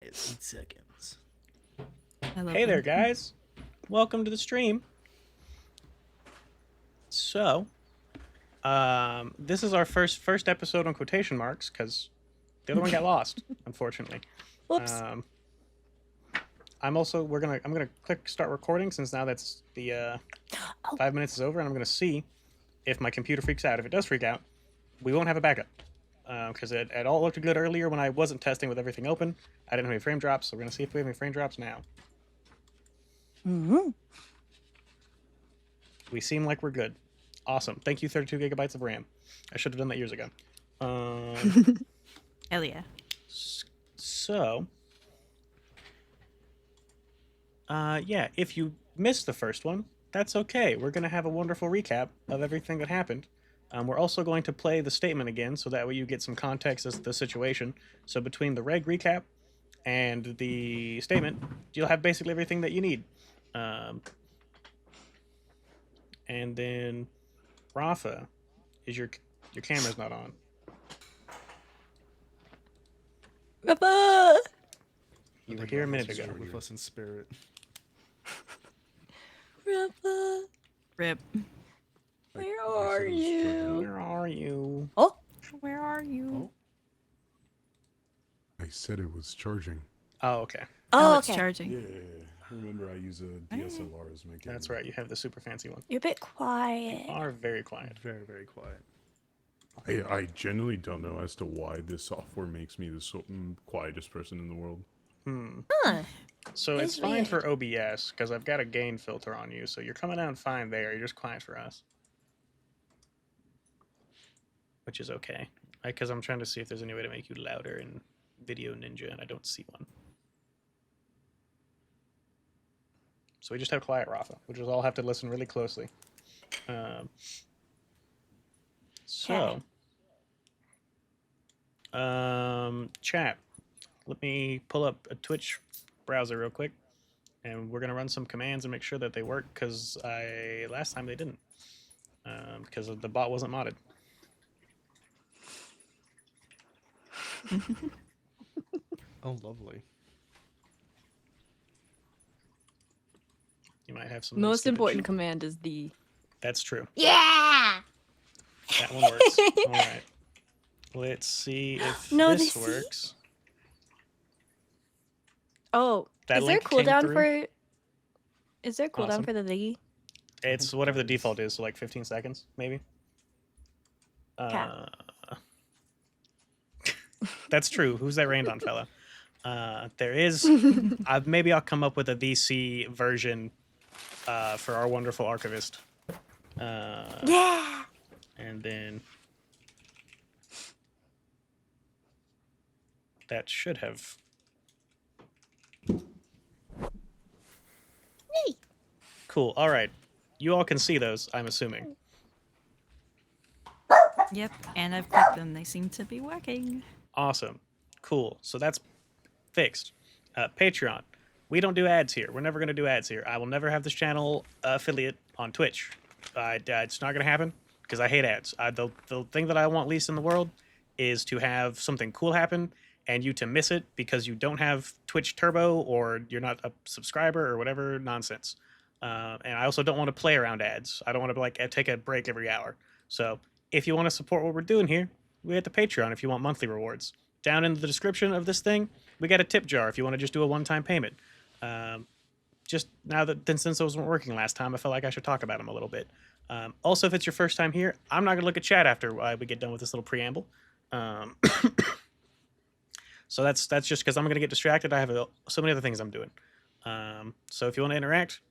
8 seconds. Hey there, guys. Welcome to the stream. So, this is our first episode on quotation marks because the other one got lost, unfortunately. Whoops. I'm gonna click start recording since now that's the 5 minutes is over, and I'm gonna see if my computer freaks out. If it does freak out, we won't have a backup because it all looked good earlier when I wasn't testing with everything open. I didn't have any frame drops, so we're gonna see if we have any frame drops now. Mm-hmm. We seem like we're good. Awesome. Thank you, 32 gigabytes of RAM. I should have done that years ago. Hell yeah. So, yeah, if you missed the first one, that's okay. We're going to have a wonderful recap of everything that happened. We're also going to play the statement again, so that way you get some context as to the situation. So between the reg recap and the statement, you'll have basically everything that you need. And then, Rafa, is your camera's not on. Rafa! You were here a minute ago. With us in spirit. Rafa! Rip. Where are you? Where are you? Oh! Where are you? I said it was charging. Oh, okay. Oh, It's okay. charging. Yeah. Remember, I use a DSLR as my camera. That's right. You have the super fancy one. You're a bit quiet. You are very quiet. Very, very quiet. I genuinely don't know as to why this software makes me the quietest person in the world. Huh. So That's it's fine weird. for OBS because I've got a gain filter on you, so you're coming out fine there. You're just quiet for us, which is okay. Because I'm trying to see if there's any way to make you louder in Video Ninja, and I don't see one. So we just have quiet Rafa, which is all have to listen really closely. Chat. Let me pull up a Twitch browser real quick, and we're gonna run some commands and make sure that they work. Because last time they didn't, because the bot wasn't modded. Oh, lovely. You might have some Most stupid important shit. command is the... That's true. Yeah! That one works. All right. Let's see if No, this this- works. Oh, That is there a link came cooldown through. for... Is there a cooldown Awesome. for the Ziggy? It's whatever the default is, so like 15 seconds, maybe. That's true. Who's that rained on, fella? There is. Maybe I'll come up with a VC version for our wonderful archivist. Yeah! And then that should have. Yay! Cool. All right. You all can see those, I'm assuming. Yep, and I've clicked them. They seem to be working. Awesome. Cool. So that's fixed. Patreon. We don't do ads here. We're never going to do ads here. I will never have this channel affiliate on Twitch. It's not going to happen because I hate ads. The thing that I want least in the world is to have something cool happen and you to miss it because you don't have Twitch Turbo or you're not a subscriber or whatever nonsense. And I also don't want to play around ads. I don't want to like take a break every hour. So if you want to support what we're doing here, we have the Patreon if you want monthly rewards. Down in the description of this thing, we got a tip jar if you want to just do a one-time payment. Just now that since those weren't working last time, I felt like I should talk about them a little bit. Also, if it's your first time here, I'm not going to look at chat after we get done with this little preamble. So that's just because I'm going to get distracted. I have so many other things I'm doing. So if you want to interact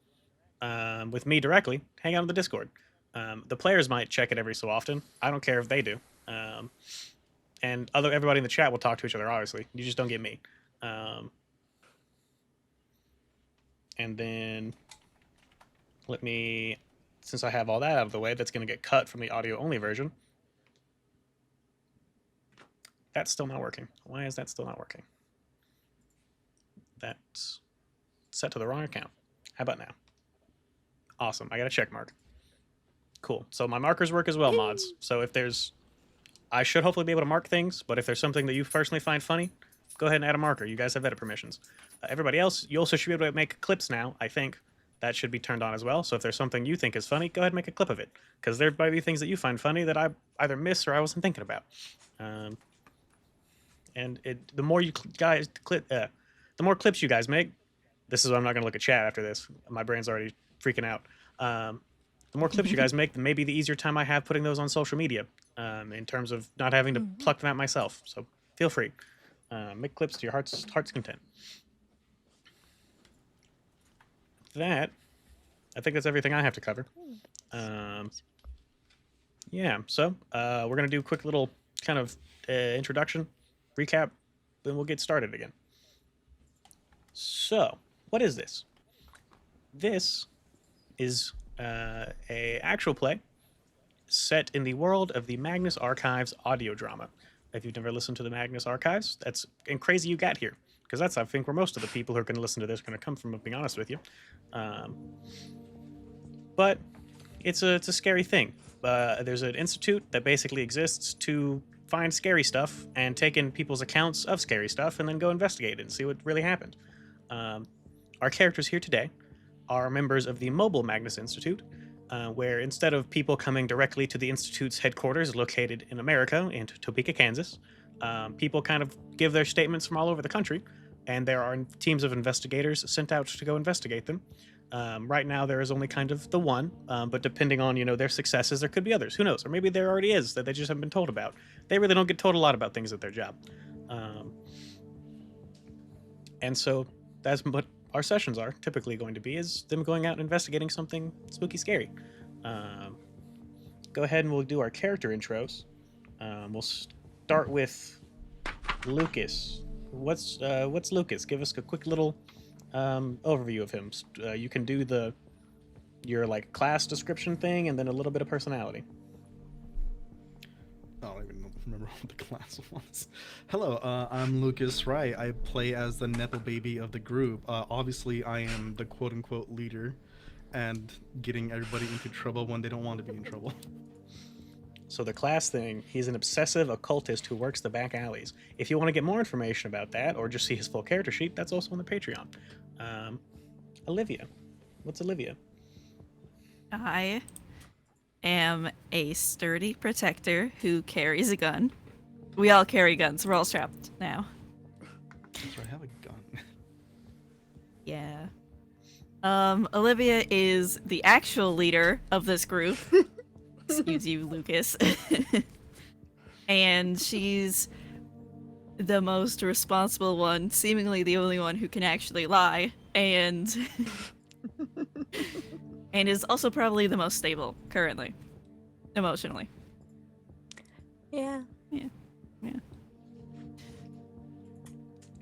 with me directly, hang out on the Discord. The players might check it every so often. I don't care if they do. And everybody in the chat will talk to each other, obviously. You just don't get me. And then let me, since I have all that out of the way, that's going to get cut from the audio-only version. That's still not working. Why is that still not working? That's set to the wrong account. How about now? Awesome. I got a check mark. Cool. So my markers work as well, mods. So if there's... I should hopefully be able to mark things, but if there's something that you personally find funny, go ahead and add a marker. You guys have edit permissions. Everybody else, you also should be able to make clips now, I think. That should be turned on as well. So if there's something you think is funny, go ahead and make a clip of it. Because there might be things that you find funny that I either miss or I wasn't thinking about. The more you guys the more clips you guys make, this is why I'm not going to look at chat after this. My brain's already freaking out. The more clips you guys make, then maybe the easier time I have putting those on social media in terms of not having to pluck them out myself. So feel free. Make clips to your heart's content. That, I think that's everything I have to cover. Yeah, so we're going to do a quick little kind of introduction, recap, then we'll get started again. So, what is this? This is a actual play set in the world of the Magnus Archives audio drama. If you've never listened to the Magnus Archives, that's and crazy you got here, because that's I think where most of the people who are going to listen to this are going to come from. If being honest with you, but it's a scary thing. There's an institute that basically exists to find scary stuff and take in people's accounts of scary stuff and then go investigate it and see what really happened. Our characters here today are members of the Mobile Magnus Institute, where instead of people coming directly to the Institute's headquarters located in America, in Topeka, Kansas, people kind of give their statements from all over the country, and there are teams of investigators sent out to go investigate them. Right now, there is only kind of the one, but depending on, their successes, there could be others. Who knows? Or maybe there already is that they just haven't been told about. They really don't get told a lot about things at their job. And so that's what our sessions are typically going to be, is them going out and investigating something spooky scary. Go ahead and we'll do our character intros. We'll start with Lucas. What's Lucas? Give us a quick little overview of him. You can do your like class description thing and then a little bit of personality. I don't even remember what the class was. Hello, I'm Lucas Wright. I play as the Nepo baby of the group. Obviously, I am the quote-unquote leader and getting everybody into trouble when they don't want to be in trouble. So the class thing, he's an obsessive occultist who works the back alleys. If you want to get more information about that or just see his full character sheet, that's also on the Patreon. Olivia. What's Olivia? I am a sturdy protector who carries a gun. We all carry guns. We're all strapped now. That's right, I have a gun. Yeah. Olivia is the actual leader of this group. Excuse you, Lucas. And she's the most responsible one, seemingly the only one who can actually lie, and and is also probably the most stable currently, emotionally. Yeah. Yeah.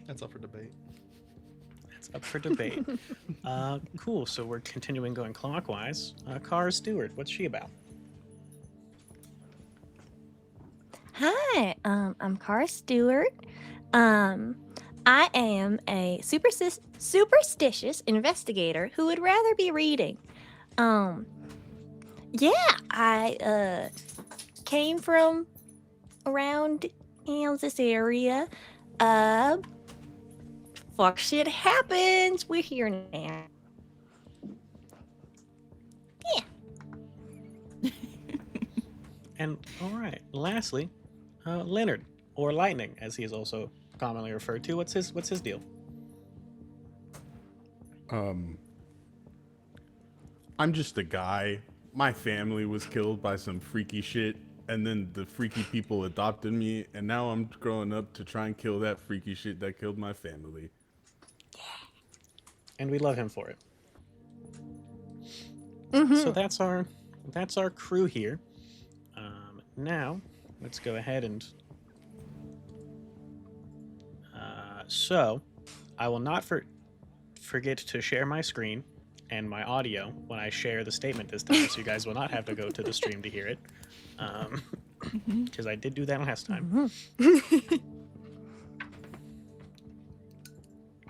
That's up for debate. That's up for debate. Cool, so we're continuing going clockwise. Cara Stewart, what's she about? Hi, I'm Cara Stewart. I am a superstitious investigator who would rather be reading. Yeah, I came from around Kansas area. Fuck shit happens. We're here now. Yeah. And all right, lastly, Leonard, or Lightning, as he is also commonly referred to. What's his deal? I'm just a guy. My family was killed by some freaky shit, and then the freaky people adopted me, and now I'm growing up to try and kill that freaky shit that killed my family. And we love him for it. Mm-hmm. So that's our crew here. Now let's go ahead and so I will not forget to share my screen and my audio when I share the statement this time, so you guys will not have to go to the stream to hear it, because I did do that last time.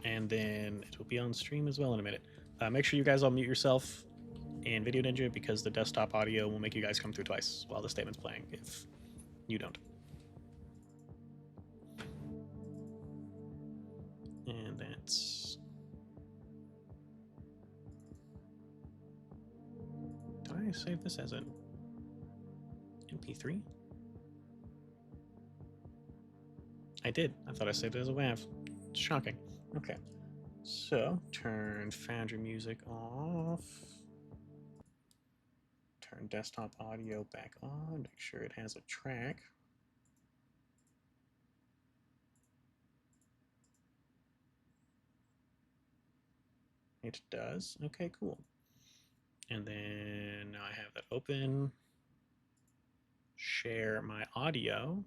And then it will be on stream as well in a minute. Make sure you guys all mute yourself in Video Ninja, because the desktop audio will make you guys come through twice while the statement's playing if you don't. And that's... Did I save this as an MP3? I did. I thought I saved it as a WAV. Shocking. Okay. So, turn Foundry music off. Turn desktop audio back on. Make sure it has a track. It does. Okay, cool. And then now I have that open. Share my audio.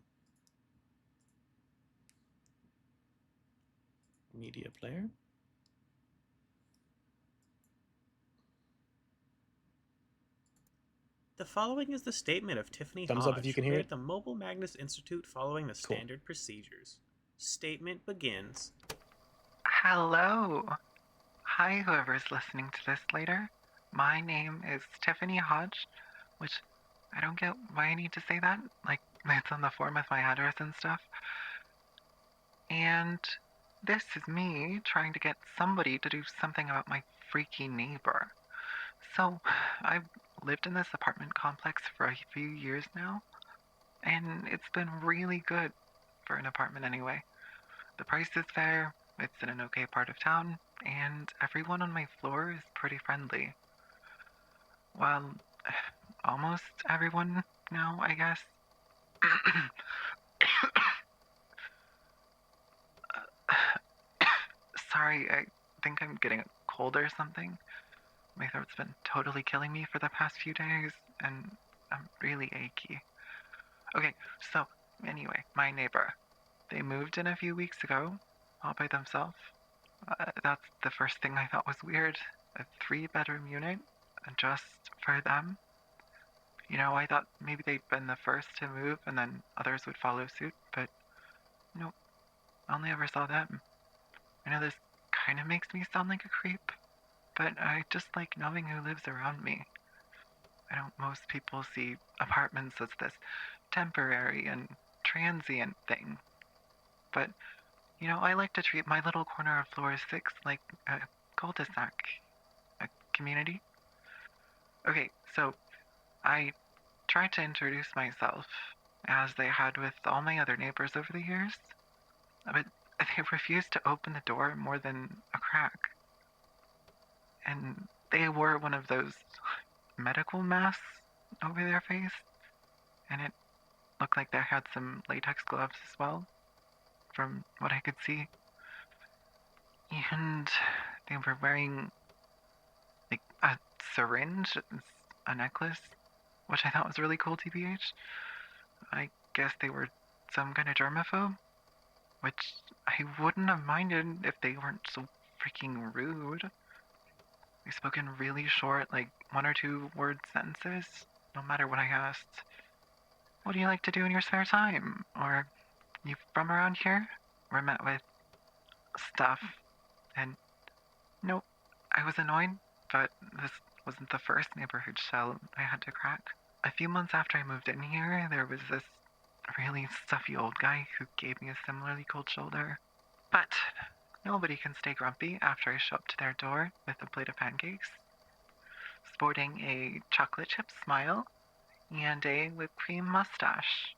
Media player. The following is the statement of Tiffany Thumbs Hodge, up if you can hear prepared it. at the Mobile Magnus Institute following the Cool. standard procedures. Statement begins. Hello. Hi, whoever's listening to this later. My name is Tiffany Hodge, which I don't get why I need to say that. Like, it's on the form with my address and stuff. And this is me trying to get somebody to do something about my freaky neighbor. So, I've lived in this apartment complex for a few years now, and it's been really good for an apartment anyway. The price is fair, it's in an okay part of town, and everyone on my floor is pretty friendly. Well, almost everyone now, I guess. Sorry, I think I'm getting a cold or something. My throat's been totally killing me for the past few days, and I'm really achy. Okay, so, anyway, my neighbor. They moved in a few weeks ago, all by themselves. That's the first thing I thought was weird. A 3-bedroom unit, just for them. You know, I thought maybe they'd been the first to move and then others would follow suit, but nope, only ever saw them. I know this kind of makes me sound like a creep, but I just like knowing who lives around me. I know most people see apartments as this temporary and transient thing, but you know, I like to treat my little corner of floor 6 like a cul-de-sac, a community. Okay, so I tried to introduce myself, as they had with all my other neighbors over the years, but they refused to open the door more than a crack. And they wore one of those medical masks over their face, and it looked like they had some latex gloves as well, from what I could see. And they were wearing, like, a syringe, a necklace, which I thought was really cool, TBH. I guess they were some kind of germaphobe, which I wouldn't have minded if they weren't so freaking rude. They spoke in really short, like 1 or 2 word sentences, no matter what I asked. What do you like to do in your spare time? Or, you from around here? We're met with stuff. And nope, I was annoyed, but this wasn't the first neighborhood shell I had to crack. A few months after I moved in here, there was this really stuffy old guy who gave me a similarly cold shoulder. But nobody can stay grumpy after I show up to their door with a plate of pancakes, sporting a chocolate chip smile and a whipped cream mustache.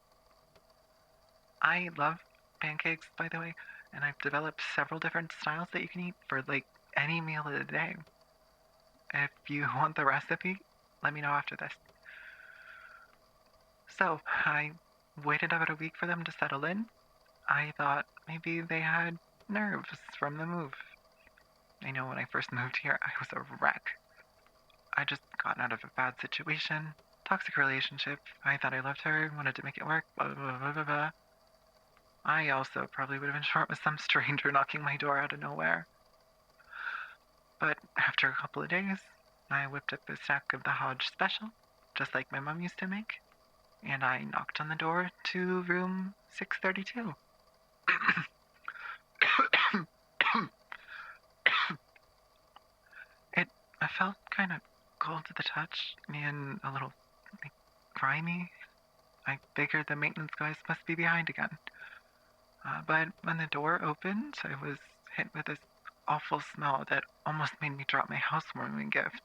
I love pancakes, by the way, and I've developed several different styles that you can eat for, like, any meal of the day. If you want the recipe, let me know after this. So, I waited about a week for them to settle in. I thought maybe they had nerves from the move. I know when I first moved here, I was a wreck. I just gotten out of a bad situation, toxic relationship. I thought I loved her, wanted to make it work, blah, blah, blah, blah, blah. I also probably would have been short with some stranger knocking my door out of nowhere. But after a couple of days, I whipped up a stack of the Hodge special, just like my mom used to make, and I knocked on the door to room 632. I felt kind of cold to the touch and a little, like, grimy. I figured the maintenance guys must be behind again. But when the door opened, I was hit with this awful smell that almost made me drop my housewarming gifts.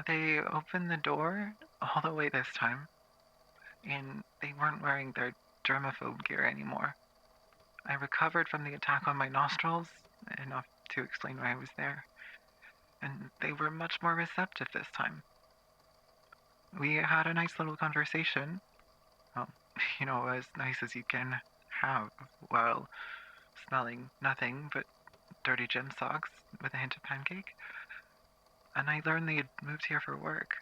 They opened the door all the way this time, and they weren't wearing their germaphobe gear anymore. I recovered from the attack on my nostrils, enough to explain why I was there, and they were much more receptive this time. We had a nice little conversation. Well, as nice as you can have while smelling nothing but dirty gym socks with a hint of pancake. And I learned they had moved here for work.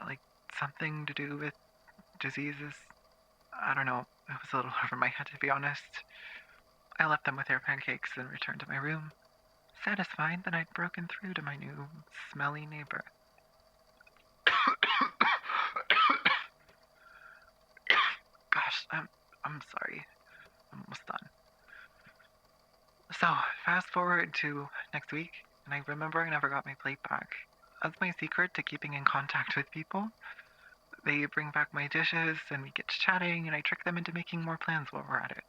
Like, something to do with diseases. I don't know. It was a little over my head, to be honest. I left them with their pancakes and returned to my room, satisfied that I'd broken through to my new, smelly neighbor. Gosh, I'm sorry. I'm almost done. So, fast forward to next week, and I remember I never got my plate back. That's my secret to keeping in contact with people. They bring back my dishes, and we get to chatting, and I trick them into making more plans while we're at it.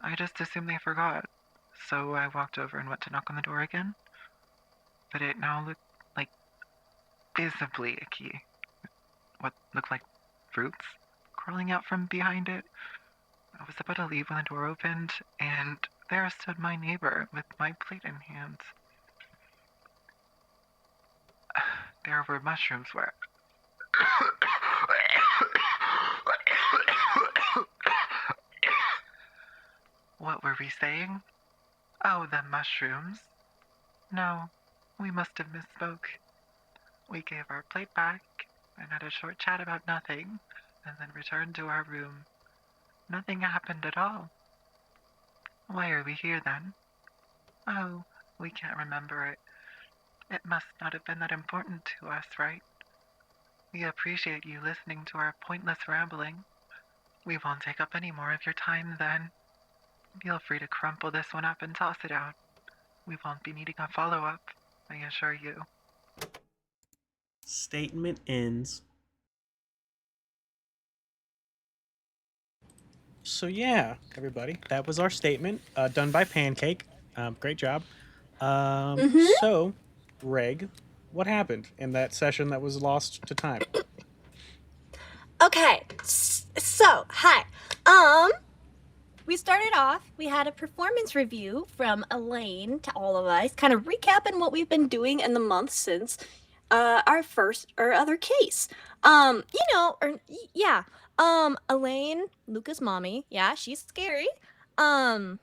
I just assumed they forgot, so I walked over and went to knock on the door again. But it now looked like visibly a key. What looked like roots crawling out from behind it. I was about to leave when the door opened, and there stood my neighbor with my plate in hand. There were mushrooms where... What were we saying? Oh, the mushrooms. No, we must have misspoke. We gave our plate back and had a short chat about nothing, and then returned to our room. Nothing happened at all. Why are we here then? Oh, we can't remember it. It must not have been that important to us, right? We appreciate you listening to our pointless rambling. We won't take up any more of your time then. Feel free to crumple this one up and toss it out. We won't be needing a follow-up, I assure you. Statement ends. So yeah, everybody, that was our statement, done by Pancake. Great job. So, Reg, what happened in that session that was lost to time? Okay, so hi. We started off. We had a performance review from Elaine to all of us, kind of recapping what we've been doing in the month since our other case. Elaine, Luca's mommy. Yeah, she's scary. So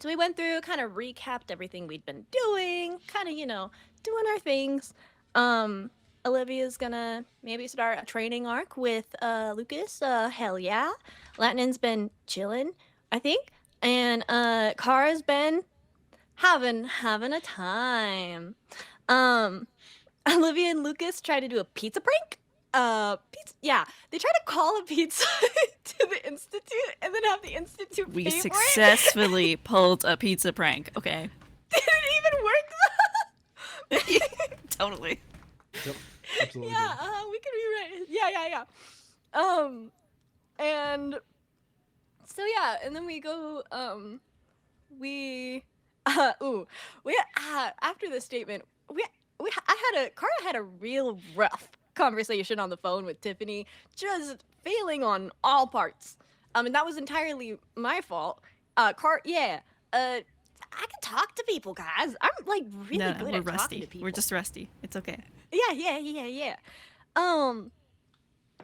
we went through, kind of recapped everything we'd been doing, kind of, doing our things. Olivia's gonna maybe start a training arc with Lucas. Hell yeah. Latin's been chilling, I think. And Kara's been having a time. Olivia and Lucas tried to do a pizza prank. They tried to call a pizza to the institute and then have the institute We pay for it. successfully pulled a pizza prank. Okay. Did it even work? Totally. Yep, absolutely. Yeah, we could rewrite. Yeah. And so yeah, and then we go. After the statement, Kara had a real rough conversation on the phone with Tiffany, just failing on all parts. And that was entirely my fault. I can talk to people, guys. I'm like really No, good we're at talking rusty. to people. We're just rusty. It's okay. Yeah.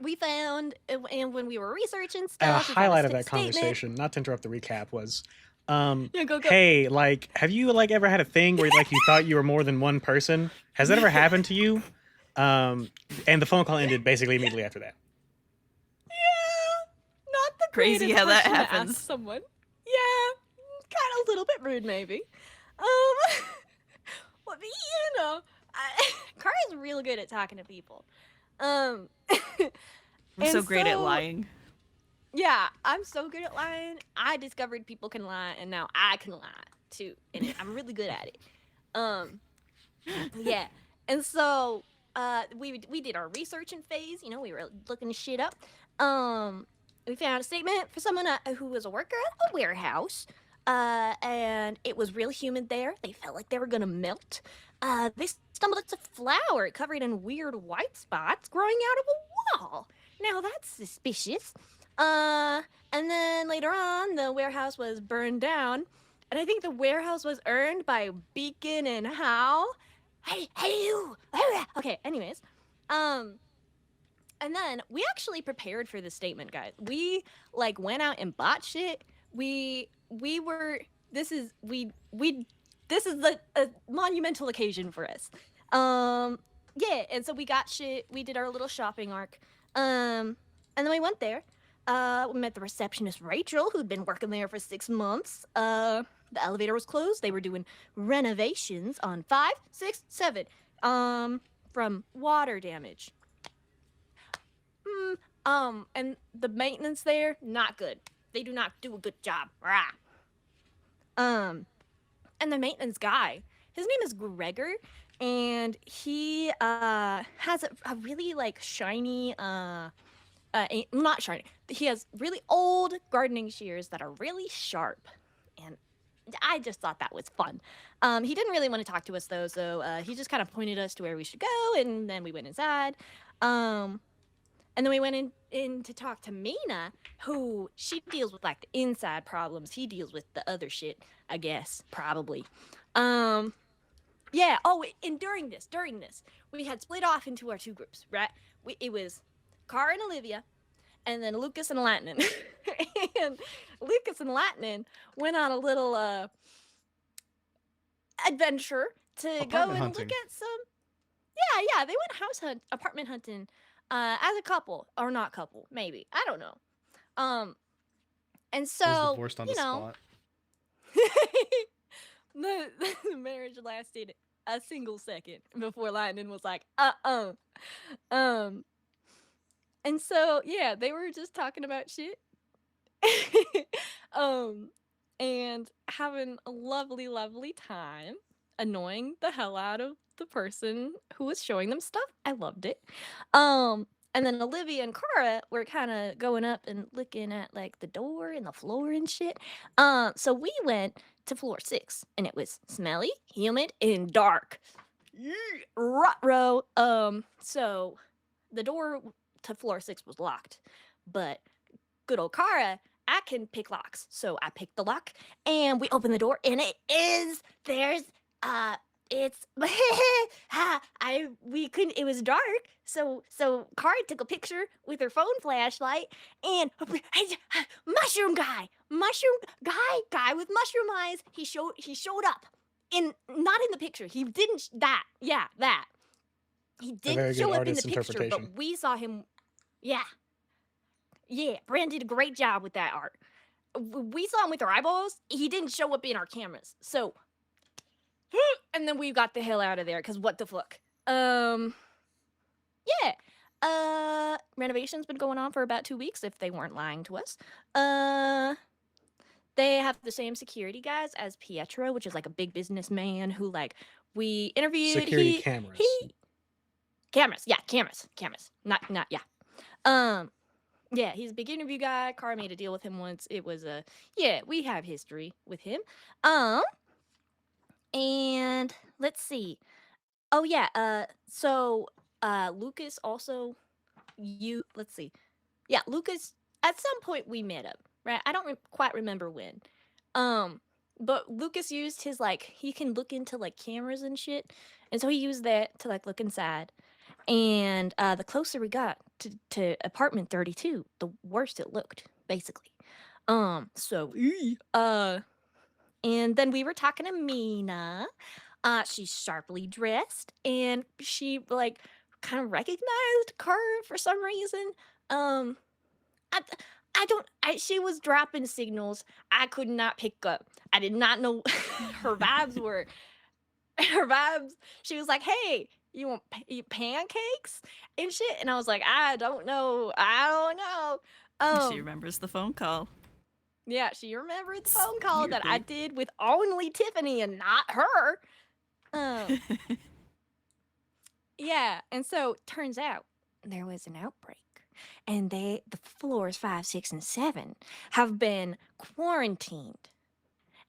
We found, and when we were researching A stuff, we found highlight of that statement. conversation, not to interrupt the recap, was, Yeah, go. hey, like, have you like ever had a thing where like you thought you were more than one person? Has that ever happened to you? And the phone call ended basically immediately after that. Yeah, not the Crazy greatest how that question to ask happens. someone. Yeah, kind of a little bit rude, maybe. Well, Kara's real good at talking to people. I'm and so great at so- lying. Yeah, I'm so good at lying. I discovered people can lie, and now I can lie too, and I'm really good at it. Yeah, and so we did our researching phase. We were looking shit up. We found a statement for someone who was a worker at a warehouse. and it was real humid there. They felt like they were gonna melt. They stumbled across a flower covered in weird white spots growing out of a wall. Now that's suspicious. And then later on, the warehouse was burned down, and I think the warehouse was earned by Beacon and How. Hey, you! Okay, anyways, and then we actually prepared for this statement, guys. We like went out and bought shit. We were this is a monumental occasion for us. Yeah, and so we got shit. We did our little shopping arc. And then we went there. We met the receptionist Rachel, who'd been working there for 6 months. The elevator was closed. They were doing renovations on 5, 6, 7. From water damage. And the maintenance there, not good. They do not do a good job. Rah. And the maintenance guy, his name is Gregor, and he has a really like shiny, not shiny. He has really old gardening shears that are really sharp, and I just thought that was fun. He didn't really want to talk to us though, so he just kind of pointed us to where we should go, and then we went inside. And then we went in to talk to Mina, who she deals with like the inside problems. He deals with the other shit, I guess, probably. Yeah. Oh, and during this, we had split off into our two groups, right? It was Cara and Olivia, and then Lucas and Latinin. And Lucas and Latinin went on a little adventure to go Apartment and hunting. look at some. Yeah, they went apartment hunting. As a couple or not couple, maybe, I don't know. And Was so divorced on you the know, spot. the marriage lasted a single second before Lightning was like, and so yeah, they were just talking about shit, and having a lovely, lovely time, annoying the hell out of the person who was showing them stuff. I loved it. And then Olivia and Cara were kind of going up and looking at like the door and the floor and shit. So we went to floor 6, and it was smelly, humid, and dark. Ruh-roh. So the door to floor 6 was locked, but good old Cara, I can pick locks. So I picked the lock, and we opened the door, and it's it was dark, so Cara took a picture with her phone flashlight, and mushroom guy with mushroom eyes, he showed up, not in the picture, he didn't that he very didn't good show up in artist the picture, interpretation. but we saw him. Yeah, Brand did a great job with that art. We saw him with our eyeballs, he didn't show up in our cameras, so and then we got the hell out of there, because what the fuck. Renovation's been going on for about 2 weeks, if they weren't lying to us. They have the same security guys as Pietro, which is like a big businessman who like we interviewed. Security cameras. Cameras. Not yeah. Yeah, he's a big interview guy. Cara made a deal with him once. It was we have history with him. And let's see. Oh yeah, so Lucas also let's see. Yeah, Lucas, at some point we met up, right? I don't quite remember when. But Lucas used his like he can look into like cameras and shit. And so he used that to like look inside. And the closer we got to apartment 32, the worse it looked, basically. And then we were talking to Mina. She's sharply dressed, and she like kind of recognized Cara for some reason. She was dropping signals I could not pick up. I did not know her vibes were her vibes. She was like, "Hey, you want pancakes and shit?" And I was like, I don't know. She remembers the phone call. Yeah, she remembered the phone call that I did with only Tiffany and not her. Yeah, and so turns out there was an outbreak, and the floors 5, 6, and 7 have been quarantined,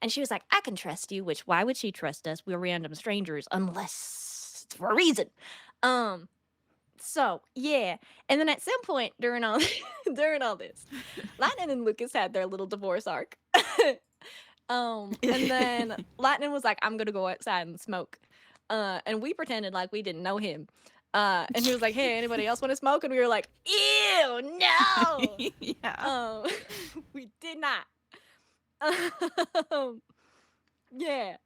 And she was like, I can trust you, which why would she trust us? We're random strangers unless it's for a reason. So yeah. And then at some point during all during all this, Lightning and Lucas had their little divorce arc. And then Lightning was like, I'm gonna go outside and smoke. And we pretended like we didn't know him. And he was like, hey, anybody else want to smoke? And we were like, ew, no. Yeah. We did not. Yeah.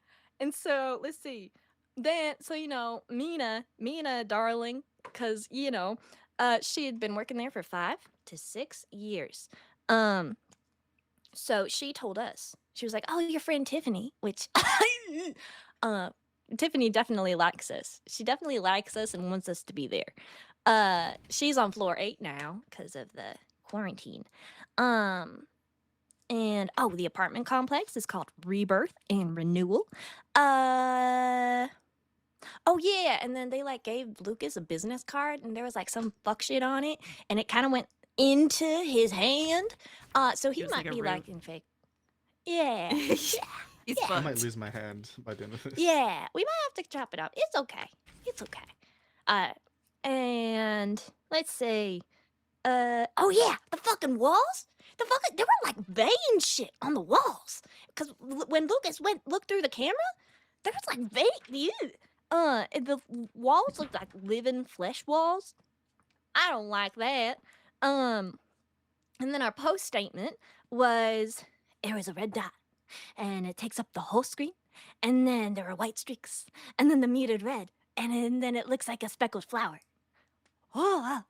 And so let's see. Then so Mina, darling, because she had been working there for 5 to 6 years. So she told us, she was like, oh, your friend Tiffany, which Tiffany definitely likes us. She definitely likes us and wants us to be there. She's on floor 8 now because of the quarantine. And the apartment complex is called Rebirth and Renewal. Oh yeah, and then they like gave Lucas a business card and there was like some fuck shit on it and it kind of went into his hand. So he It was might like a be root. like in fake. Yeah. He's Yeah. I might fucked. lose my hand by the end of this. Yeah, we might have to chop it up. It's okay. It's okay. And let's see. Oh yeah, the fucking walls. There were like vein shit on the walls. Cause when Lucas looked through the camera, there was like vein. And the walls looked like living flesh walls. I don't like that. And then our post statement was there was a red dot, and it takes up the whole screen, and then there are white streaks, and then the muted red, and then it looks like a speckled flower. Oh, wow.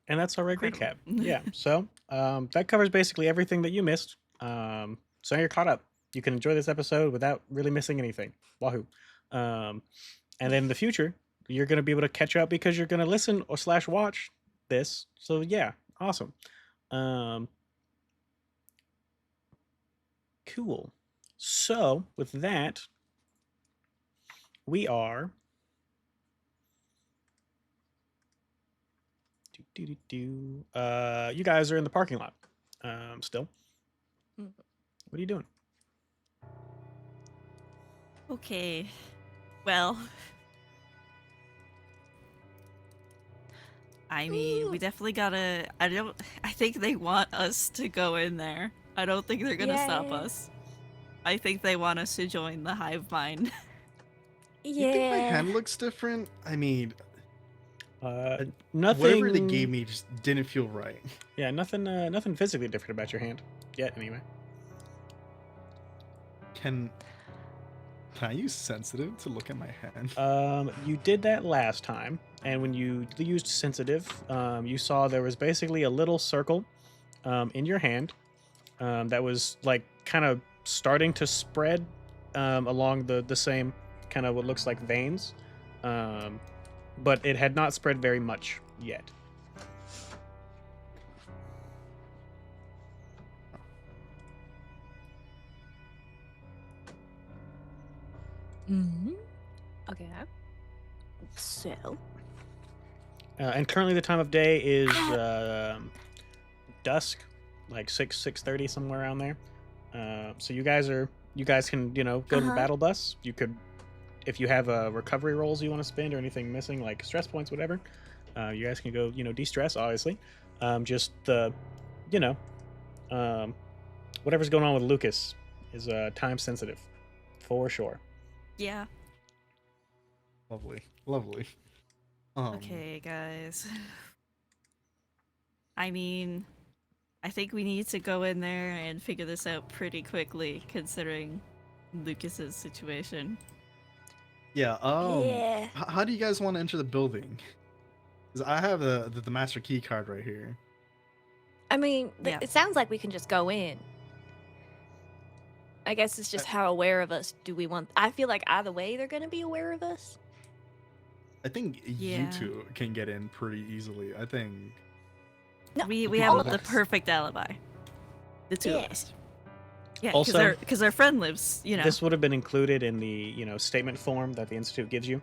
And that's our recap. Incredible. Yeah. So that covers basically everything that you missed. So you're caught up. You can enjoy this episode without really missing anything. Wahoo. And then in the future, you're going to be able to catch up because you're going to listen or / watch this. So yeah, awesome. Cool. So with that, we are you guys are in the parking lot still. Mhm. What are you doing? Okay. Well, I mean, we definitely gotta. I think they want us to go in there. I don't think they're gonna stop Yeah. us. I think they want us to join the hive mind. You think my Yeah. hand looks different? I mean, Nothing. whatever they gave me just didn't feel right. Yeah, nothing physically different about your hand yet. Anyway. Can I use sensitive to look at my hand? You did that last time, and when you used sensitive, you saw there was basically a little circle in your hand that was like kind of starting to spread along the same kind of what looks like veins, but it had not spread very much yet. Mhm. Okay. So. And currently the time of day is dusk, like 6:30, somewhere around there. So you guys can go to the Uh-huh. battle bus. You could, if you have recovery rolls you want to spend or anything missing, like stress points, whatever. You guys can go, de-stress, obviously. Just the, whatever's going on with Lucas is time sensitive, for sure. Yeah. Lovely. Okay, guys. I mean, I think we need to go in there and figure this out pretty quickly, considering Lucas's situation. Yeah. Yeah. How do you guys want to enter the building? 'Cause I have the master key card right here. I mean, Yeah. it sounds like we can just go in. I guess it's just how aware of us do we want. I feel like either way they're gonna be aware of us. I think Yeah. you two can get in pretty easily. I think. No, We all have of the us. perfect alibi. The two of Yeah. us. Yeah, Also- because our friend lives, This would have been included in the statement form that the institute gives you.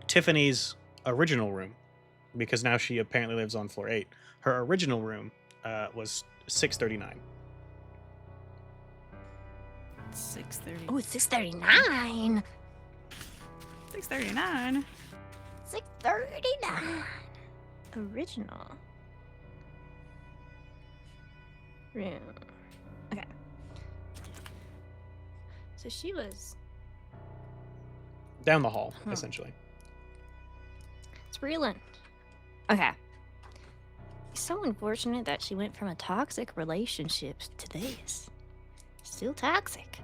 Tiffany's original room, because now she apparently lives on floor 8. Her original room was 639. 6:30. Oh, it's 6:39. 6:39. 6:39. Original. Room. Okay. So she was. Down the hall, Huh. essentially. It's Breland. Okay. It's so unfortunate that she went from a toxic relationship to this. Still toxic.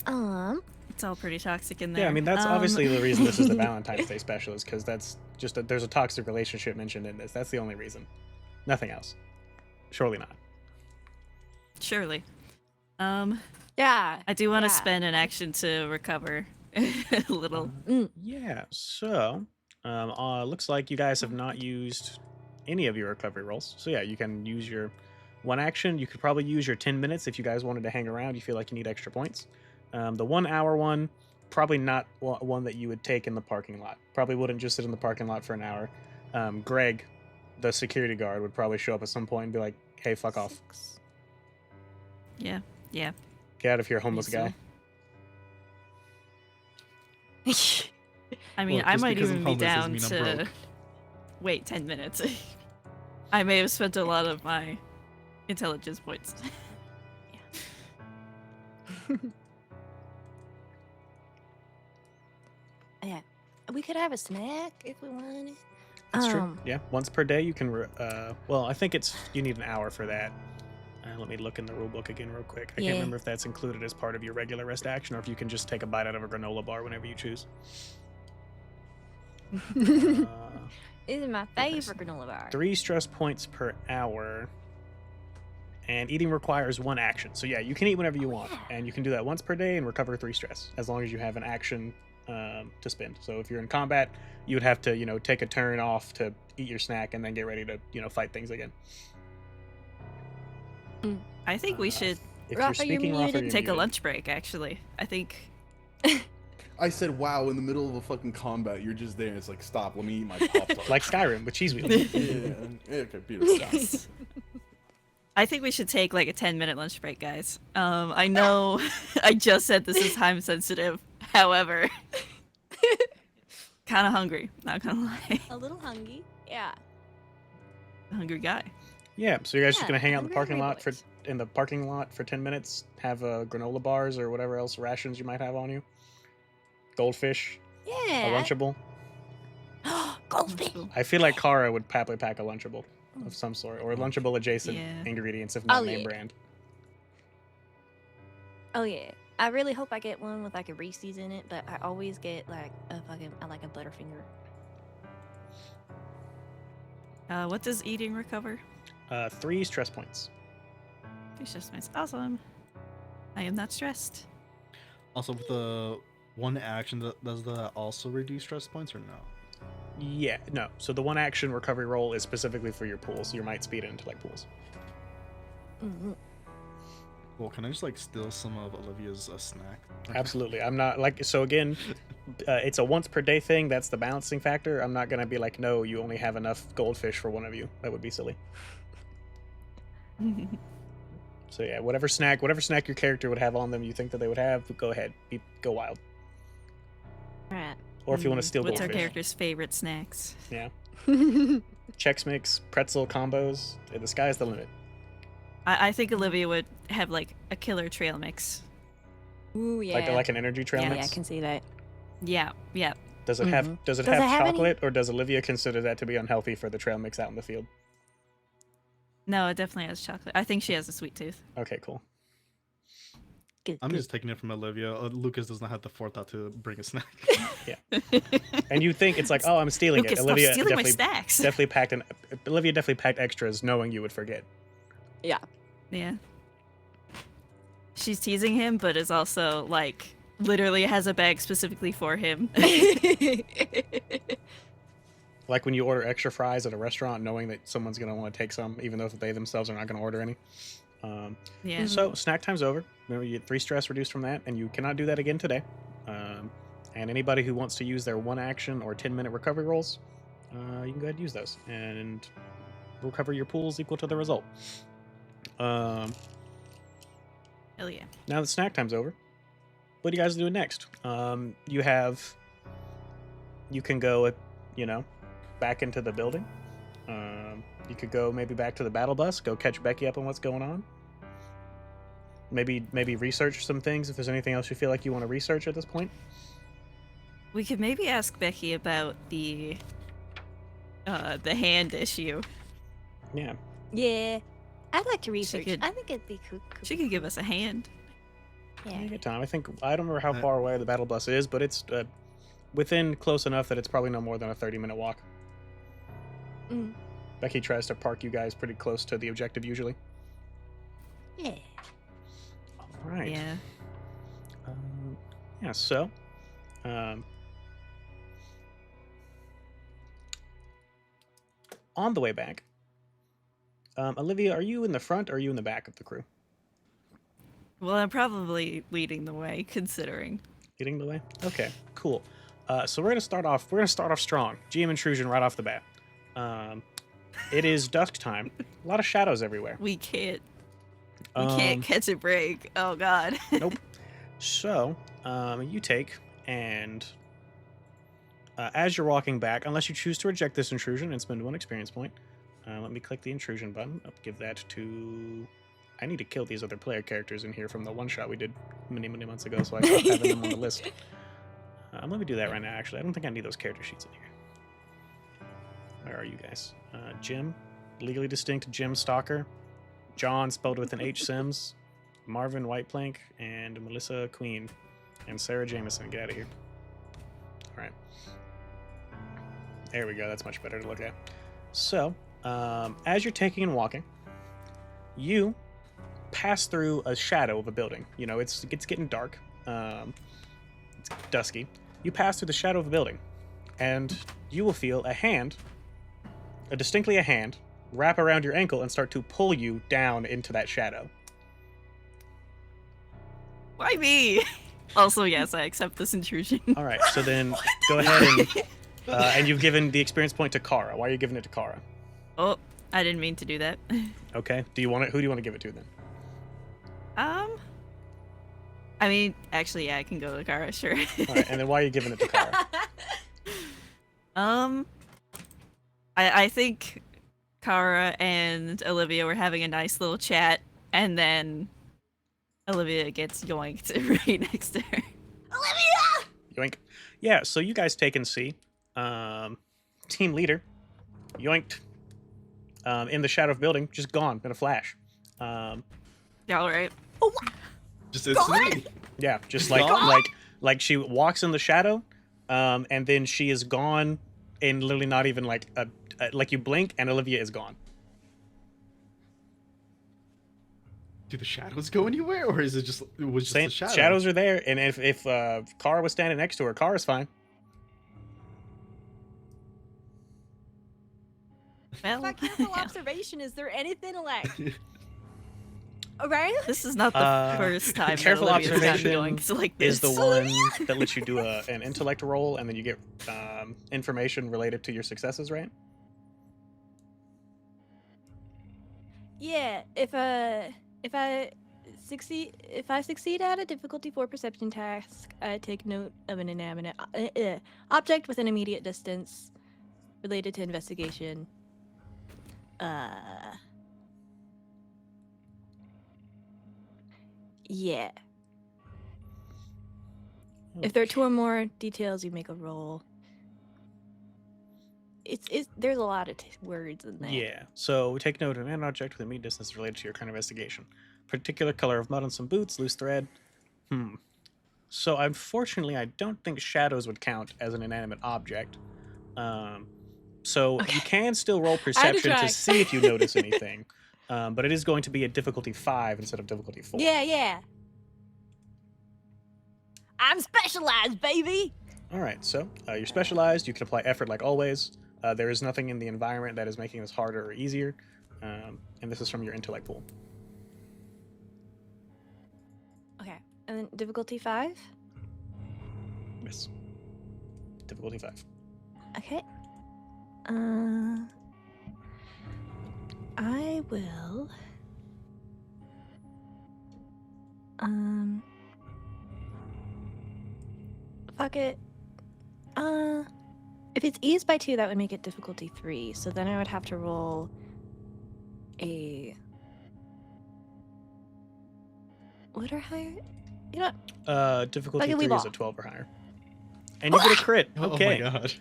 It's all pretty toxic in there. Yeah, I mean that's obviously the reason this is the Valentine's Day special is because that's just there's a toxic relationship mentioned in this. That's the only reason. Nothing else. Surely not. Surely. Yeah. I do want to Yeah. spend an action to recover a little. Yeah. So, looks like you guys have not used any of your recovery rolls. So yeah, you can use your one action. You could probably use your 10 minutes if you guys wanted to hang around. You feel like you need extra points. The 1 hour one, probably not one that you would take in the parking lot. Probably wouldn't just sit in the parking lot for an hour. Greg, the security guard, would probably show up at some point and be like, "Hey, fuck off. 6. Yeah. Yeah. Get out of here, homeless so. guy." I mean, Look, I just might because even I'm be homeless down doesn't mean I'm to broke. wait 10 minutes. I may have spent a lot of my intelligence points. Yeah. We could have a snack if we wanted. That's true. Yeah, once per day you can. Well, I think you need an hour for that. Let me look in the rule book again real quick. I Yeah. can't remember if that's included as part of your regular rest action or if you can just take a bite out of a granola bar whenever you choose. This is my favorite granola bar. 3 stress points per hour. And eating requires 1 action. So yeah, you can eat whenever you want. And you can do that once per day and recover 3 stress, as long as you have an action to spend. So if you're in combat, you would have to, take a turn off to eat your snack and then get ready to, fight things again. I think we should If Rafa, you're you're speaking, Rafa, muted. you're take a muted. lunch break, actually. I think. I said, wow, in the middle of a fucking combat, you're just there. It's like, stop, let me eat my Pop-Tart. Like Skyrim with cheese wheels. yeah, okay, beautiful. I think we should take like a 10-minute lunch break, guys. I know I just said this is time sensitive. However, kind of hungry. Not gonna lie, A little hungry. Yeah. hungry guy. Yeah, so you guys just Yeah, gonna hang out in I'm the very parking lot boys. in the parking lot for 10 minutes, have granola bars or whatever else rations you might have on you, goldfish, a Yeah. Lunchable. Goldfish. I feel like Kara would probably pack a Lunchable of some sort or Lunchable adjacent Yeah. ingredients, if not Oh, name yeah. brand. Oh yeah. I really hope I get one with like a Reese's in it, but I always get like I like a Butterfinger. What does eating recover? 3 stress points. It's just nice. Awesome. I am not stressed. Also, with the one action, does that also reduce stress points or no? Yeah, no. So the 1 action recovery roll is specifically for your pools, your might, speed, and intellect pools. Mm-hmm. Well, can I just like steal some of Olivia's snack? Absolutely. I'm not like, so again, it's a once per day thing. That's the balancing factor. I'm not going to be like, no, you only have enough goldfish for one of you. That would be silly. So yeah, whatever snack your character would have on them, you think that they would have, go ahead, go wild. Alright. Or if you want to steal What's our goldfish. character's favorite snacks? Yeah. Chex Mix, pretzel combos. The sky's the limit. I think Olivia would have like a killer trail mix. Ooh yeah. Like an energy trail yeah, mix. yeah, I can see that. Yeah, yeah. Does it have Mhm. does it Does have it have any- chocolate or does Olivia consider that to be unhealthy for the trail mix out in the field? No, it definitely has chocolate. I think she has a sweet tooth. Okay, cool. Good, I'm good. just taking it from Olivia. Lucas does not have the forethought to bring a snack. And you think it's like, oh, I'm stealing Lucas, it. stop Olivia stealing my definitely snacks. Olivia definitely packed extras knowing you would forget. Yeah. Yeah. She's teasing him, but is also like literally has a bag specifically for him. Like when you order extra fries at a restaurant knowing that someone's going to want to take some, even though they themselves are not going to order any. Yeah. So snack time's over. Remember, you get 3 stress reduced from that, and you cannot do that again today. And anybody who wants to use their 1 action or 10-minute recovery rolls, you can go ahead and use those and recover your pools equal to the result. Hell yeah. Now that snack time's over, what are you guys doing next? You can go, back into the building. You could go maybe back to the battle bus, go catch Becky up on what's going on. Maybe research some things if there's anything else you feel like you want to research at this point. We could maybe ask Becky about the hand issue. Yeah. Yeah. I'd like to research. could- I think it'd be cool. She could give us a hand. Yeah, Yeah. good time. I don't remember how far away the battle bus is, but it's within close enough that it's probably no more than a 30-minute walk. Mm. Becky tries to park you guys pretty close to the objective usually. Yeah. All right. Yeah. So, on the way back, Olivia, are you in the front or are you in the back of the crew? Well, I'm probably leading the way, considering. Leading the way? Okay, cool. So we're gonna start off strong. GM intrusion right off the bat. It is dusk time. A lot of shadows everywhere. We can't catch a break. Oh god. Nope. So, you take and as you're walking back, unless you choose to reject this intrusion and spend 1 experience point, let me click the intrusion button. I'll give that to. I need to kill these other player characters in here from the one shot we did many months ago, so I stopped having them on the list. Let me do that right now. Actually, I don't think I need those character sheets in here. Where are you guys? Jim, legally distinct Jim Stalker, John spelled with an H Sims, Marvin Whiteplank, and Melissa Queen, and Sarah Jameson. Get out of here. All right. There we go. That's much better to look at. So, as you're taking and walking, you pass through a shadow of a building. You know, it's getting dark. It's dusky. You pass through the shadow of a building, and you will feel distinctly a hand, wrap around your ankle and start to pull you down into that shadow. Why me? Also, yes, I accept this intrusion. All right, so then go ahead and you've given the experience point to Kara. Why are you giving it to Kara? Oh, I didn't mean to do that. Okay. Do you want it? Who do you want to give it to then? I mean, actually, yeah, I can go to Kara, sure. All right, and then why are you giving it to Kara? I think Kara and Olivia were having a nice little chat, and then Olivia gets yoinked right next to her. Olivia! Yoink. Yeah. So you guys take and see. Team leader, yoinked. In the shadow of building, just gone in a flash. Yeah, all right. Oh, Just instantly. Yeah, just Gone? like she walks in the shadow, and then she is gone in literally not even like you blink and Olivia is gone. Do the shadows go anywhere, or is it just the shadow? Shadows are there, and if Kara was standing next to her, Kara's fine. Well, by careful observation, is there anything like? Right? this is not the first time Careful that Olivia's gotten observation yoinked like this. Is the one that lets you do an intellect roll, and then you get information related to your successes, right? Yeah. If I succeed at a difficulty 4 perception task, I take note of an inanimate object within immediate distance related to investigation. Yeah. If there are 2 or more details, you make a roll. It's there's a lot of words in there. Yeah. So take note of an object with immediate distance related to your current investigation. Particular color of mud on some boots, loose thread. So unfortunately, I don't think shadows would count as an inanimate object. So you can still roll perception try. to see if you notice anything. But it is going to be a difficulty 5 instead of difficulty 4. Yeah. I'm specialized, baby. All right. So you're specialized. You can apply effort like always. There is nothing in the environment that is making this harder or easier. And this is from your intellect pool. Okay, and then difficulty 5. Yes. Difficulty 5. Okay. I will. Fuck it. If it's ease by 2, that would make it difficulty 3. So then I would have to roll a. What are higher? You know. Difficulty Like a 3 wee is a ball. 12 or higher. And you get a crit. Okay. Oh my god.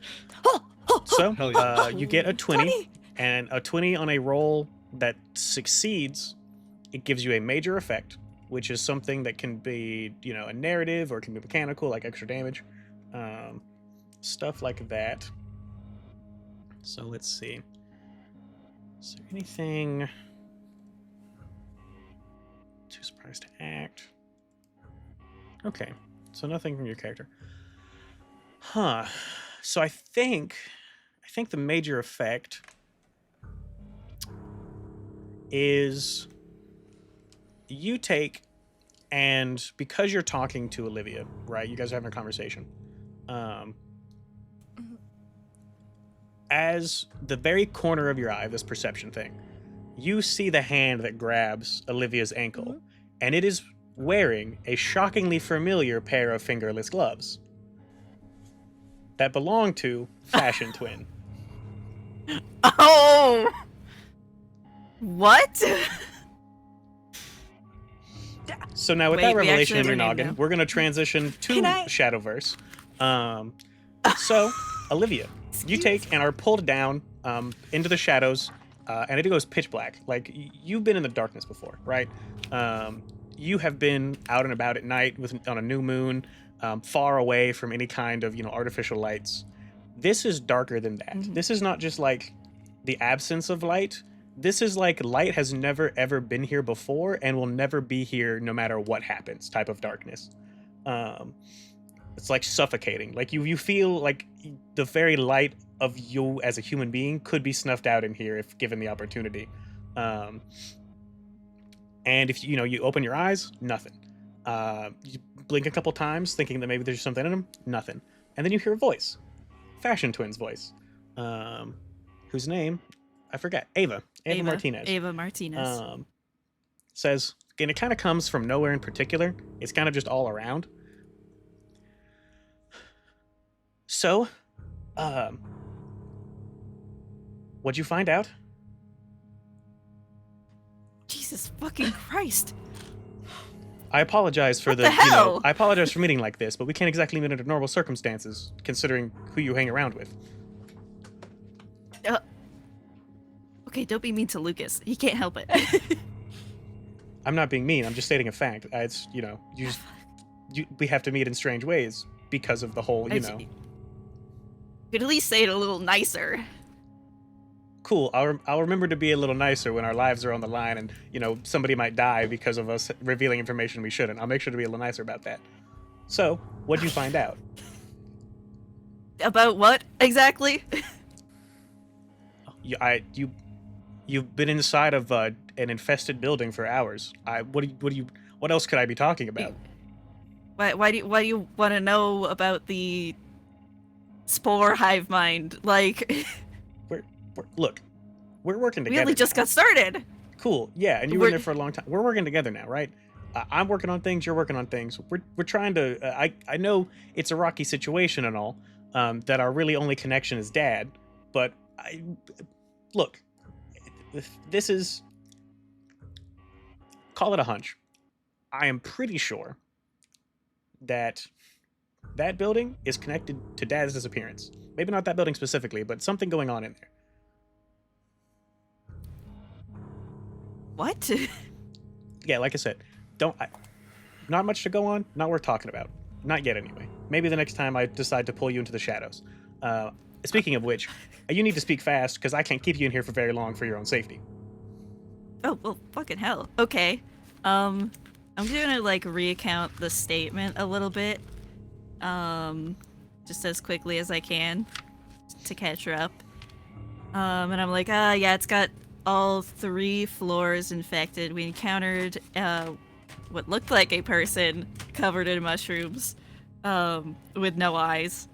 So Hell yeah. you get a 20, 20. and a 20 on a roll that succeeds, it gives you a major effect, which is something that can be, a narrative or it can be mechanical, like extra damage, stuff like that. So let's see. Is there anything too surprised to act? Okay, so nothing from your character. Huh. So I think the major effect is you take, and because you're talking to Olivia, right? You guys are having a conversation. As the very corner of your eye, this perception thing, you see the hand that grabs Olivia's ankle, and it is wearing a shockingly familiar pair of fingerless gloves that belong to Fashion Twin. Oh! What? So now with Wait, that we revelation actually in your have her name noggin, now. we're going to transition to Can I- Shadowverse. So, Olivia, you take and are pulled down into the shadows, and it goes pitch black. Like, you've been in the darkness before, right? You have been out and about at night on a new moon, far away from any kind of, artificial lights. This is darker than that. Mhm. This is not just like the absence of light. This is like light has never ever been here before and will never be here no matter what happens type of darkness. It's like suffocating. Like you feel like the very light of you as a human being could be snuffed out in here if given the opportunity. And if you open your eyes, nothing. You blink a couple times thinking that maybe there's something in them, nothing. And then you hear a voice. Fashion Twin's voice. Whose name I forget. Ava Martinez. Ava Martinez. Says, and it kind of comes from nowhere in particular. It's kind of just all around. So, what'd you find out? Jesus fucking Christ. I apologize for What the hell? I apologize for meeting like this, but we can't exactly meet under normal circumstances, considering who you hang around with. Okay, don't be mean to Lucas. He can't help it. I'm not being mean. I'm just stating a fact. It's we have to meet in strange ways because of the whole, You could at least say it a little nicer. Cool. I'll remember to be a little nicer when our lives are on the line and, somebody might die because of us revealing information we shouldn't. I'll make sure to be a little nicer about that. So, what'd you find out? About what exactly? You've been inside of an infested building for hours. What else could I be talking about? Why do you want to know about the spore hive mind? Like, Look, we're working we together. only just now. got started. Cool. Yeah, and you were in We're- there for a long time. We're working together now, right? I'm working on things. You're working on things. We're trying to. I know it's a rocky situation and all. That our really only connection is Dad, but look, this is. Call it a hunch. I am pretty sure that building is connected to Dad's disappearance. Maybe not that building specifically, but something going on in there. What? Yeah, like I said, not much to go on, not worth talking about. Not yet, anyway. Maybe the next time I decide to pull you into the shadows. Speaking of which, you need to speak fast, because I can't keep you in here for very long for your own safety. Oh, well, fucking hell. Okay. I'm gonna, recount the statement a little bit. Just as quickly as I can to catch her up. And I'm like, yeah, it's got all 3 floors infected. We encountered what looked like a person covered in mushrooms with no eyes.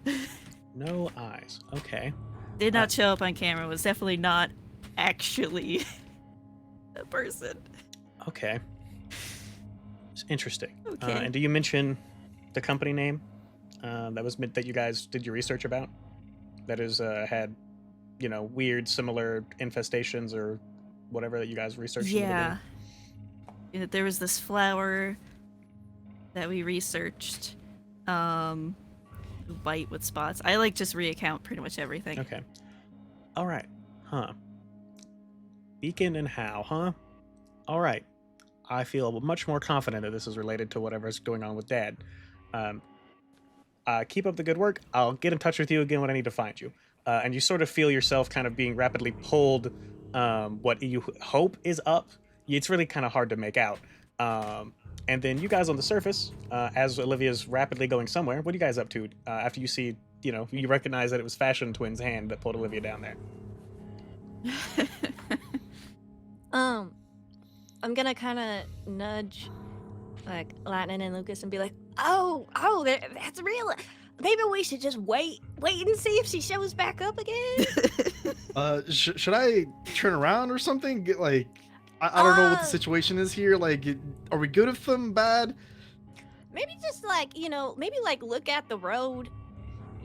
No eyes. Okay. Did not show up on camera. Was definitely not actually a person. Okay. Interesting. Okay. And do you mention the company name that you guys did your research about? That is had, weird similar infestations or whatever that you guys researched. In the Yeah. There was this flower that we researched. White with spots. I just reaccount pretty much everything. Okay. All right. Huh. Beacon and how, huh? All right. I feel much more confident that this is related to whatever's going on with Dad. Keep up the good work. I'll get in touch with you again when I need to find you. And you sort of feel yourself kind of being rapidly pulled. What you hope is up. It's really kind of hard to make out. And then you guys on the surface, as Olivia's rapidly going somewhere, what are you guys up to after you see, you recognize that it was Fashion Twin's hand that pulled Olivia down there? I'm gonna kind of nudge, Lightning and Lucas and be like, oh, that's real. Maybe we should just wait and see if she shows back up again. Should I turn around or something? I don't know what the situation is here. Are we good with them? Bad? Maybe just maybe look at the road.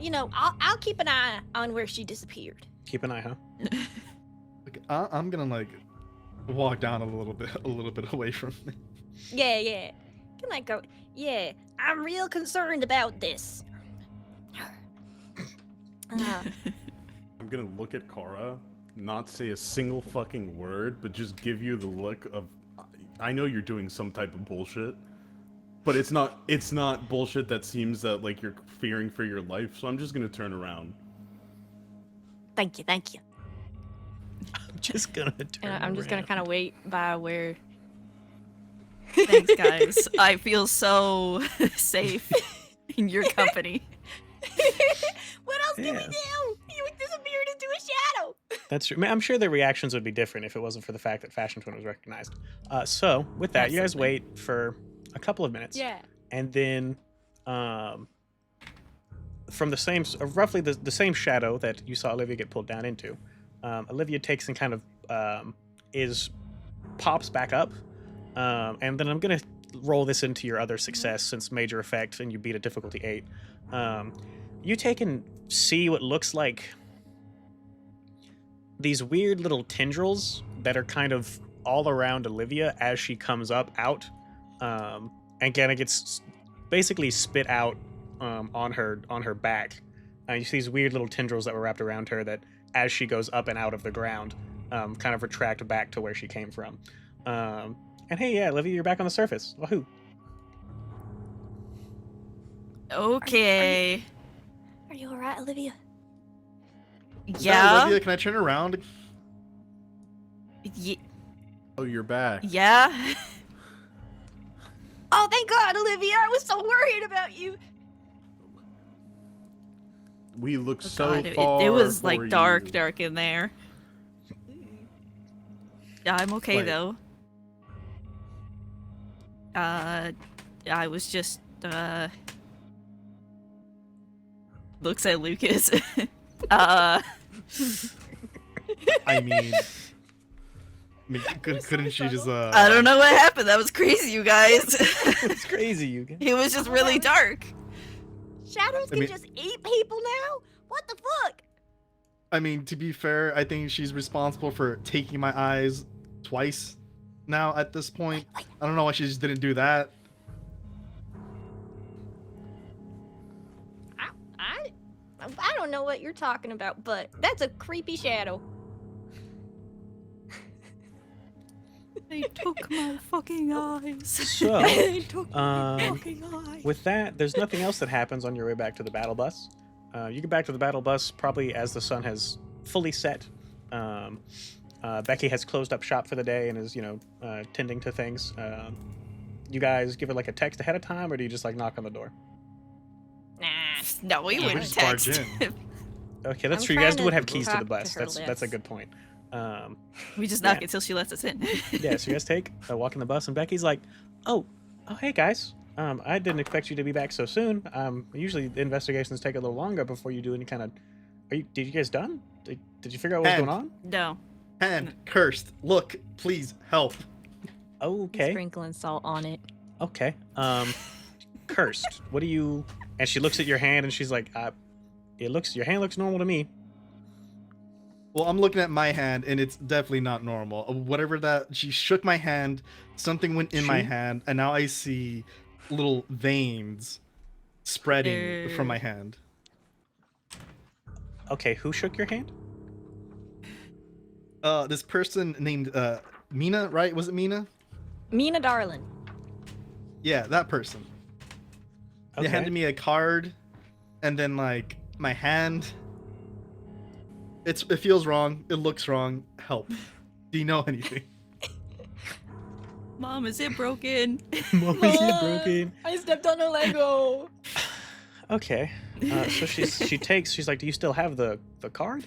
I'll keep an eye on where she disappeared. Keep an eye, huh? I'm gonna walk down a little bit away from me. Yeah. Can I go? Yeah, I'm real concerned about this. I'm gonna look at Kara, not say a single fucking word, but just give you the look of, I know you're doing some type of bullshit, but it's not bullshit that seems that you're fearing for your life, so I'm just gonna turn around. Thank you. I'm just gonna turn And I'm just gonna around. kind of wait by where. Thanks, guys. I feel so safe in your company. What else did we Yeah. do? You disappeared into a shadow. That's true. I'm sure the reactions would be different if it wasn't for the fact that Fashion Twin was recognized. So with that, you guys Absolutely. wait for a couple of minutes. Yeah. And then from the same, roughly the same shadow that you saw Olivia get pulled down into, Olivia takes and kind of pops back up. And then I'm going to roll this into your other success since major effect and you beat a difficulty 8. You take and see what looks like these weird little tendrils that are kind of all around Olivia as she comes out, and kind of gets basically spit out on her back. You see these weird little tendrils that were wrapped around her that, as she goes up and out of the ground, kind of retract back to where she came from. And hey, yeah, Olivia, you're back on the surface. Woohoo! Okay. Are you alright, Olivia? Is that Yeah. Olivia, can I turn around? Oh, you're back. Yeah. Oh, thank God, Olivia! I was so worried about you. We look Oh, so God, far. it was for dark you. in there. Yeah, I'm okay Wait. though. I was just looks at Lucas. I mean, couldn't she just I don't know what happened. That was crazy, you guys. It's crazy, you guys. It was just really dark. Shadows I can mean- just eat people now? What the fuck? I mean, to be fair, I think she's responsible for taking my eyes twice now at this point. I don't know why she just didn't do that. I don't know what you're talking about, but that's a creepy shadow. They took my fucking eyes. So, They took my um, fucking eyes. with that, there's nothing else that happens on your way back to the battle bus. You get back to the battle bus probably as the sun has fully set. Becky has closed up shop for the day and is, tending to things. You guys give her a text ahead of time, or do you just knock on the door? Nah. No, we Yeah, we wouldn't just barge text. Okay, that's I'm true. You guys trying would to have keys to the talk bus. to her That's a lips. good point. We just knock Yeah. it till she lets us in. Yeah, so you guys take a walk in the bus, and Becky's like, oh, hey guys. I didn't expect you to be back so soon. Usually the investigations take a little longer before you do any kind of. Did you guys done? Did you figure out what's And- going on? No. Hand cursed. Look, please help. Okay. Sprinkling salt on it. Okay. Cursed. What do you? And she looks at your hand and she's like, your hand looks normal to me. Well, I'm looking at my hand, and it's definitely not normal. Whatever that, she shook my hand, something went in my She- hand, and now I see little veins spreading from my hand. Okay, who shook your hand? This person named Mina, right? Was it Mina? Mina Darlin. Yeah, that person. They handed me a card, and then like my hand. It feels wrong. It looks wrong. Help. Do you know anything? Mom, is it broken? Mom, is it broken? I stepped on a Lego. Okay. So she's like, do you still have the card?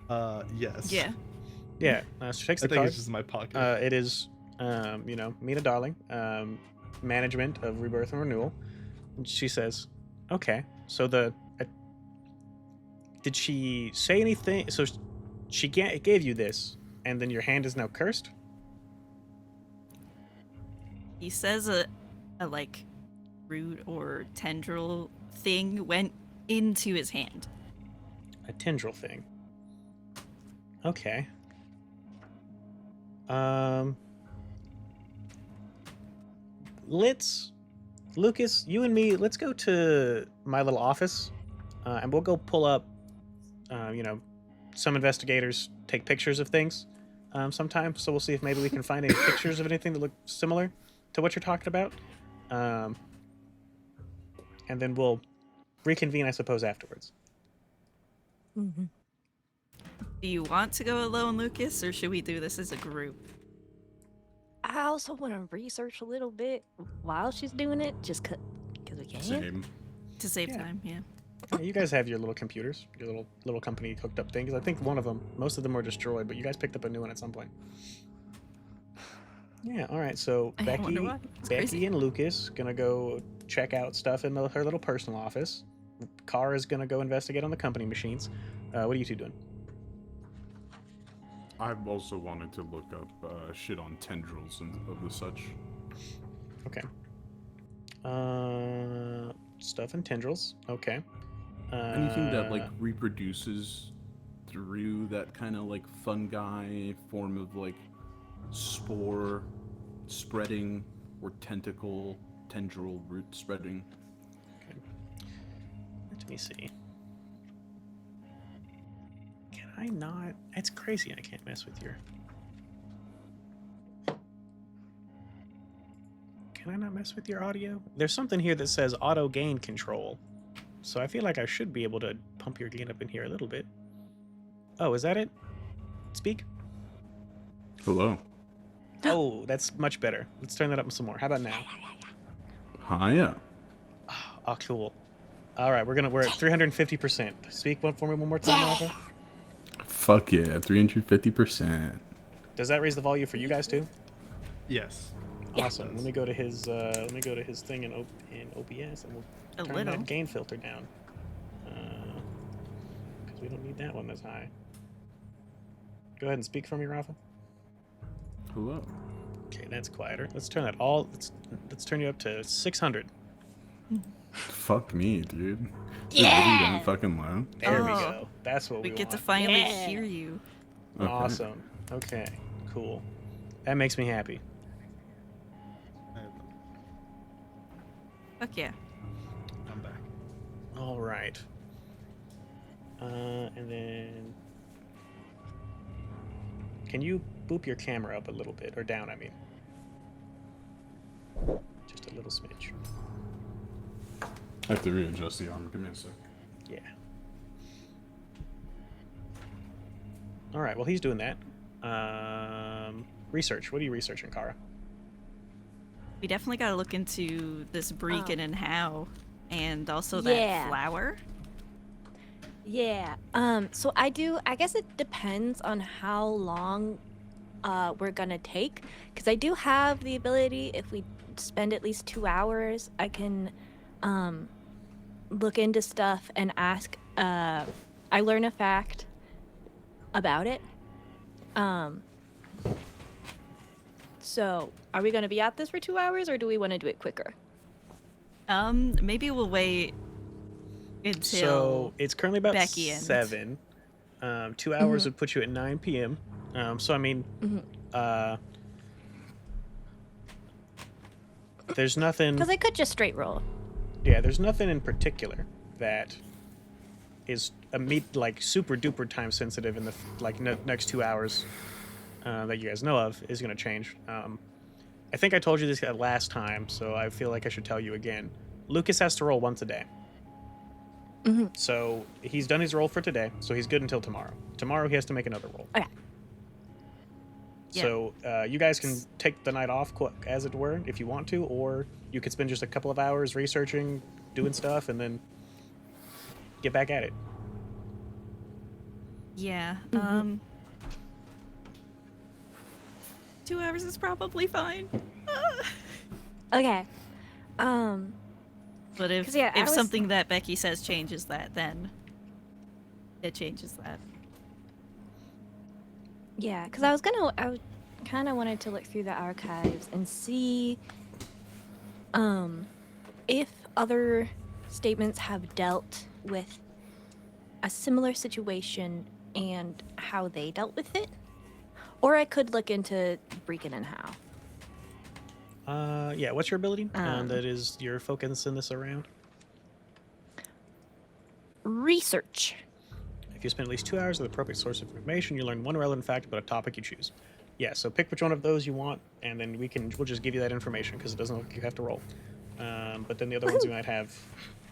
Yes. Yeah. Yeah. She takes I the think card. it's just in my pocket. It is, Mina Darling, management of Rebirth and Renewal. And she says, okay, so did she say anything? So she gave you this, and then your hand is now cursed? He says a like root or tendril thing went into his hand. A tendril thing. Okay. Lucas, you and me, let's go to my little office, and we'll go pull up, some investigators take pictures of things sometimes, so we'll see if maybe we can find any pictures of anything that look similar to what you're talking about. And then we'll reconvene, I suppose, afterwards. Mm-hmm. Do you want to go alone, Lucas, or should we do this as a group? I also want to research a little bit while she's doing it, just because we can. Same. To save Yeah. time, yeah. Yeah, you guys have your little computers, your little company hooked up things. I think one of them, most of them were destroyed, but you guys picked up a new one at some point. Yeah, all right. So I wonder why. It's Becky crazy. and Lucas gonna go check out stuff in her little personal office. Kara's gonna go investigate on the company machines. What are you two doing? I've also wanted to look up shit on tendrils and of the such. Okay. Stuff and tendrils. Okay. Anything that like reproduces through that kind of like fungi form of like spore spreading or tendril root spreading. Okay. Let me see. Can I not? It's crazy. I can't mess with your. Can I not mess with your audio? There's something here that says auto gain control. So I feel like I should be able to pump your gain up in here a little bit. Oh, is that it? Speak? Hello. Oh, that's much better. Let's turn that up some more. How about now? Hiya. Oh, cool. All right, we're at 350%. Speak one for me one more time, Rafa. Fuck yeah, 350%. Does that raise the volume for you guys too? Yes. Awesome. Let me go to his thing in OBS and we'll A turn little. that gain filter down. Because we don't need that one that's high. Go ahead and speak for me, Rafa. Hello. Okay, that's quieter. Let's turn that all. Let's turn you up to 600. Fuck me, dude. Yeah. Really that fucking low. There we Oh. go. That's what we We get to want. finally Yeah. hear you. Okay. Awesome. Okay. Cool. That makes me happy. Fuck yeah. I'm back. All right. And then, can you boop your camera up a little bit, or down? I mean, just a little smidge. I have to readjust the arm. Give me a sec. Yeah. All right. Well, he's doing that. Research. What are you researching, Kara? We definitely gotta look into this Breakin and how, and also Yeah. that flower. Yeah. So I guess it depends on how long we're gonna take, because I do have the ability, if we spend at least 2 hours, I can look into stuff and ask, I learn a fact about it. So, are we going to be at this for 2 hours, or do we want to do it quicker? Maybe we'll wait until So it's currently about Becky and 7. 2 hours would put you at 9 p.m. So I mean, there's nothing. Because I could just straight roll. Yeah, there's nothing in particular that is like super duper time sensitive in the next 2 hours that you guys know of is going to change. I think I told you this last time, so I feel like I should tell you again. Lucas has to roll once a day. So he's done his roll for today, so he's good until tomorrow. Tomorrow he has to make another roll. Okay. So you guys can take the night off, as it were, if you want to, or you could spend just a couple of hours researching, doing stuff, and then get back at it. Yeah. 2 hours is probably fine. Okay. But if 'Cause, yeah, I if was- something that Becky says changes that, then it changes that. Yeah, because I kind of wanted to look through the archives and see if other statements have dealt with a similar situation and how they dealt with it. Or I could look into Breakin' and How. Yeah, what's your ability? That is your focus in this around. Research. If you spend at least 2 hours with the appropriate source of information, you learn one relevant fact about a topic you choose. Yeah, so pick which one of those you want, and then we'll just give you that information because it doesn't look like you have to roll. But then the other ones you might have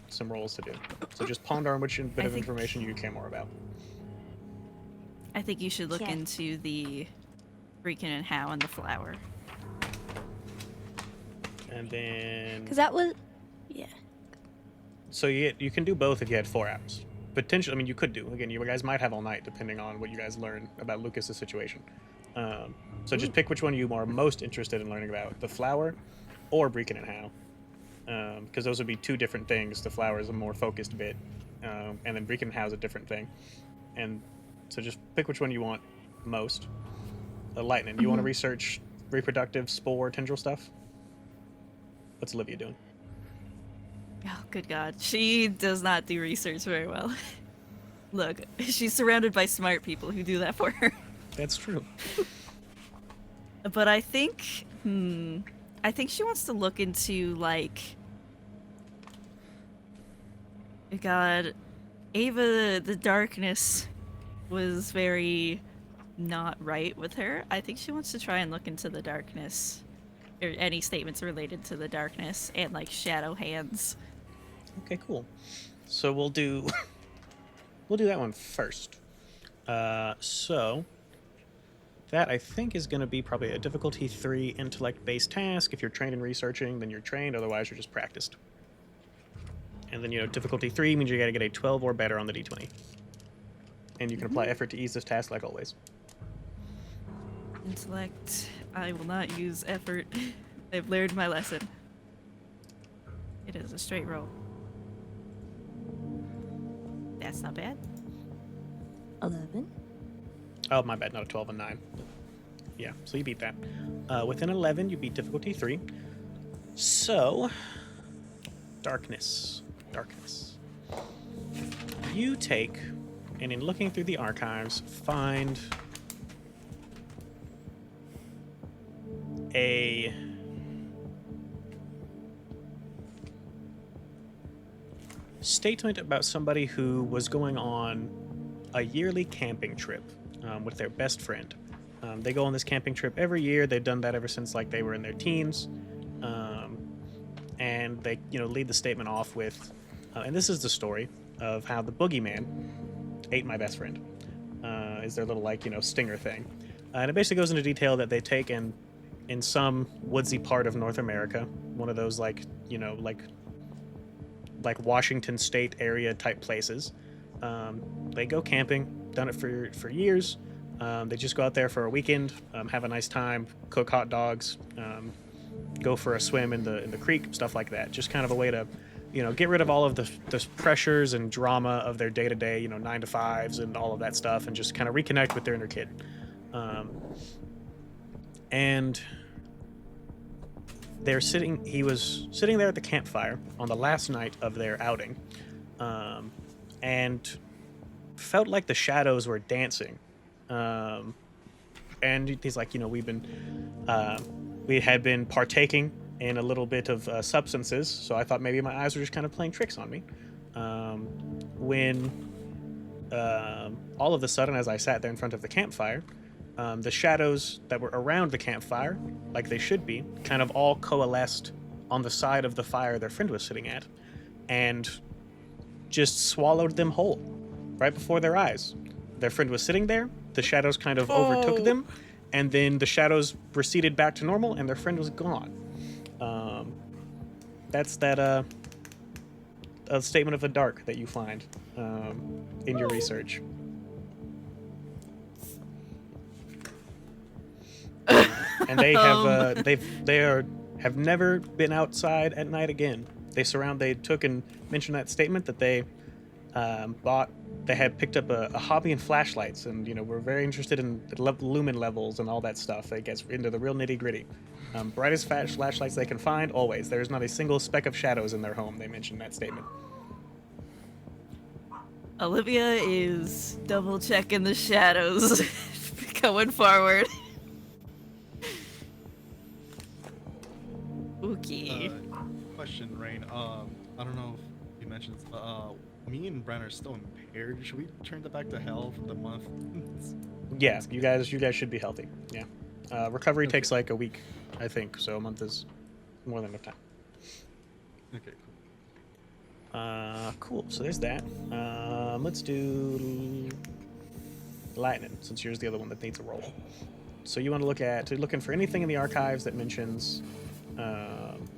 some rolls to do. So just ponder on which bit of information you care more about. I think you should look Yeah. into the Breakin' and How and the flower. And then Because that was. Yeah. so you can do both if you had 4 hours. Potentially, I mean, you could do. Again, you guys might have all night depending on what you guys learn about Lucas's situation. So just pick which one you are most interested in learning about: the flower or Breakin' and How. Because those would be two different things. The flower is a more focused bit, and then Breakin' and How is a different thing. And so just pick which one you want most. Lightning, do you want to research reproductive spore tendril stuff? What's Olivia doing? Oh, good God. She does not do research very well. Look, she's surrounded by smart people who do that for her. That's true. But I think she wants to look into, like... God, Ava the Darkness was very not right with her. I think she wants to try and look into the darkness. Or any statements related to the darkness and, like, shadow hands. Okay, cool. So we'll do that one first. So that I think is going to be probably a difficulty 3 intellect-based task. If you're trained in researching, then you're trained. Otherwise, you're just practiced. And then difficulty 3 means you got to get a 12 or better on the d20. And you can apply effort to ease this task like always. Intellect. I will not use effort. I've learned my lesson. It is a straight roll. That's not bad. 11. Oh, my bad. Not a 12 and 9. Yeah, so you beat that. With an 11, you beat difficulty 3. So, darkness. You take, and in looking through the archives, find a statement about somebody who was going on a yearly camping trip with their best friend. They go on this camping trip every year. They've done that ever since they were in their teens. And they lead the statement off with, and this is the story of how the boogeyman ate my best friend. Is their little stinger thing. And it basically goes into detail that they take and in some woodsy part of North America, one of those like Washington State area type places. They go camping, done it for years. They just go out there for a weekend, have a nice time, cook hot dogs, go for a swim in the creek, stuff like that. Just kind of a way to, get rid of all of the pressures and drama of their day-to-day, 9 to 5s and all of that stuff, and just kind of reconnect with their inner kid. And he was sitting there at the campfire on the last night of their outing, and felt like the shadows were dancing. And he's like, we had been partaking in a little bit of substances, so I thought maybe my eyes were just kind of playing tricks on me. When all of a sudden, as I sat there in front of the campfire, the shadows that were around the campfire, like they should be, kind of all coalesced on the side of the fire their friend was sitting at, and just swallowed them whole, right before their eyes. Their friend was sitting there, the shadows kind of overtook them, and then the shadows receded back to normal, and their friend was gone. That's that a statement of the dark that you find in your research. And they have have never been outside at night again. They took and mentioned that statement that they they had picked up a hobby in flashlights, and were very interested in the lumen levels and all that stuff. It gets into the real nitty gritty. Brightest flashlights they can find, always. There is not a single speck of shadows in their home. They mentioned that statement. Olivia is double checking the shadows going forward. Okay. Question, Rain. I don't know if you mentioned. Me and Bren are still impaired. Should we turn that back to hell for the month? Yeah, you guys should be healthy. Yeah. Recovery takes like a week, I think. So a month is more than enough time. Okay. Cool. So there's that. Let's do lightning, since yours the other one that needs a roll. So you want to looking for anything in the archives that mentions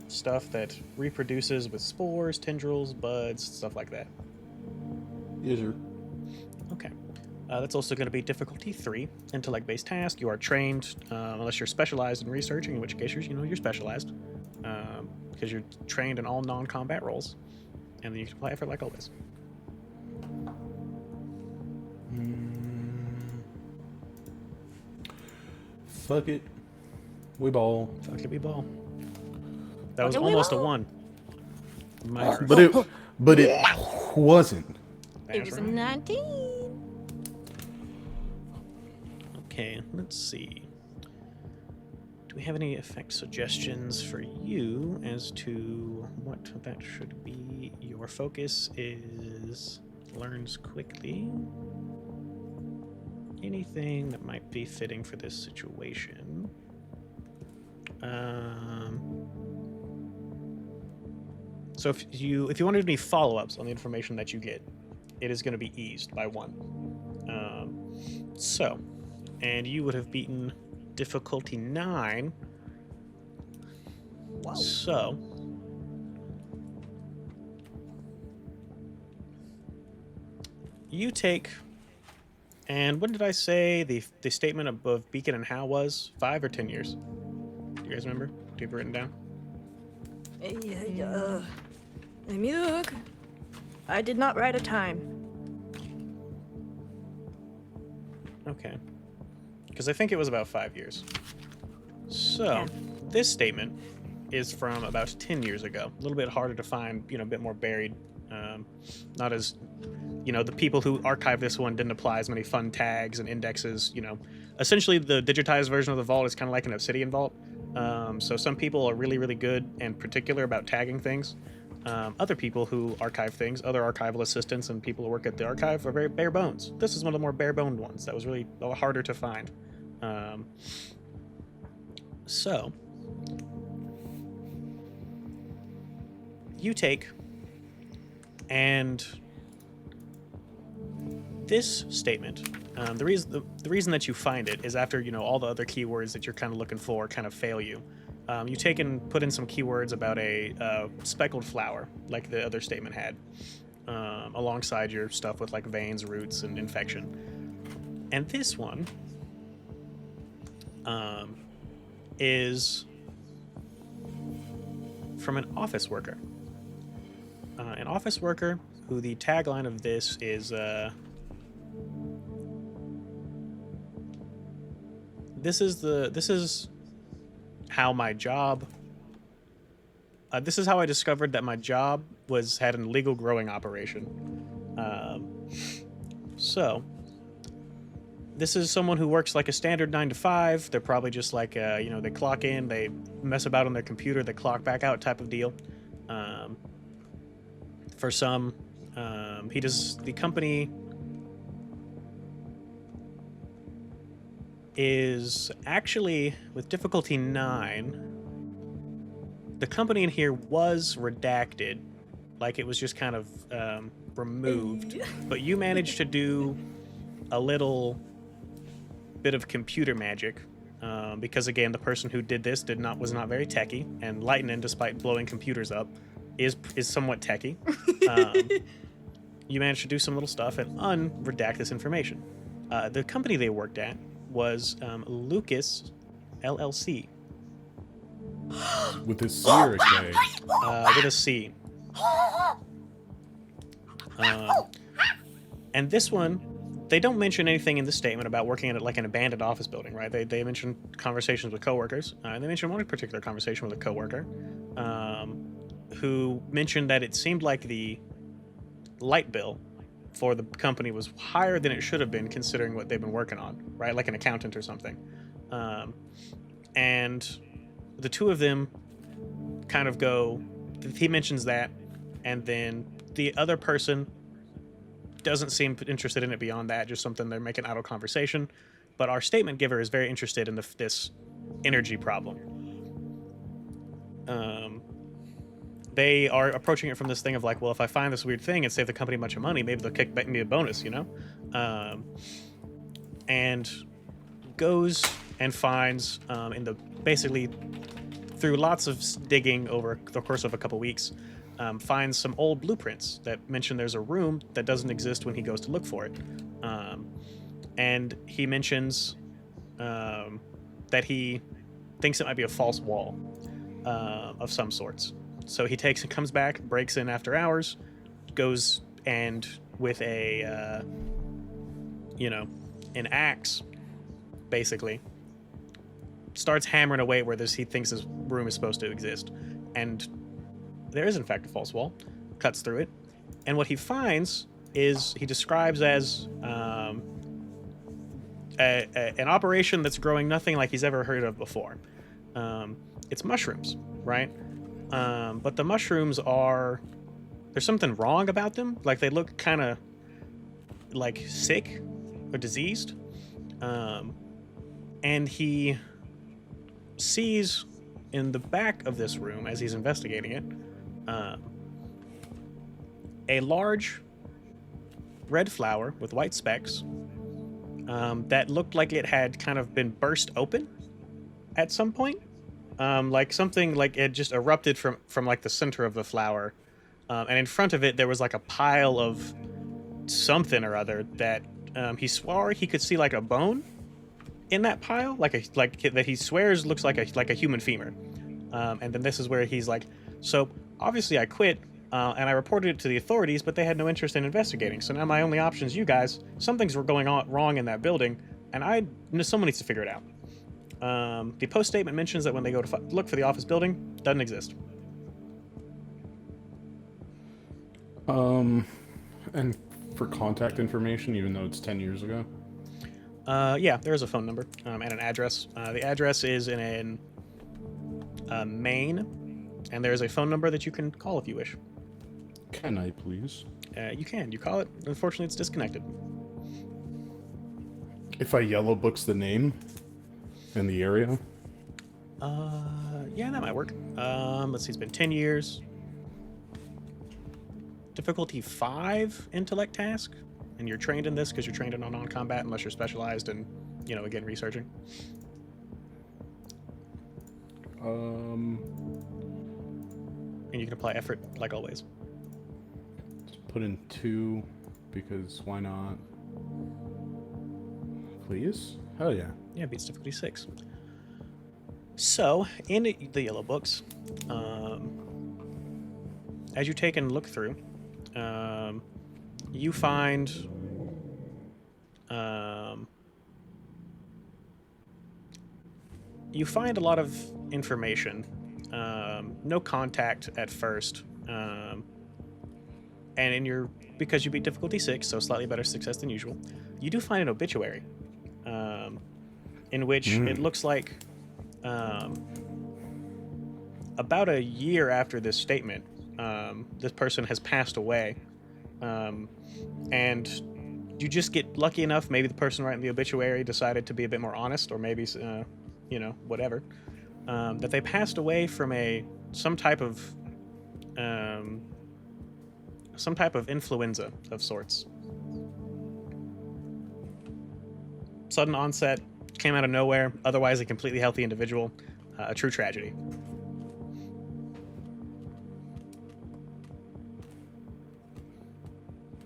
stuff that reproduces with spores, tendrils, buds, stuff like that. Yes, sir. Okay. That's also going to be difficulty 3, intellect-based task. You are trained, unless you're specialized in researching, in which case you're specialized, because you're trained in all non-combat roles, and then you can apply effort like always. Fuck it. We ball. Fuck it, we ball. That was almost a 1. Minor. But it wasn't. It was a 19. Okay, let's see. Do we have any effect suggestions for you as to what that should be? Your focus is learns quickly. Anything that might be fitting for this situation? So if you wanted any follow-ups on the information that you get, it is going to be eased by 1. And you would have beaten difficulty 9. Wow. So you take, and what did I say the statement of Beacon and How was? 5 or 10 years? Do you guys remember? Do you have it written down? Let me look. I did not write a time. Okay. Because I think it was about 5 years. So, Yeah. this statement is from about 10 years ago. A little bit harder to find, a bit more buried. Not as, the people who archived this one didn't apply as many fun tags and indexes, Essentially, the digitized version of the vault is kind of like an Obsidian vault. So some people are really, really good and particular about tagging things. Other people who archive things, other archival assistants and people who work at the archive are very bare bones. This is one of the more bare-boned ones that was really a lot harder to find. So you take, and this statement, the reason that you find it is after all the other keywords that you're kind of looking for kind of fail you. You take and put in some keywords about a speckled flower, like the other statement had, alongside your stuff with like veins, roots, and infection. And this one is from an office worker. An office worker who the tagline of this is this is how my job This is how I discovered that my job had an illegal growing operation. So, this is someone who works like a standard 9 to 5. They're probably just like, they clock in, they mess about on their computer, they clock back out type of deal. For some, the company is actually with difficulty 9. The company in here was redacted, like it was just kind of removed. But you managed to do a little bit of computer magic, because again, the person who did this was not very techy, and Lightning, despite blowing computers up, is somewhat techy. You managed to do some little stuff and unredact this information. The company they worked at was Lucas LLC. With a C or a K? With a C. And this one, they don't mention anything in the statement about working at like an abandoned office building, right? They mention conversations with coworkers. And they mentioned one particular conversation with a coworker who mentioned that it seemed like the light bill for the company was higher than it should have been considering what they've been working on, right? Like an accountant or something. And the two of them kind of go, he mentions that, and then the other person doesn't seem interested in it beyond that, just something they're making idle conversation. But our statement giver is very interested in this energy problem. They are approaching it from this thing of like, well, if I find this weird thing and save the company a bunch of money, maybe they'll kick back me a bonus, and goes and finds basically through lots of digging over the course of a couple weeks, finds some old blueprints that mention there's a room that doesn't exist when he goes to look for it. And he mentions that he thinks it might be a false wall of some sorts. So he comes back, breaks in after hours, goes and with an axe, basically, starts hammering away where he thinks this room is supposed to exist. And there is, in fact, a false wall. Cuts through it. And what he finds is he describes as an operation that's growing nothing like he's ever heard of before. It's mushrooms, right? But the mushrooms there's something wrong about them. Like they look kind of like sick or diseased. And he sees in the back of this room, as he's investigating it, a large red flower with white specks that looked like it had kind of been burst open at some point. Like something like it just erupted from like the center of the flower. And in front of it, there was like a pile of something or other that he swore he could see like a bone in that pile, like that he swears looks like a human femur. And then this is where he's like, so obviously I quit and I reported it to the authorities, but they had no interest in investigating. So now my only option's you guys. Something's going on wrong in that building, and someone needs to figure it out. The post statement mentions that when they go to look for the office building, doesn't exist. And for contact information, even though it's 10 years ago? Yeah, there is a phone number and an address. The address is in Maine, and there is a phone number that you can call if you wish. Can I please? You can. You call it. Unfortunately, it's disconnected. If I yellow books the name and the area? Yeah, that might work. Let's see, it's been 10 years. Difficulty 5 intellect task, and you're trained in this because you're trained in non-combat unless you're specialized in, again, researching. And you can apply effort like always. put in 2 because why not? Please? Hell yeah. Yeah, beats difficulty 6. So, in the yellow books, as you take and look through, you find a lot of information no contact at first, and because you beat difficulty 6, so slightly better success than usual, you do find an obituary, in which it looks like about a year after this statement, this person has passed away, and you just get lucky enough. Maybe the person writing the obituary decided to be a bit more honest, or maybe whatever, that they passed away from some type of influenza of sorts. Sudden onset, came out of nowhere, otherwise a completely healthy individual. A true tragedy.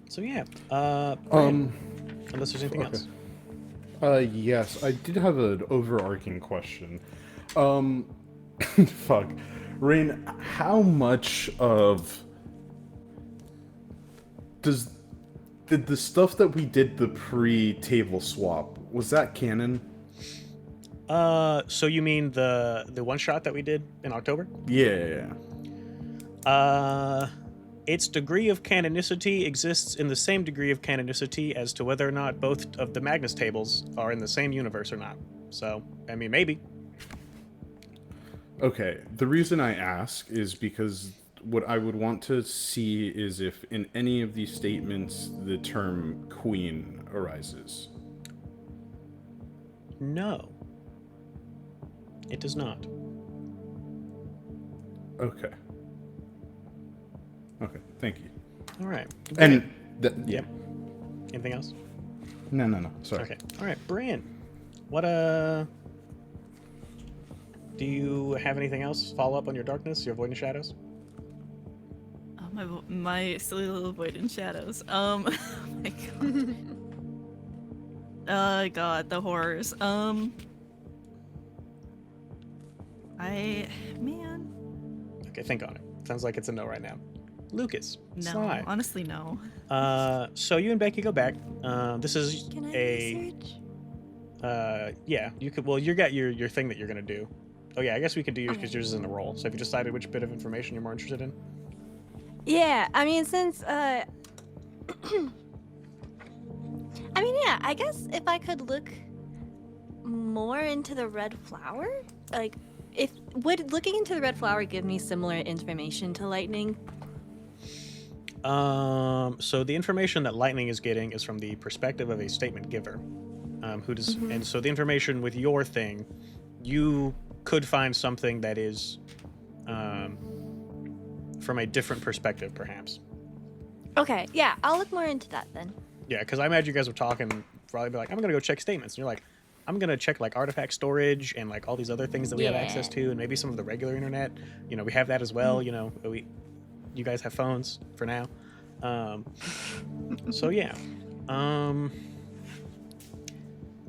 So yeah, Brian, unless there's anything else. Yes, I did have an overarching question. Fuck. Rain, how much of... Did the stuff that we did the pre-table swap, was that canon? So you mean the one shot that we did in October? Yeah. Its degree of canonicity exists in the same degree of canonicity as to whether or not both of the Magnus tables are in the same universe or not. So, I mean, maybe. Okay, the reason I ask is because what I would want to see is if in any of these statements the term queen arises. No. It does not. Okay. Okay, thank you. All right. And... Yep. Anything else? No. Sorry. Okay. All right, Brian. What do you have anything else? Follow up on your darkness, your avoiding shadows? My silly little avoidant shadows. Oh my god. Oh god, the horrors. Man. Okay, think on it. Sounds like it's a no right now. Lucas. No, Sly. honestly, no. So you and Becky go back. This is Can I research? Yeah, you could. Well, you got your thing that you're gonna do. Oh yeah, I guess we could do yours because yours is in a roll. So have you decided which bit of information you're more interested in? Yeah, I mean, since I mean, yeah, I guess if I could look more into the red flower, like, would looking into the red flower give me similar information to lightning? So the information that Lightning is getting is from the perspective of a statement giver, who does, and so the information with your thing, you could find something that is, from a different perspective, perhaps. Okay, yeah, I'll look more into that then. Yeah, because I imagine you guys were talking, probably be like, I'm gonna go check statements, and you're like, I'm gonna check like artifact storage and like all these other things that we have access to, and maybe some of the regular internet. You know, we have that as well. You know, you guys have phones for now. So yeah,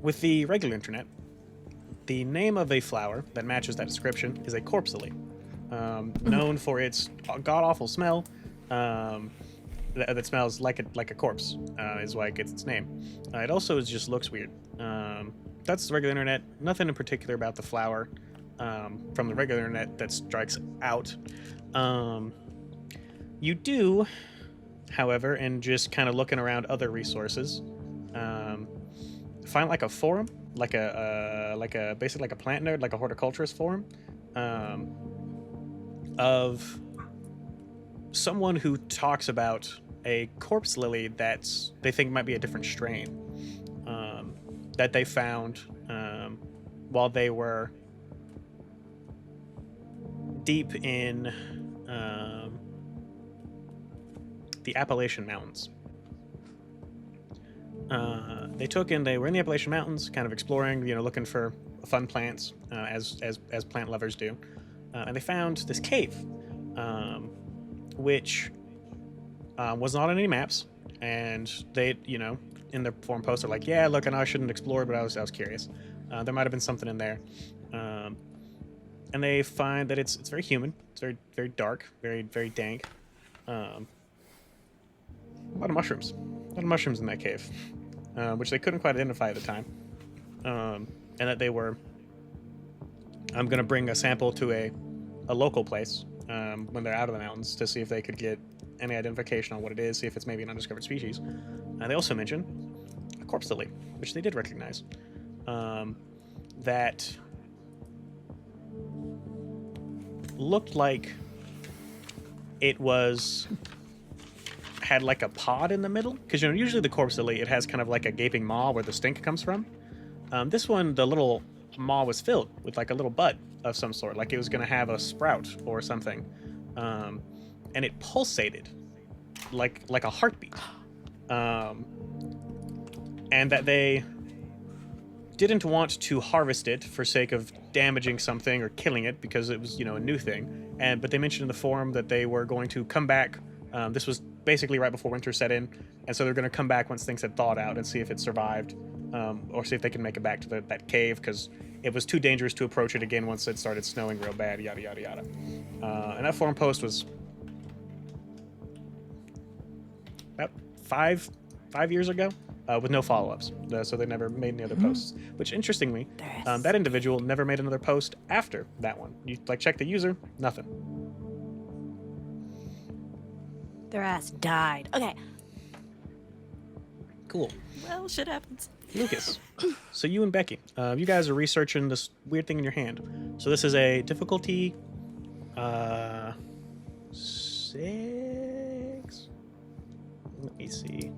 with the regular internet, the name of a flower that matches that description is a corpse lily, known for its god-awful smell. That smells like a corpse, is why it gets its name. It also just looks weird. That's the regular internet. Nothing in particular about the flower from the regular internet that strikes out. You do, however, and just kind of looking around other resources, find like a forum, like a basically like a plant nerd, like a horticulturist forum, of someone who talks about a corpse lily that's they think might be a different strain, that they found while they were deep in the Appalachian Mountains. They were in the Appalachian Mountains, kind of exploring, looking for fun plants, as plant lovers do, and they found this cave, which was not on any maps, and they, in their forum post are like, yeah, look, I know I shouldn't explore, but I was curious. There might have been something in there, and they find that it's very human. It's very, very dark, very, very dank. A lot of mushrooms in that cave, which they couldn't quite identify at the time, and that they were. I'm gonna bring a sample to a local place when they're out of the mountains to see if they could get any identification on what it is, see if it's maybe an undiscovered species. They also mentioned a corpse lily, which they did recognize. That looked like it had like a pod in the middle, because usually the corpse lily, it has kind of like a gaping maw where the stink comes from. This one, the little maw was filled with like a little bud of some sort, like it was going to have a sprout or something, and it pulsated like a heartbeat, and that they didn't want to harvest it for sake of damaging something or killing it because it was a new thing, but they mentioned in the forum that they were going to come back. This was basically right before winter set in, and so they're going to come back once things had thawed out and see if it survived, or see if they can make it back to that cave, because it was too dangerous to approach it again once it started snowing real bad, yada yada yada. And that forum post was about five years ago, with no follow-ups, so they never made any other posts. Which, interestingly, that individual never made another post after that one. You check the user, nothing. Their ass died. Okay. Cool. Well, shit happens. Lucas, so you and Becky, you guys are researching this weird thing in your hand. So this is a difficulty 6. Let me see.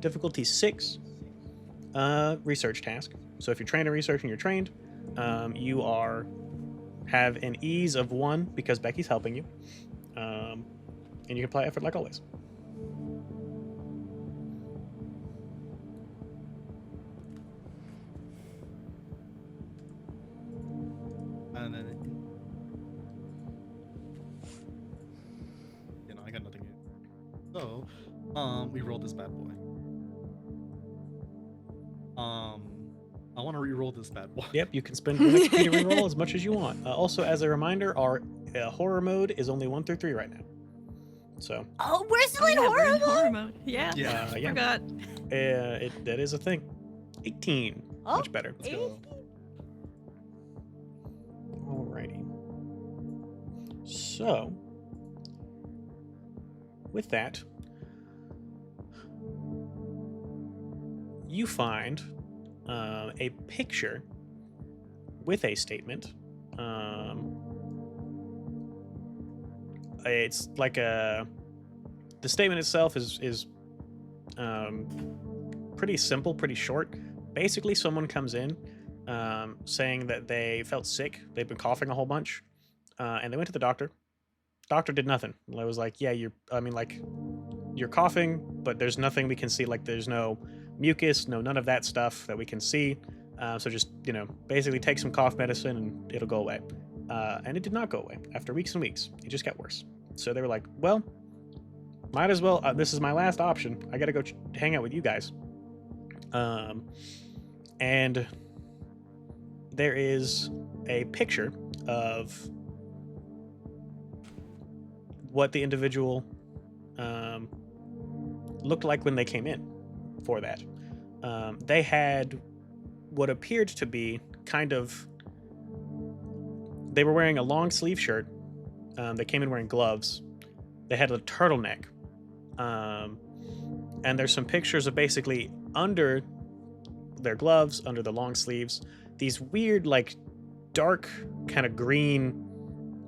Difficulty 6 research task. So if you're trained in researching, you're trained. You have an ease of 1 because Becky's helping you. And you can apply effort like always. And then, I got nothing yet. So, we rolled this bad boy. I want to re-roll this bad boy. Yep, you can spend your XP to reroll as much as you want. Also, as a reminder, our horror mode is only 1 through 3 right now. So. Oh, we're still in Yeah, we're horror in mode? horror mode. Yeah. Yeah. Yeah. Forgot. That is a thing. 18. Oh, Much better. Let's go. Alrighty. So, with that, you find a picture with a statement. It's like the statement itself is pretty simple, pretty short. Basically, someone comes in saying that they felt sick. They've been coughing a whole bunch, and they went to the doctor. Doctor did nothing. I was like, yeah, you're coughing, but there's nothing we can see. Like, there's no mucus, none of that stuff that we can see. So just, basically take some cough medicine and it'll go away. And it did not go away. After weeks and weeks, it just got worse. So they were like, well, might as well. This is my last option. I got to go hang out with you guys. And there is a picture of what the individual looked like when they came in for that. They had what appeared to be they were wearing a long sleeve shirt. They came in wearing gloves. They had a turtleneck. And there's some pictures of basically under their gloves, under the long sleeves, these weird, dark kind of green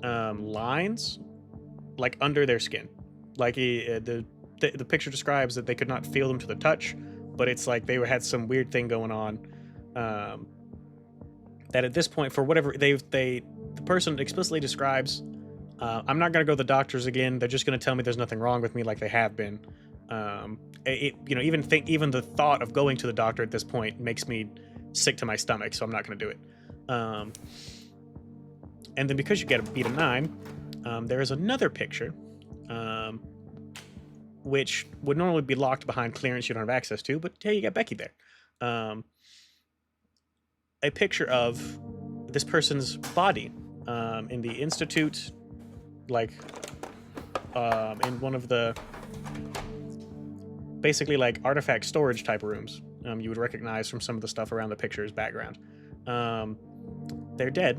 lines, under their skin. The picture describes that they could not feel them to the touch, but it's like they had some weird thing going on. That at this point, for whatever the person explicitly describes, I'm not gonna go to the doctors again. They're just gonna tell me there's nothing wrong with me, like they have been. Even the thought of going to the doctor at this point makes me sick to my stomach, so I'm not gonna do it. And then because you get a beat of 9, there is another picture, which would normally be locked behind clearance you don't have access to, but hey, you got Becky there. A picture of this person's body in the institute, in one of the basically artifact storage type rooms. You would recognize from some of the stuff around the picture's background. They're dead.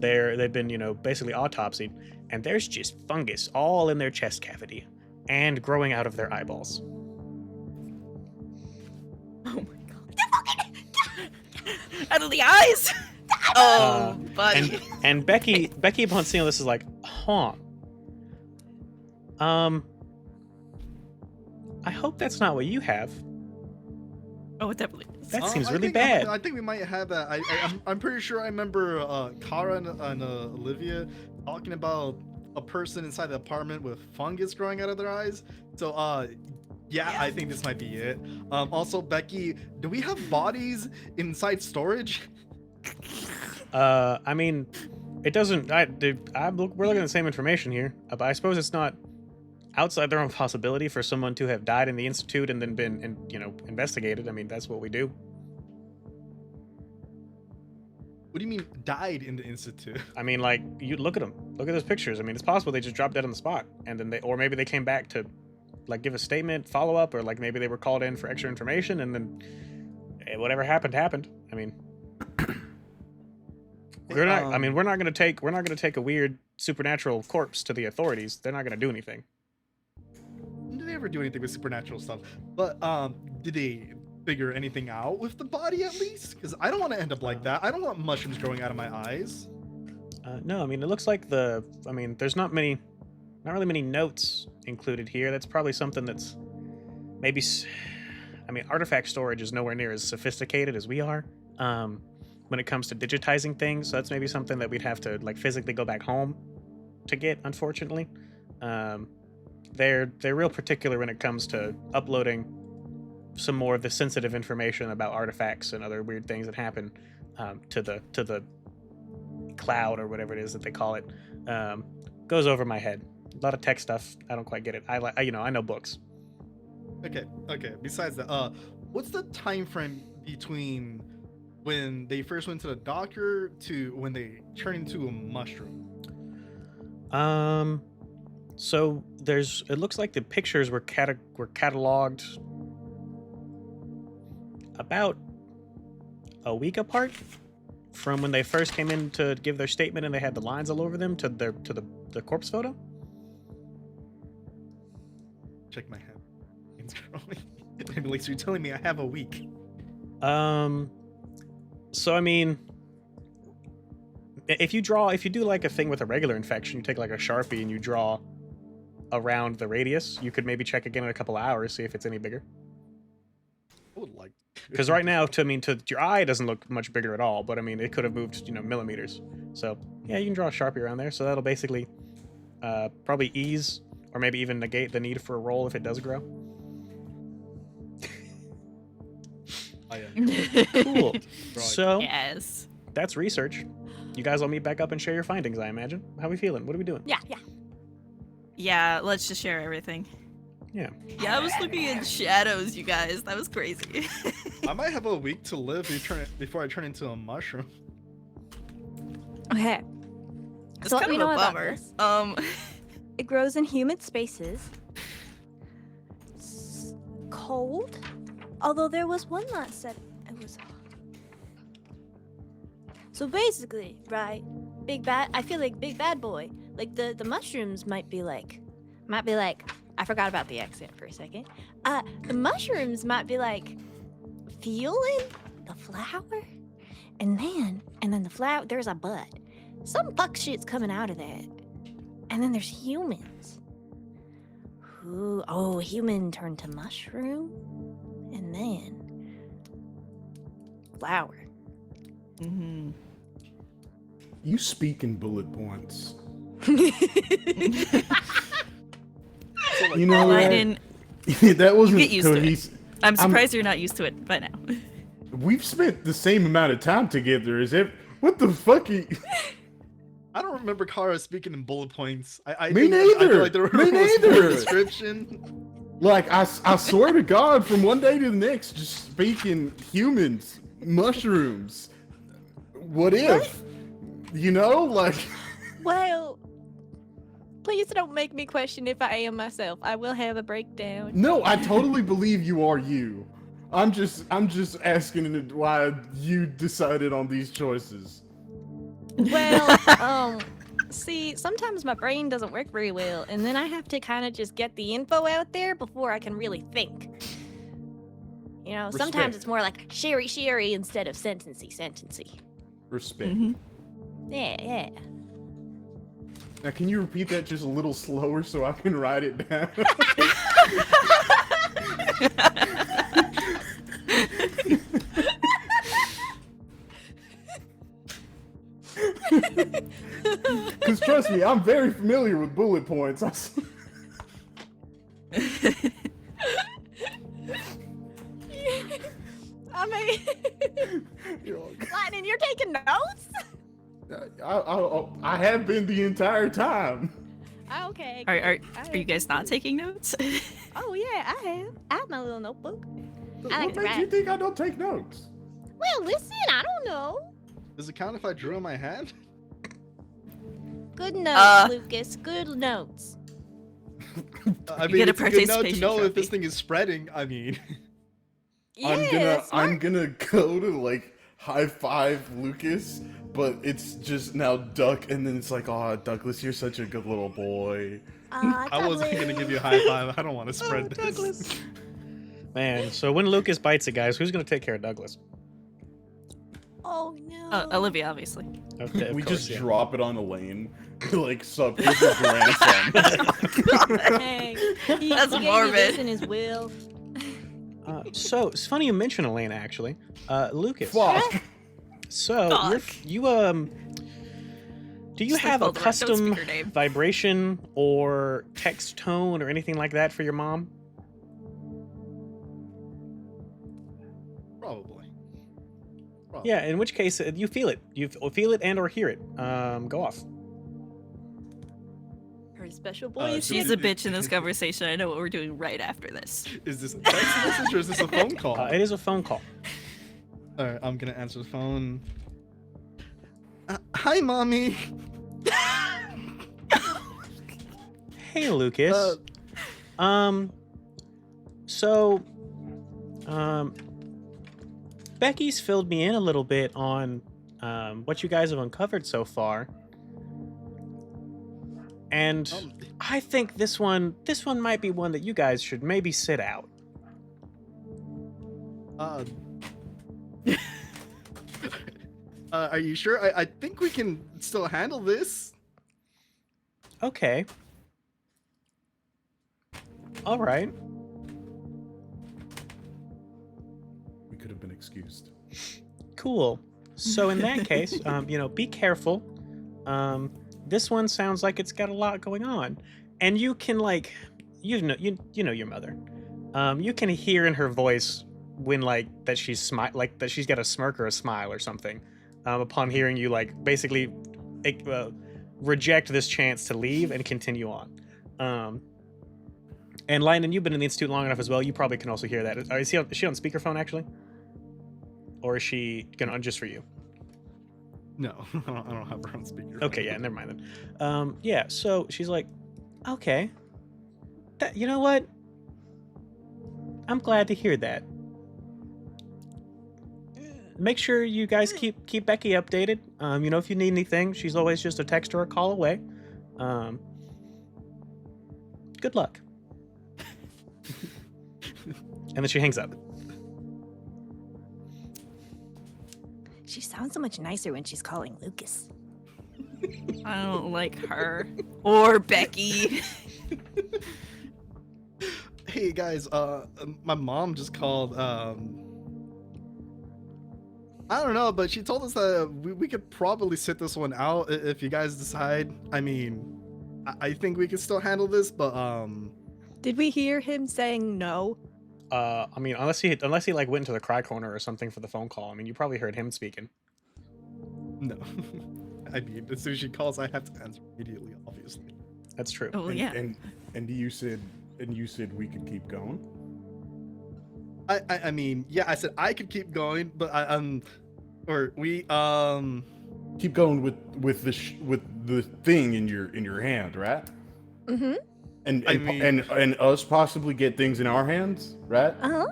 they've been, basically autopsied, and there's just fungus all in their chest cavity and growing out of their eyeballs. Oh my god. Out of the eyes! Oh, buddy. And Becky upon seeing this is like, huh. I hope that's not what you have. Oh, it definitely is. That seems I really think- bad. I think we might have that. I'm pretty sure I remember Kara and Olivia talking about a person inside the apartment with fungus growing out of their eyes. So yeah, I think this might be it. Also, Becky, do we have bodies inside storage? I mean, it doesn't. We're looking at the same information here, but I suppose it's not outside their own possibility for someone to have died in the institute and then been, investigated. I mean, that's what we do. What do you mean died in the institute? I mean, like, you look at them. Look at those pictures. I mean, it's possible they just dropped dead on the spot, and then or maybe they came back to, like, give a statement, follow up, or like maybe they were called in for extra information, and then whatever happened. I mean. We're not gonna take a weird supernatural corpse to the authorities. They're not gonna do anything. Did they ever do anything with supernatural stuff? But did they figure anything out with the body at least? Because I don't want to end up like that. I don't want mushrooms growing out of my eyes. No, I mean, it looks like there's not really many notes included here. That's probably something that's maybe. I mean, artifact storage is nowhere near as sophisticated as we are. When it comes to digitizing things, so that's maybe something that we'd have to like physically go back home to get, unfortunately. They're real particular when it comes to uploading some more of the sensitive information about artifacts and other weird things that happen to the cloud or whatever it is that they call it. Goes over my head. A lot of tech stuff. I don't quite get it. I know books. Okay. Besides that, what's the time frame between when they first went to the doctor to when they turn into a mushroom? So it looks like the pictures were cataloged about a week apart from when they first came in to give their statement and they had the lines all over them to the corpse photo. Check my head. It's growing. Emily, so you're telling me I have a week? So I mean, if you do like a thing with a regular infection, you take like a Sharpie and you draw around the radius, you could maybe check again in a couple hours, see if it's any bigger. I would like. Because right now, to your eye, it doesn't look much bigger at all. But I mean, it could have moved, millimeters. So yeah, you can draw a Sharpie around there. So that'll basically probably ease or maybe even negate the need for a roll if it does grow. Oh, yeah. Cool. So Yes. that's research. You guys all meet back up and share your findings, I imagine. How are we feeling? What are we doing? Yeah. Yeah, let's just share everything. Yeah. Yeah, I was looking in shadows, you guys. That was crazy. I might have a week to live before I turn into a mushroom. Okay. It's So what kind we of a know about bummer. this? It grows in humid spaces. Cold. Although there was one that said it was. So basically, right? Big bad. I feel like big bad boy. Like the mushrooms might be like. I forgot about the accent for a second. The mushrooms might be like feeling the flower, and then the flower. There's a bud. Some fuck shit's coming out of that, and then there's humans. Human turned to mushroom, and then flower. Mm-hmm. You speak in bullet points. You know I that? didn't. That wasn't get used to it. cohesive. I'm surprised you're not used to it by now. We've spent the same amount of time together. What the fuck? I don't remember Kara speaking in bullet points. I Me think- I feel neither. like there Me was more neither. description. Like, I swear to God, from one day to the next, just speaking humans, mushrooms. What if? You know, like. Well, please don't make me question if I am myself. I will have a breakdown. No, I totally believe you are you. I'm just asking why you decided on these choices. Well, see, sometimes my brain doesn't work very well, and then I have to kind of just get the info out there before I can really think. You know, sometimes Respect. it's more like sherry instead of sentencey. Respect. Mhm. Yeah. Now, can you repeat that just a little slower so I can write it down? Because trust me, I'm very familiar with bullet points. I mean, Lightning, you're taking notes? I have been the entire time. Okay. Are good. you guys not taking notes? Oh yeah, I have. I have my little notebook. I like What to makes you write. think I don't take notes? Well, listen, I don't know. Does it count if I drew on my hand? Good notes, Lucas. Good notes. I You mean, get a it's a good note to participation know if this trophy. thing is spreading. I mean, Yeah, I'm gonna go to like high five Lucas, but it's just now Duck, and then it's like, oh, Douglas, you're such a good little boy. I wasn't gonna give you a high five. I don't want to spread this. Man, so when Lucas bites it, guys, who's gonna take care of Douglas? Oh no. Olivia, obviously. Okay, of We course, just yeah. drop it on Elaine, like sup, here's your grandson. Hey, he That's gave you morbid. this in his will. So it's funny you mention Elaine, actually. Lucas. Fuck. So Fuck. you do you Just like have a Voldemort, don't custom speak her name. vibration or text tone or anything like that for your mom? Probably. Yeah, in which case you feel it. You feel it and or hear it. Go off. Her special Uh, voice. so She's a bitch in this conversation. I know what we're doing right after this. Is this a text message or is this a phone call? It is a phone call. Alright, I'm gonna answer the phone. Hi, mommy. Hey, Lucas. So, Becky's filled me in a little bit on what you guys have uncovered so far, and I think this one might be one that you guys should maybe sit out. Are you sure? I think we can still handle this. Okay. All right. We could have been excused. Cool. So in that case, be careful. This one sounds like it's got a lot going on, and you can you know your mother. You can hear in her voice when that she's that she's got a smirk or a smile or something. Upon hearing you basically reject this chance to leave and continue on. And Lyndon, you've been in the institute long enough as well. You probably can also hear that. Is she on speakerphone actually? Or is she gonna just for you? No, I don't have her on speaker. Okay, yeah, never mind then. Yeah, so she's like, okay. You know what? I'm glad to hear that. Make sure you guys keep Becky updated. If you need anything, she's always just a text or a call away. Good luck. And then she hangs up. She sounds so much nicer when she's calling Lucas. I don't like her or Becky. Hey guys, my mom just called. I don't know, but she told us that we could probably sit this one out if you guys decide. I mean, I think we can still handle this, but Did we hear him saying no? Unless he went into the cry corner or something for the phone call. I mean, you probably heard him speaking. no. I mean, as soon as she calls, I have to answer immediately. Obviously. That's true. Oh yeah. And you said we could keep going. I mean, yeah, I said I could keep going, but Keep going with the thing in your hand, right? Mm-hmm. And I and, mean- and us possibly get things in our hands, right? Uh-huh.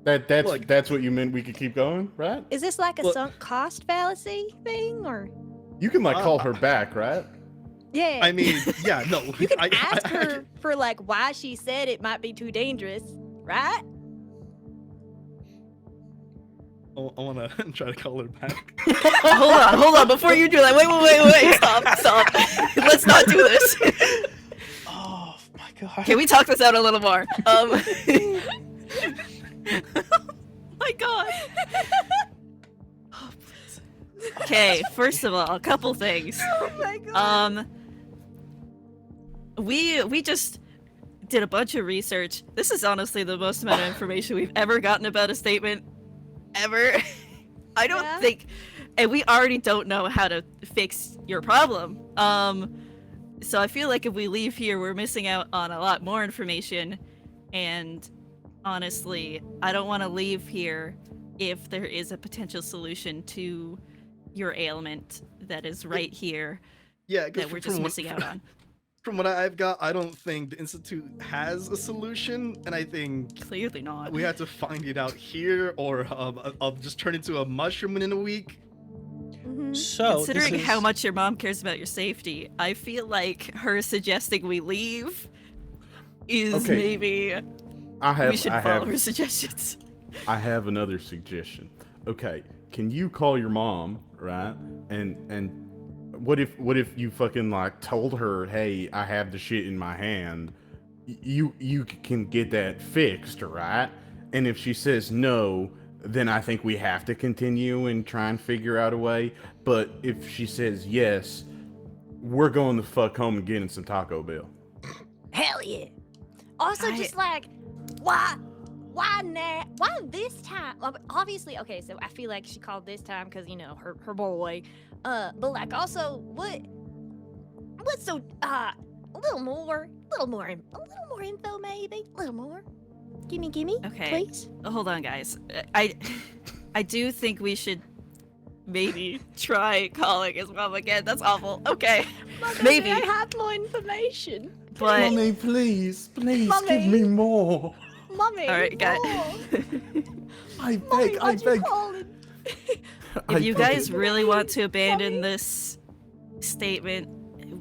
That's what you meant. We could keep going, right? Is this like a Well- sunk cost fallacy thing, or? You can like call her back, right? Yeah. I mean, yeah, no. you can I ask her for like why she said it might be too dangerous, right? I want to try to call her back. Hold on. Before you do that, wait. Stop. Let's not do this. Oh my god. Can we talk this out a little more? My God. Okay, first of all, a couple things. Oh my god. We just did a bunch of research. This is honestly the most amount of information we've ever gotten about a statement ever. I don't Yeah. think, and we already don't know how to fix your problem. So I feel like if we leave here, we're missing out on a lot more information. And honestly, I don't want to leave here if there is a potential solution to your ailment that is right here Yeah, that we're just missing out on. From what I've got, I don't think the Institute has a solution, and I think Clearly not. we have to find it out here, or I'll just turn into a mushroom in a week. Mhm. So Considering this is... how much your mom cares about your safety, I feel like her suggesting we leave is Okay. maybe we should follow her suggestions. I have another suggestion. Okay, can you call your mom, right? And what if you fucking like told her, hey, I have the shit in my hand. You can get that fixed, right? And if she says no, then I think we have to continue and try and figure out a way. But if she says yes, we're going the fuck home and getting some Taco Bell. Hell yeah. Also, just like, why now? Why this time? Obviously, okay, so I feel like she called this time because, you know, her boy. But like, also, what's so, a little more info, maybe? A little more. Gimme, Okay. please. Hold on, guys. I do think we should maybe try calling his mom again. That's awful. Okay. Maybe. I have more information. But please Mommy. give me more. Mommy. all right, guys. I Mommy, beg, I why'd you beg. call it? If you guys beg. really want to abandon Mommy. this statement,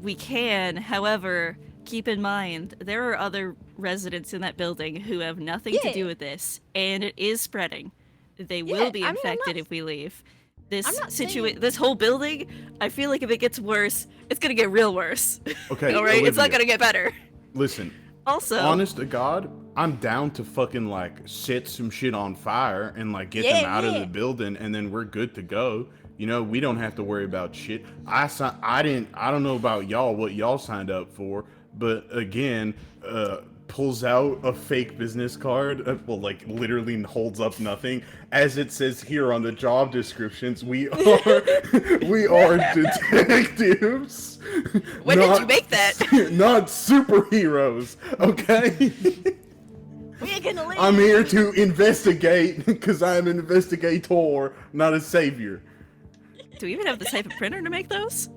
we can. However, keep in mind there are other residents in that building who have nothing to Yeah. do with this, and it is spreading. They Yeah, will be I mean, I'm infected not- if we leave. I'm not saying- This whole building, I feel like if it gets worse, it's gonna get real worse. Okay, All right, it's not Olivia, gonna get better. Listen, Also, honest to God, I'm down to fucking like set some shit on fire and like get Yeah, them out of yeah. the building, and then we're good to go. You know, we don't have to worry about shit. I don't know about y'all, what y'all signed up for, but again, pulls out a fake business card, well, like literally holds up nothing. As it says here on the job descriptions, we are detectives. when did you make that? Not superheroes, okay? We're gonna leave. I'm here to investigate because I'm an investigator, not a savior. Do we even have the type of printer to make those?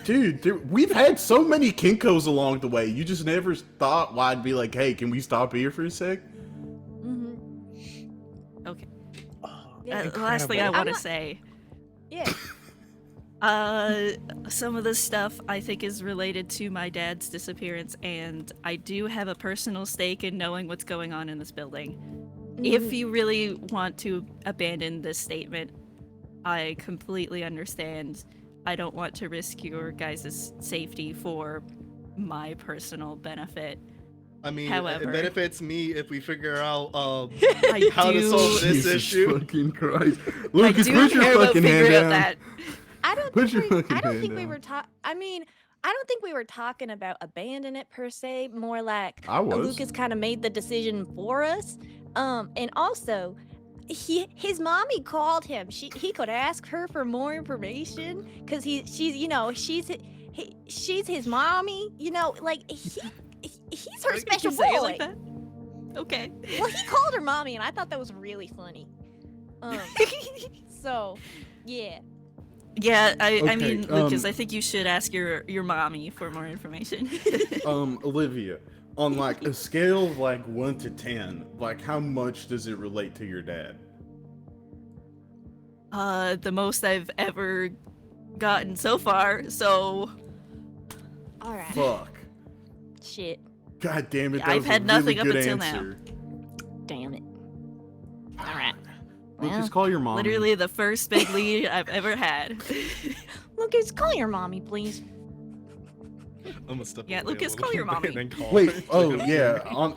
Dude, we've had so many Kinkos along the way. You just never thought why I'd be like, hey, can we stop here for a sec? Okay. Yeah. The last thing I I'm want to not- say. Yeah. Some of this stuff I think is related to my dad's disappearance, and I do have a personal stake in knowing what's going on in this building. If you really want to abandon this statement, I completely understand. I don't want to risk your guys' safety for my personal benefit. I mean, However- it benefits me if we figure out I how to do, solve this Jesus issue. fucking Christ. I Lucas, do put your care about fucking hand figuring out down. that. I don't Put think your we, fucking I don't hand think we down. were talking. I mean, I don't think we were talking about abandon it per se. More like I was. Lucas kind of made the decision for us. And also, his mommy called him. He could ask her for more information because she's his mommy. You know, like he's her Can special you say it boy. like that? Okay. Well, he called her mommy, and I thought that was really funny. So, yeah. Yeah, I Okay, mean, Lucas, I think you should ask your mommy for more information. Olivia, On like a scale of like 1 to 10, like how much does it relate to your dad? The most I've ever gotten so far, so All right. Fuck. Shit. God damn it, that I've was had a nothing really up good until now. answer. Damn it. All right. Lucas, Well, call your mom. literally the first big lead I've ever had. Lucas, call your mommy, please. I'm gonna step Yeah, away a Lucas, little call your bit mommy. and then call Wait, her. oh yeah,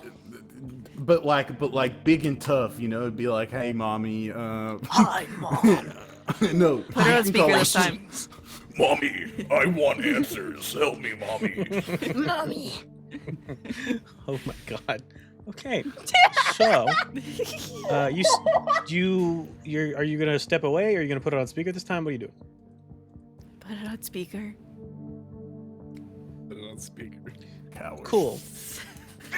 but like big and tough, you know, it'd be like, hey mommy, Hi, mom. no. Put her on you can call speaker her- this time. Mommy, I want answers. Help me, mommy. Mommy. Oh my god. Okay. So, are you gonna step away, or are you gonna put it on speaker this time? What are you doing? Put it on speaker. Put it on speaker. Coward. Cool.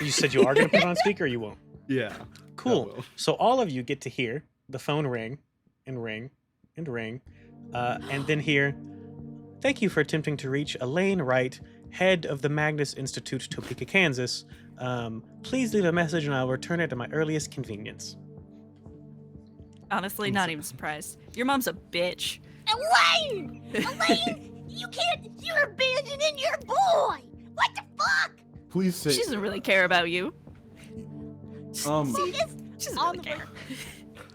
You said you are gonna put it on speaker, or you won't? Yeah. Cool. will. So all of you get to hear the phone ring and ring and ring, and then hear, "Thank you for attempting to reach Elaine Wright, head of the Magnus Institute, Topeka, Kansas. Please leave a message and I'll return it at my earliest convenience." Honestly, not even surprised. Your mom's a bitch. Elaine! Elaine! You're abandoning your boy! What the fuck? Please say. She doesn't really care about you. She Lucas, doesn't on really the care.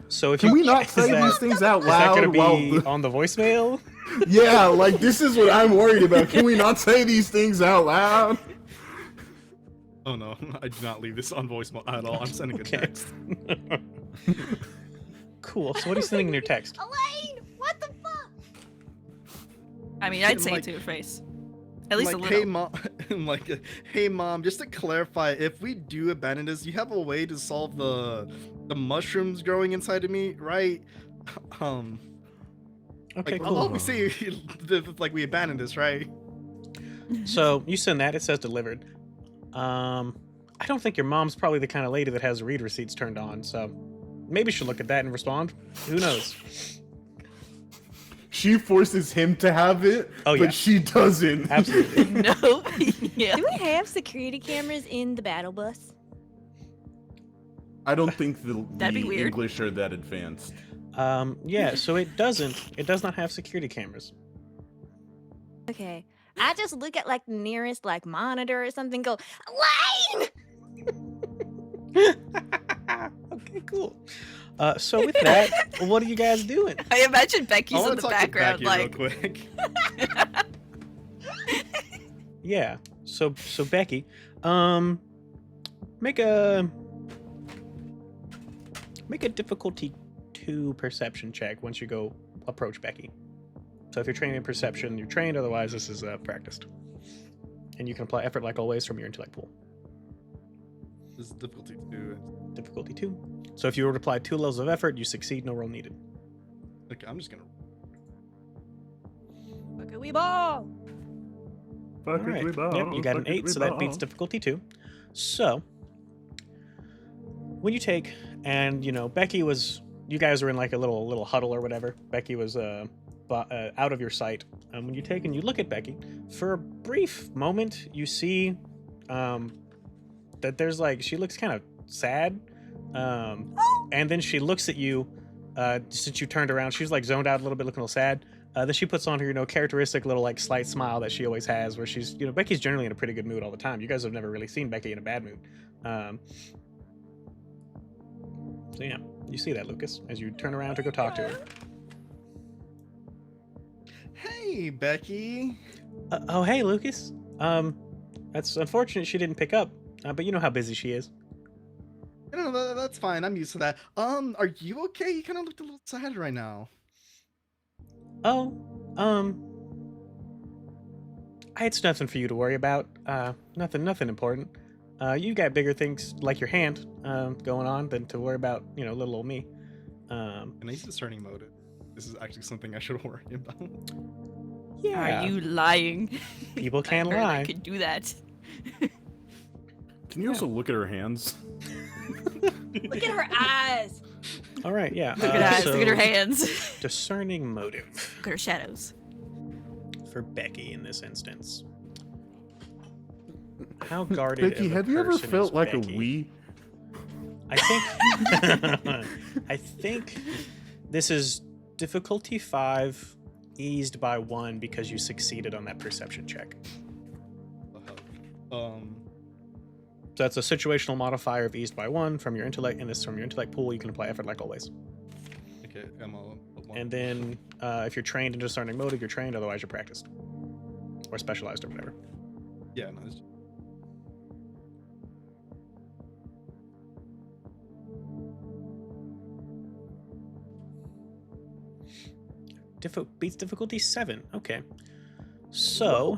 So if Can you we not is say that- these things out is that loud? gonna be while on the voicemail? yeah, like this is what I'm worried about. Can we not say these things out loud? Oh no, I do not leave this on voicemail at all. I'm sending a Okay. text. Cool. So what are you sending in your text? Elaine! What the fuck? I mean, I'd say Like- it to your face. At least like, a little. hey mom, like, hey mom, just to clarify, if we do abandon this, you have a way to solve the mushrooms growing inside of me, right? Okay, Like, cool. obviously, like we abandoned this, right? So you send that. It says delivered. I don't think your mom's probably the kind of lady that has read receipts turned on. So maybe she'll look at that and respond. Who knows? She forces him to have it, Oh, yeah. but she doesn't. Absolutely. No. Yeah. Do we have security cameras in the battle bus? I don't think the That'd be weird. English are that advanced. Yeah. So it does not have security cameras. Okay. I just look at like the nearest like monitor or something. Go, Elaine! Okay, cool. So with that, what are you guys doing? I imagine Becky's I in want the to talk background, to like, Becky real quick. Yeah. So Becky, make a difficulty 2 perception check once you go approach Becky. So if you're trained in perception, you're trained. Otherwise, this is practiced. And you can apply effort like always from your intellect pool. This is difficulty 2. Difficulty 2. So if you were to apply 2 levels of effort, you succeed. No roll needed. Okay, I'm just gonna. Okay, we ball. All right. Yep, you got an 8, so that beats difficulty 2. So when you take, and Becky was, you guys were in like a little huddle or whatever. Becky was out of your sight. When you take and you look at Becky, for a brief moment, you see that there's like, she looks kind of sad. And then she looks at you, since you turned around, she's like zoned out a little bit, looking a little sad. Then she puts on her, characteristic little like slight smile that she always has, where she's, Becky's generally in a pretty good mood all the time. You guys have never really seen Becky in a bad mood. So yeah, you see that, Lucas, as you turn around to go talk to her. Hey, Becky. Oh, hey, Lucas. That's unfortunate she didn't pick up, but you know how busy she is. No, that's fine. I'm used to that. Are you okay? You kind of looked a little sad right now. Oh, it's nothing for you to worry about. Nothing important. You got bigger things like your hand going on than to worry about, little old me. And I use discerning mode. This is actually something I should worry about. Yeah, are you lying? people can I heard I lie. could do that. Can you also look at her hands? Look at her eyes. All right, yeah. Look at her eyes, look at her hands. Discerning motive Look at her shadows. for Becky in this instance. How guarded Becky, of a have you ever person felt is like a Becky? wee? I think I think this is difficulty 5 eased by 1 because you succeeded on that perception check. Um, So that's a situational modifier of eased by 1 from your intellect, and this from your intellect pool. You can apply effort like always. okay, I'm a one. And then if you're trained in discerning motive, you're trained. Otherwise, you're practiced or specialized or whatever. Yeah, no, it's, Beats difficulty 7. Okay. So,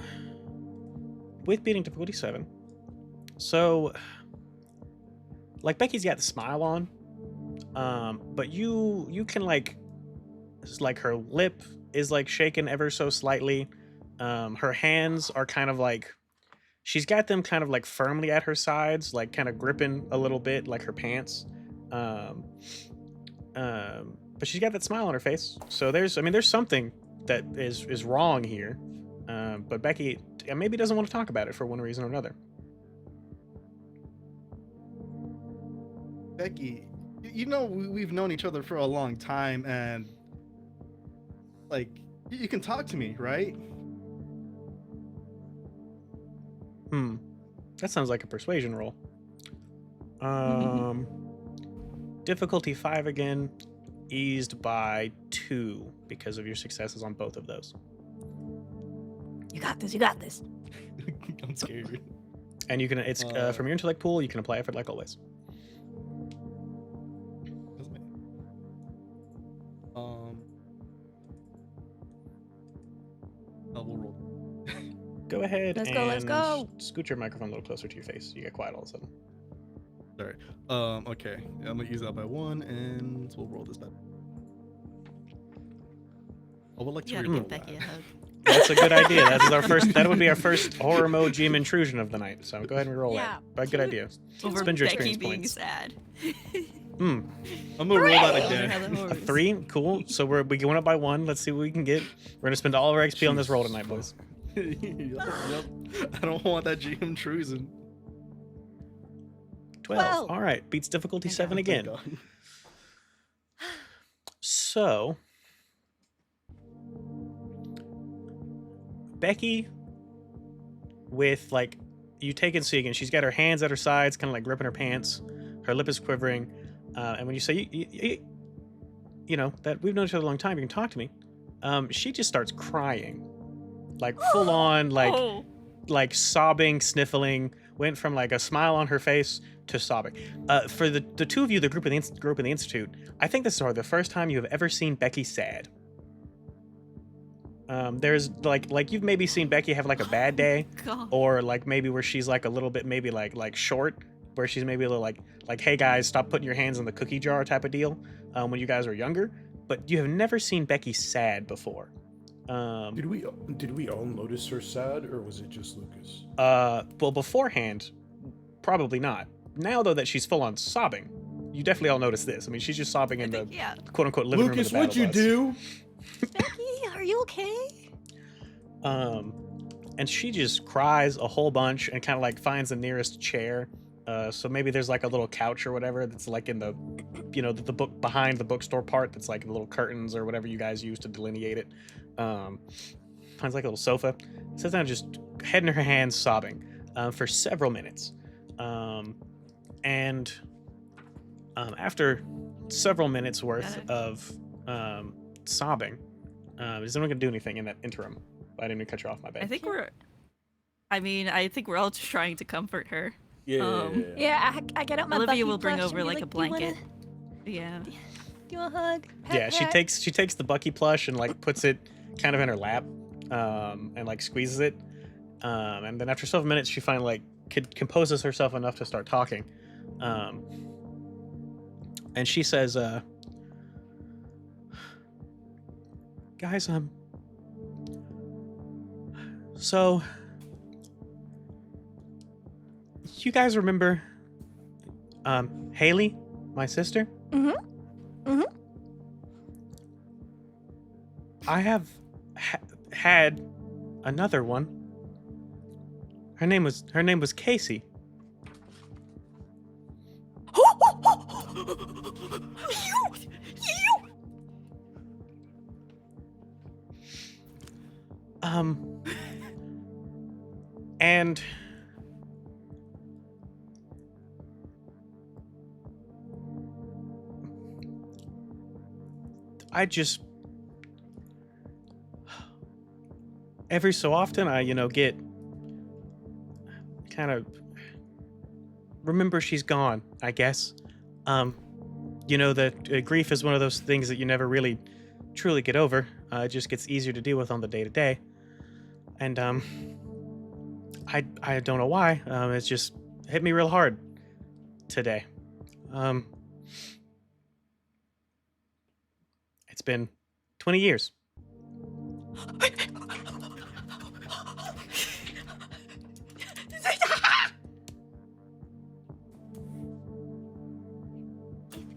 with beating difficulty 7, so like Becky's got the smile on, but you can like, it's like her lip is like shaken ever so slightly. Her hands are kind of like, she's got them kind of like firmly at her sides, like kind of gripping a little bit, like her pants. But she's got that smile on her face. So there's something that is wrong here. But Becky maybe doesn't want to talk about it for one reason or another. Becky, you know we've known each other for a long time, and like you can talk to me, right? That sounds like a persuasion roll. Difficulty 5 again, eased by 2 because of your successes on both of those. You got this. You got this. I'm scared. And you can, it's from your intellect pool, you can apply effort like always. That's me. We'll roll. Go ahead Let's and go, let's go. scoot your microphone a little closer to your face. You get quiet all of a sudden. Sorry. Okay. I'm gonna use that by 1, and we'll roll this back. I would like to You gotta reroll give Becky that. a hug. That's a good idea. That is our first. That would be our first horror mode GM intrusion of the night. So go ahead and roll Yeah. that. But good idea. Over Spend your Becky experience being points. sad. I'm gonna roll that Tell her again. how the horrors. 3, cool. So we're going up by 1. Let's see what we can get. We're gonna spend all of our XP on this roll tonight, boys. Yep. I don't want that GM intrusion. 12. All right, beats difficulty 7 Thank again. God. So Becky, with like, you take and see again, she's got her hands at her sides, kind of like gripping her pants. Her lip is quivering, and when you say you know that we've known each other a long time, you can talk to me. She just starts crying, like full on, like Oh. like sobbing, sniffling. Went from like a smile on her face to sobbing. For the two of you, the group in the institute, I think this is the first time you have ever seen Becky sad. There's like you've maybe seen Becky have like a bad day, God. or like maybe where she's like a little bit maybe like short, where she's maybe a little like hey guys, stop putting your hands in the cookie jar type of deal, when you guys are younger. But you have never seen Becky sad before. Did we all notice her sad, or was it just Lucas? Well, beforehand, probably not. Now though that she's full on sobbing, you definitely all notice this. I mean, she's just sobbing in the Yeah. quote unquote living room of Lucas, the what'd you battle bus. do? Becky, are you okay? And she just cries a whole bunch and kind of like finds the nearest chair. So maybe there's like a little couch or whatever that's like in the, you know, the book behind the bookstore part that's like the little curtains or whatever you guys use to delineate it. Finds like a little sofa. Sits down, just head in her hands, sobbing for several minutes. And after several minutes worth of sobbing, is anyone gonna do anything in that interim? I didn't mean to cut you off, my bad. I think we're all just trying to comfort her. Yeah. Yeah, I get out my Olivia Bucky will bring plush over and be like a "Do you wanna- blanket. Yeah. Do you want a hug? Yeah, she Pet, takes the Bucky plush and like puts it kind of in her lap, and like squeezes it, and then after several minutes, she finally like composes herself enough to start talking, and she says, "Guys, so you guys remember, Haley, my sister?" I have had another one. Her name was Casey. And I just every so often I, get kind of remember she's gone, I guess. That grief is one of those things that you never really truly get over. It just gets easier to deal with on the day to day. And I don't know why. It's just hit me real hard today. It's been 20 years.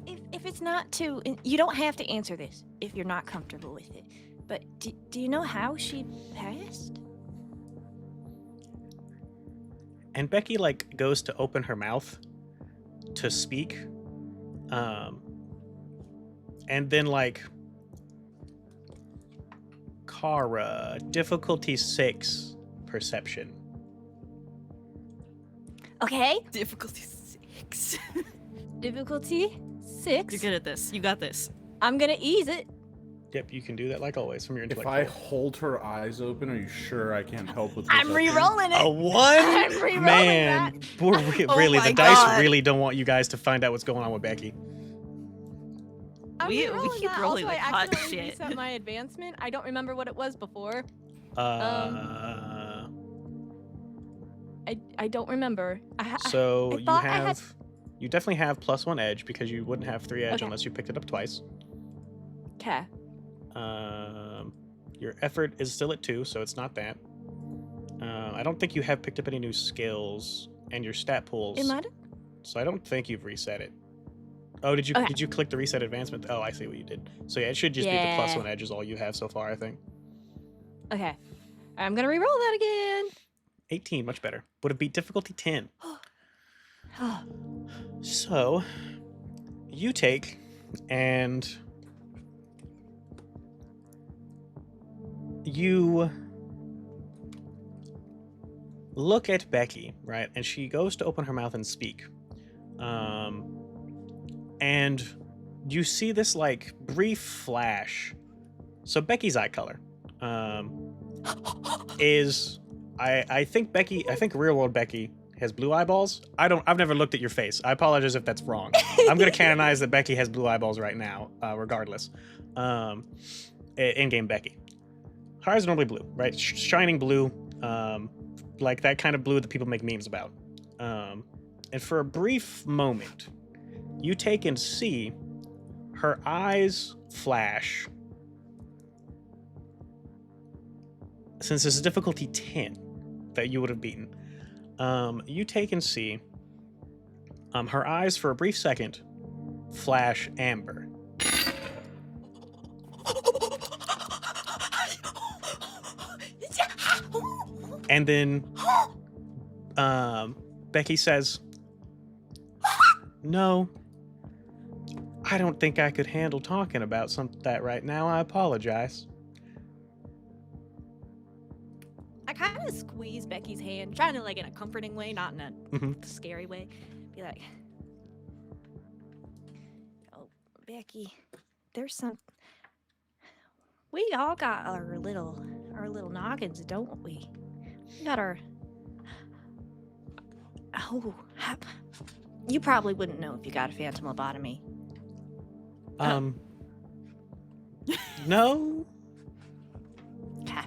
If it's not too, you don't have to answer this if you're not comfortable with it. But do you know how she passed? And Becky goes to open her mouth to speak. And then Kara, difficulty 6, perception. Okay. Difficulty 6. Difficulty 6. You're good at this. You got this. I'm gonna ease it. Yep, you can do that like always from your If intellect. I hold her eyes open, are you sure I can't help with I'm perception? re-rolling it. A 1? I'm re-rolling Man, we're Oh really, my the dice God. really don't want you guys to find out what's going on with Becky. I'm We re-rolling keep that. rolling Also, like I hot accidentally shit. reset my advancement. I don't remember what it was before. Uh, I don't remember. so I you thought I had- have, you definitely have +1 edge because you wouldn't have 3 edge Okay. unless you picked it up twice. Okay. Your effort is still at 2, so it's not that. I don't think you have picked up any new skills, and your stat pools. It might have. So I don't think you've reset it. Oh, did you Okay. did you click the reset advancement? Oh, I see what you did. So yeah, it should just be the Yeah. +1 edge is all you have so far, I think. Okay. I'm gonna re-roll that again. 18, much better. Would have beat difficulty 10. So you take and you look at Becky, right? And she goes to open her mouth and speak. And you see this brief flash. So Becky's eye color is I think real world Becky has blue eyeballs. I've never looked at your face. I apologize if that's wrong. I'm gonna canonize that Becky has blue eyeballs right now, regardless. In-game Becky. Her eyes are normally blue, right? Shining blue, like that kind of blue that people make memes about. And for a brief moment, you take and see her eyes flash. Since this is difficulty 10 that you would have beaten, you take and see her eyes for a brief second flash amber. And then Becky says, "No, I don't think I could handle talking about that right now. I apologize." I kind of squeeze Becky's hand, trying to in a comforting way, not in a Mhm. scary way. Be like, "Oh, Becky, there's some. We all got our little noggins, don't we? We got our. Oh, you probably wouldn't know if you got a phantom lobotomy. No. Okay.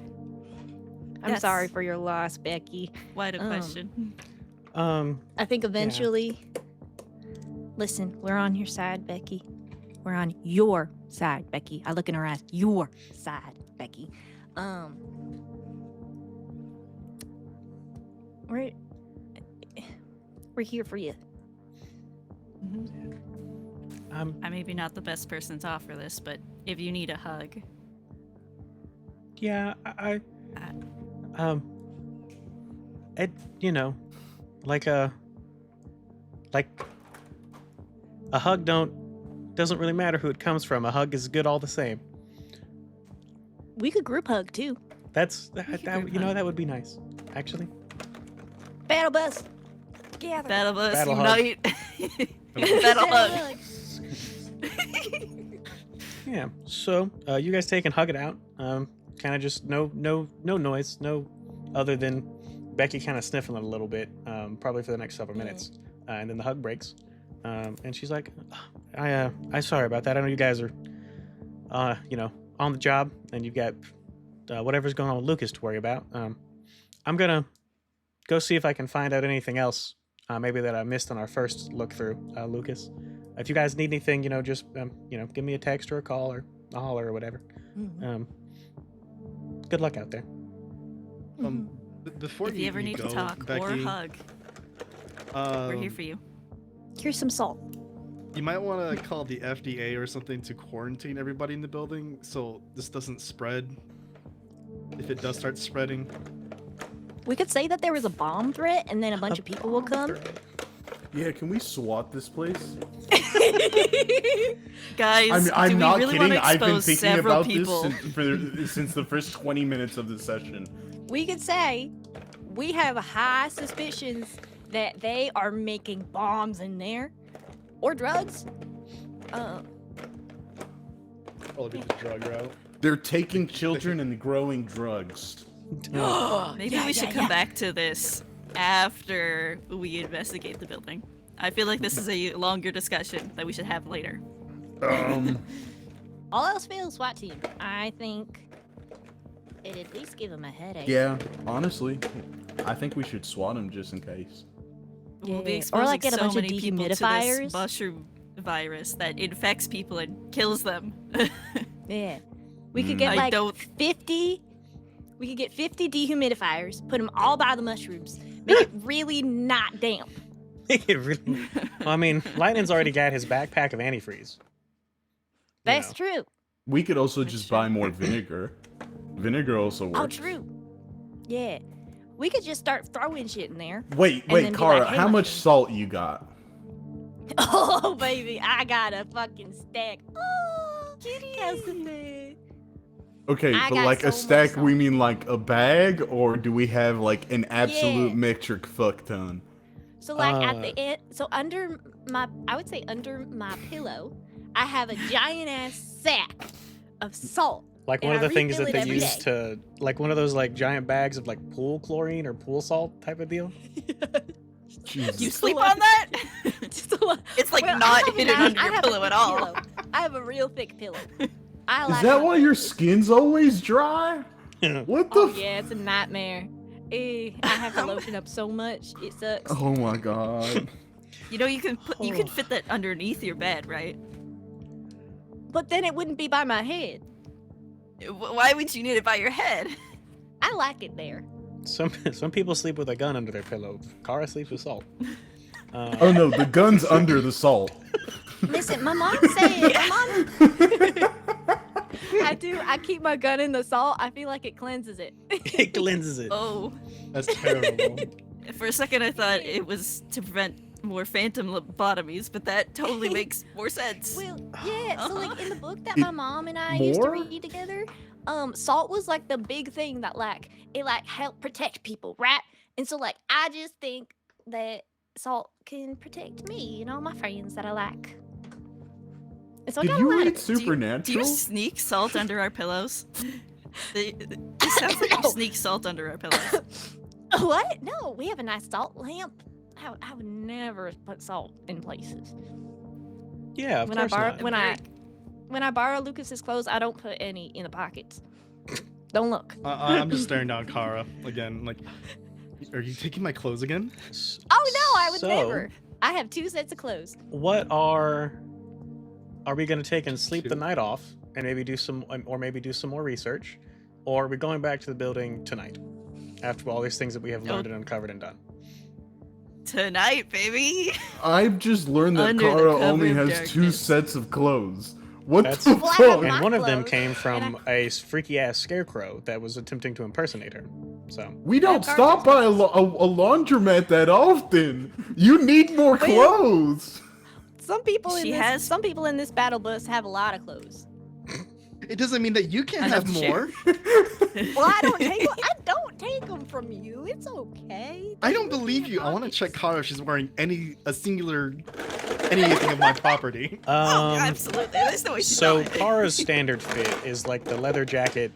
I'm Yes. sorry for your loss, Becky. Why a question? I think eventually. Listen, we're on your side, Becky. We're on your side, Becky. I look in her eyes. Your side, Becky. We're here for you. I'm maybe not the best person to offer this, but if you need a hug, Yeah, you know, like a hug doesn't really matter who it comes from. A hug is good all the same. We could group hug too. That group you know hug. that would be nice, actually. Battle bus. Gather. Battle of us Battle hug. unite. Battle hug. Yeah. So you guys take and hug it out. Kind of just no noise, no other than Becky kind of sniffling a little bit, probably for the next several minutes, and then the hug breaks. And she's like, "I sorry about that. I know you guys are, on the job, and you've got whatever's going on with Lucas to worry about. I'm gonna go see if I can find out anything else, maybe that I missed on our first look through, Lucas. If you guys need anything, just give me a text or a call or a holler or whatever. Good luck out there." Before If you ever need go, to talk Becky, or hug, we're here for you. Here's some salt. You might want to call the FDA or something to quarantine everybody in the building so this doesn't spread. If it does start spreading. We could say that there was a bomb threat, and then a bunch of people will come. Yeah, can we SWAT this place? Guys, do I'm we not really kidding. want to I've been expose thinking several about people? this since the first 20 minutes of the session. We could say we have high suspicions that they are making bombs in there or drugs. Probably the drug route. They're taking children and growing drugs. Maybe we should come back to this after we investigate the building. I feel like this is a longer discussion that we should have later. All else fails, SWAT team. I think it'd at least give them a headache. Yeah, honestly, I think we should SWAT them just in case. We'll be Yeah. Or, exposing like, get a so bunch of many people to dehumidifiers. this mushroom virus that infects people and kills them. Yeah. We could get I like don't- 50. We could get 50 dehumidifiers, put them all by the mushrooms, make it really not damp. It really. Well, I mean, Lightning's already got his backpack of antifreeze. That's true. We could also just buy more vinegar. Vinegar also works. Oh, true. Yeah. We could just start throwing shit in there. Wait, And then be Kara, like, "Hey, how much mushroom." salt you got? Oh, baby, I got a fucking stack. Oh, kitty. Okay, I but got like so a much stack, we salt. mean like a bag, or do we have like an absolute Yeah. metric fuck ton? So like at the end, so under my, I would say under my pillow, I have a giant ass sack of salt. Like And one of I the things refill that it they every use day. to, like one of those like giant bags of like pool chlorine or pool salt type of deal. Jesus. You sleep on that? It's like Well, I not have a hidden nice- under I your have a pillow at thick all. pillow. I have a real thick pillow. I Is like that my why your pillows. skin's always dry? What the? Oh yeah, it's a nightmare. I have to lotion up so much. It sucks. Oh my god. You know, you can fit that underneath your bed, right? But then it wouldn't be by my head. Why would you need it by your head? I like it there. Some people sleep with a gun under their pillow. Kara sleeps with salt. Oh no, the gun's under the salt. Listen, my mom said, my mom. I keep my gun in the salt. I feel like it cleanses it. It cleanses it. Oh, That's terrible. for a second I thought it was to prevent more phantom lobotomies, but that totally makes more sense. Well, yeah. So like in the book that It- my mom and I used to more? read together, salt was like the big thing that like it like helped protect people, right? And so like I just think that salt can protect me, my friends that I like. And so I Did got you a lot read of it. Supernatural? Do you sneak salt under our pillows? It sounds like No. you sneak salt under our pillows. What? No, we have a nice salt lamp. I would never put salt in places. Yeah, of When course not. When I borrow Lucas's clothes, I don't put any in the pockets. Don't look. I'm just staring down Kara again. Like, are you taking my clothes again? Oh no, I would So, never. I have 2 sets of clothes. What are we going to take and sleep the night off and maybe do some more research, or are we going back to the building tonight after all these things that we have learned and uncovered and done? Tonight, baby. I've just learned that Under the Kara cover only of has 2 darkness. sets of clothes. What That's- the Well, I have fuck? And my one of them clothes, came and from a freaky ass scarecrow that was attempting to impersonate her. So We don't I've stop by a, garbage a laundromat that often. You need more clothes. some people She in this has- some people in this battle bus have a lot of clothes. It doesn't mean that you can't Enough have to share. more. Well, I don't take them from you. It's okay. I don't look in believe your you. I want to check pockets. Kara if she's wearing anything of my property. Oh, absolutely. There's no way she's So not. Kara's standard fit is like the leather jacket,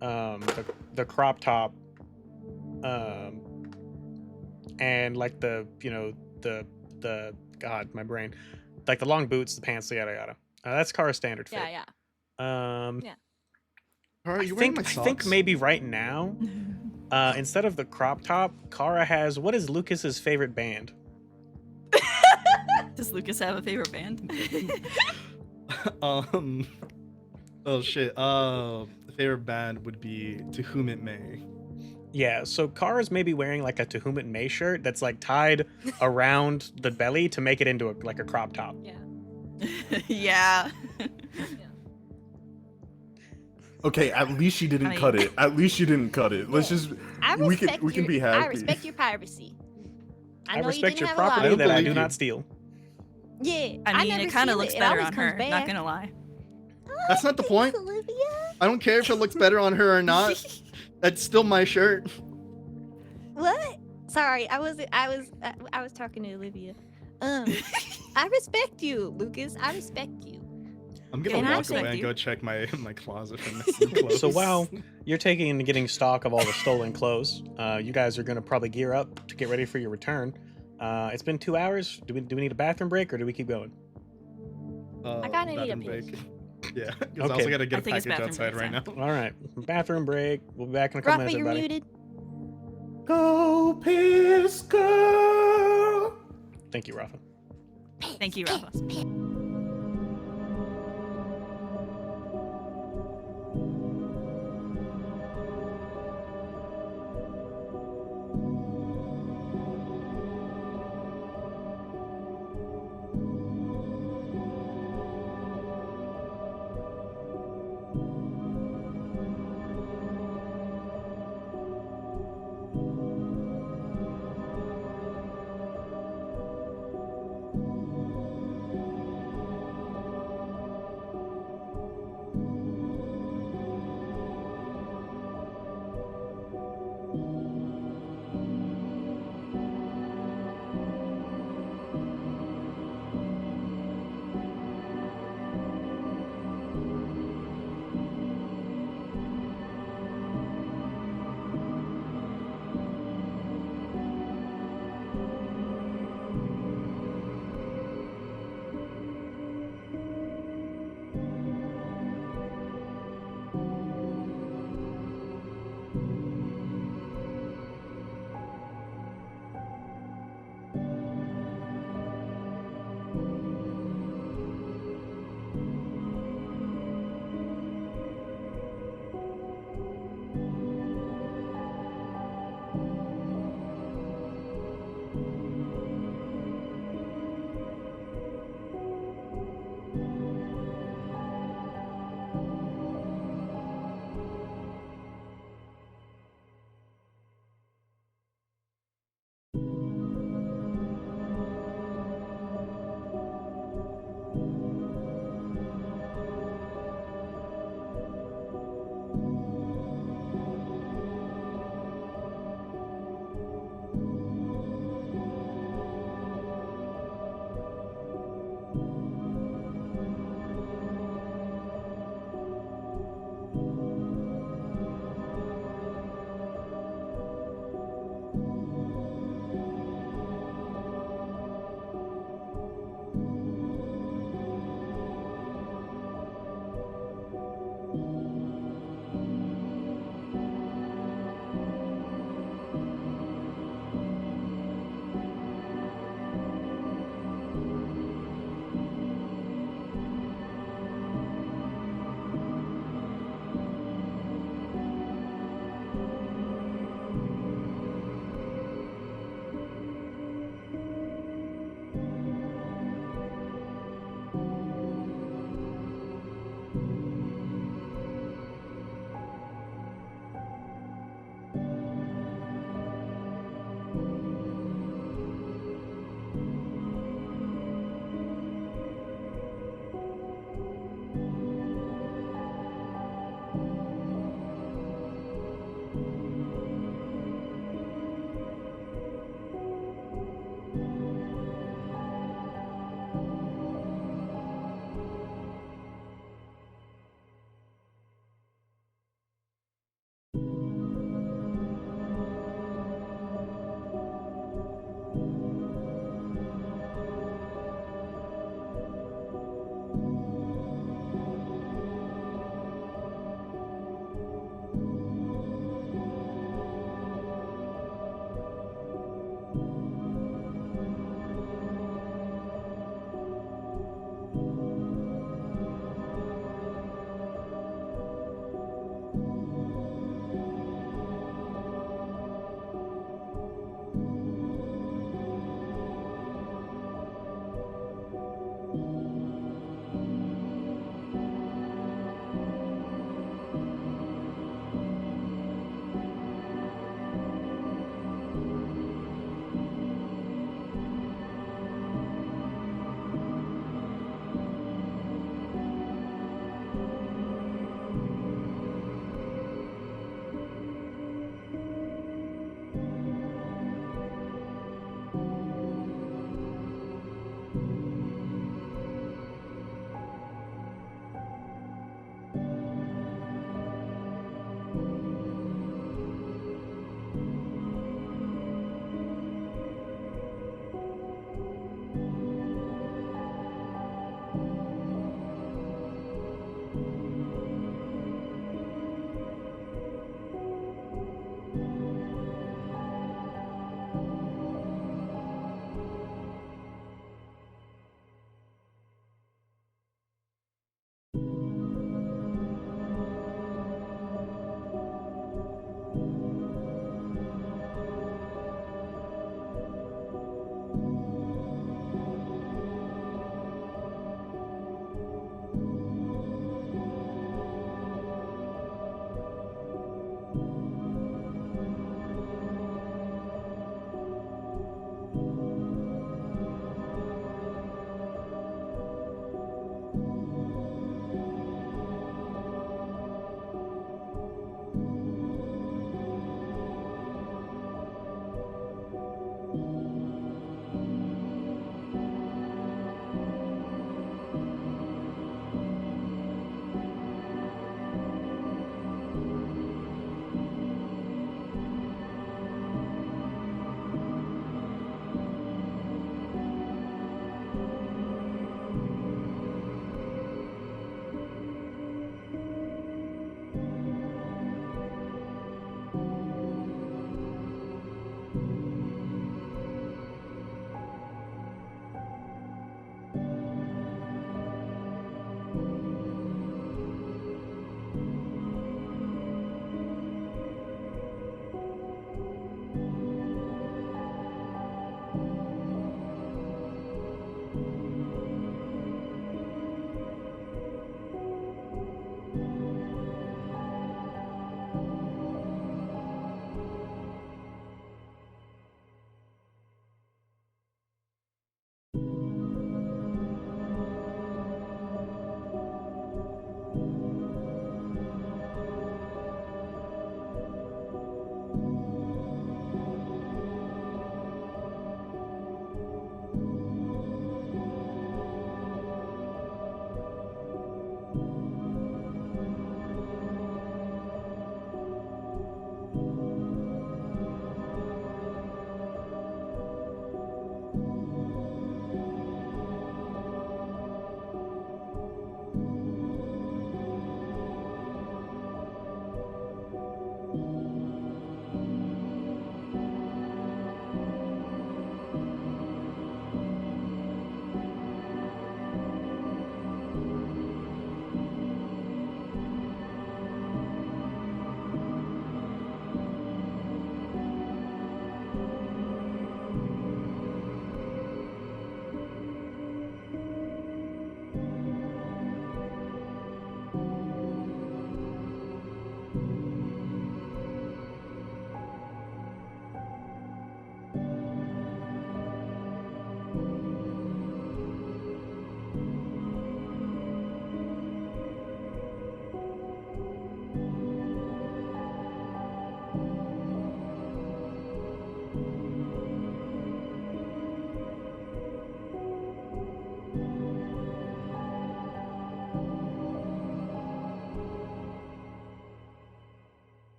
the crop top, and like the God, my brain, like the long boots, the pants, yada yada. That's Kara's standard fit. Yeah. Yeah. Kara, I you wearing think my I socks? think maybe right now, instead of the crop top, Kara has what is Lucas's favorite band? Does Lucas have a favorite band? Oh shit. Favorite band would be To Whom It May. Yeah, so Kara's maybe wearing like a To Whom It May shirt that's like tied around the belly to make it into like a crop top. Yeah. Yeah. Okay, at least she didn't I mean- cut it. At least she didn't cut it. Let's just I we can respect we can your- be happy. I respect your privacy. I know you respect didn't your have a lot. property don't that I believe do you. not steal. Yeah. I mean, never it kind of steal looks it. It better always on comes her. back. Not gonna lie. That's not the point. Thanks, Olivia. I don't care if it looks better on her or not. That's still my shirt. What? Sorry, I was talking to Olivia. I respect you, Lucas. I respect you. I'm gonna And I walk away respect and you. go check my closet for missing clothes. So while you're taking and getting stock of all the stolen clothes, you guys are gonna probably gear up to get ready for your return. It's been 2 hours. Do we need a bathroom break or do we keep going? I kinda need a bathroom piss. break. Yeah, because I Okay. also gotta I get a think it's package bathroom outside right break now. All right, bathroom break. We'll be back in a couple Rafa, minutes, you're everybody. muted. Go piss girl. Thank you, Rafa. Thank you, Rafa.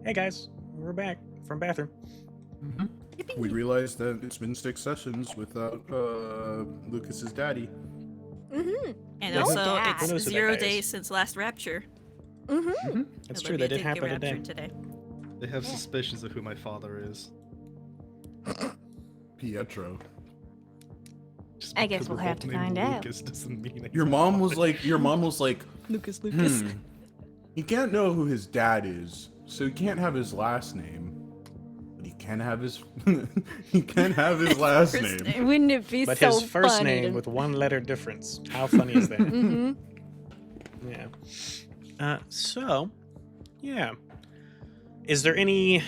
Hey guys, we're back from bathroom. We realized that it's been 6 sessions without Lucas's daddy. Mm-hmm. And Yeah, also, who it's knows who that 0 guy is? days since last rapture. Mm-hmm. That's Olivia true. That did get happen today. raptured today. They have suspicions of who my father is. Pietro. Just I guess because we'll we're have both to named find out. Lucas doesn't mean Your mom was like, Lucas. He can't know who his dad is, so he can't have his last name. But he can have his he can have his last First name. Wouldn't it be But so his first funny name to... with 1 letter difference. How funny is that? Mm-hmm. Yeah. So, yeah. Is there any?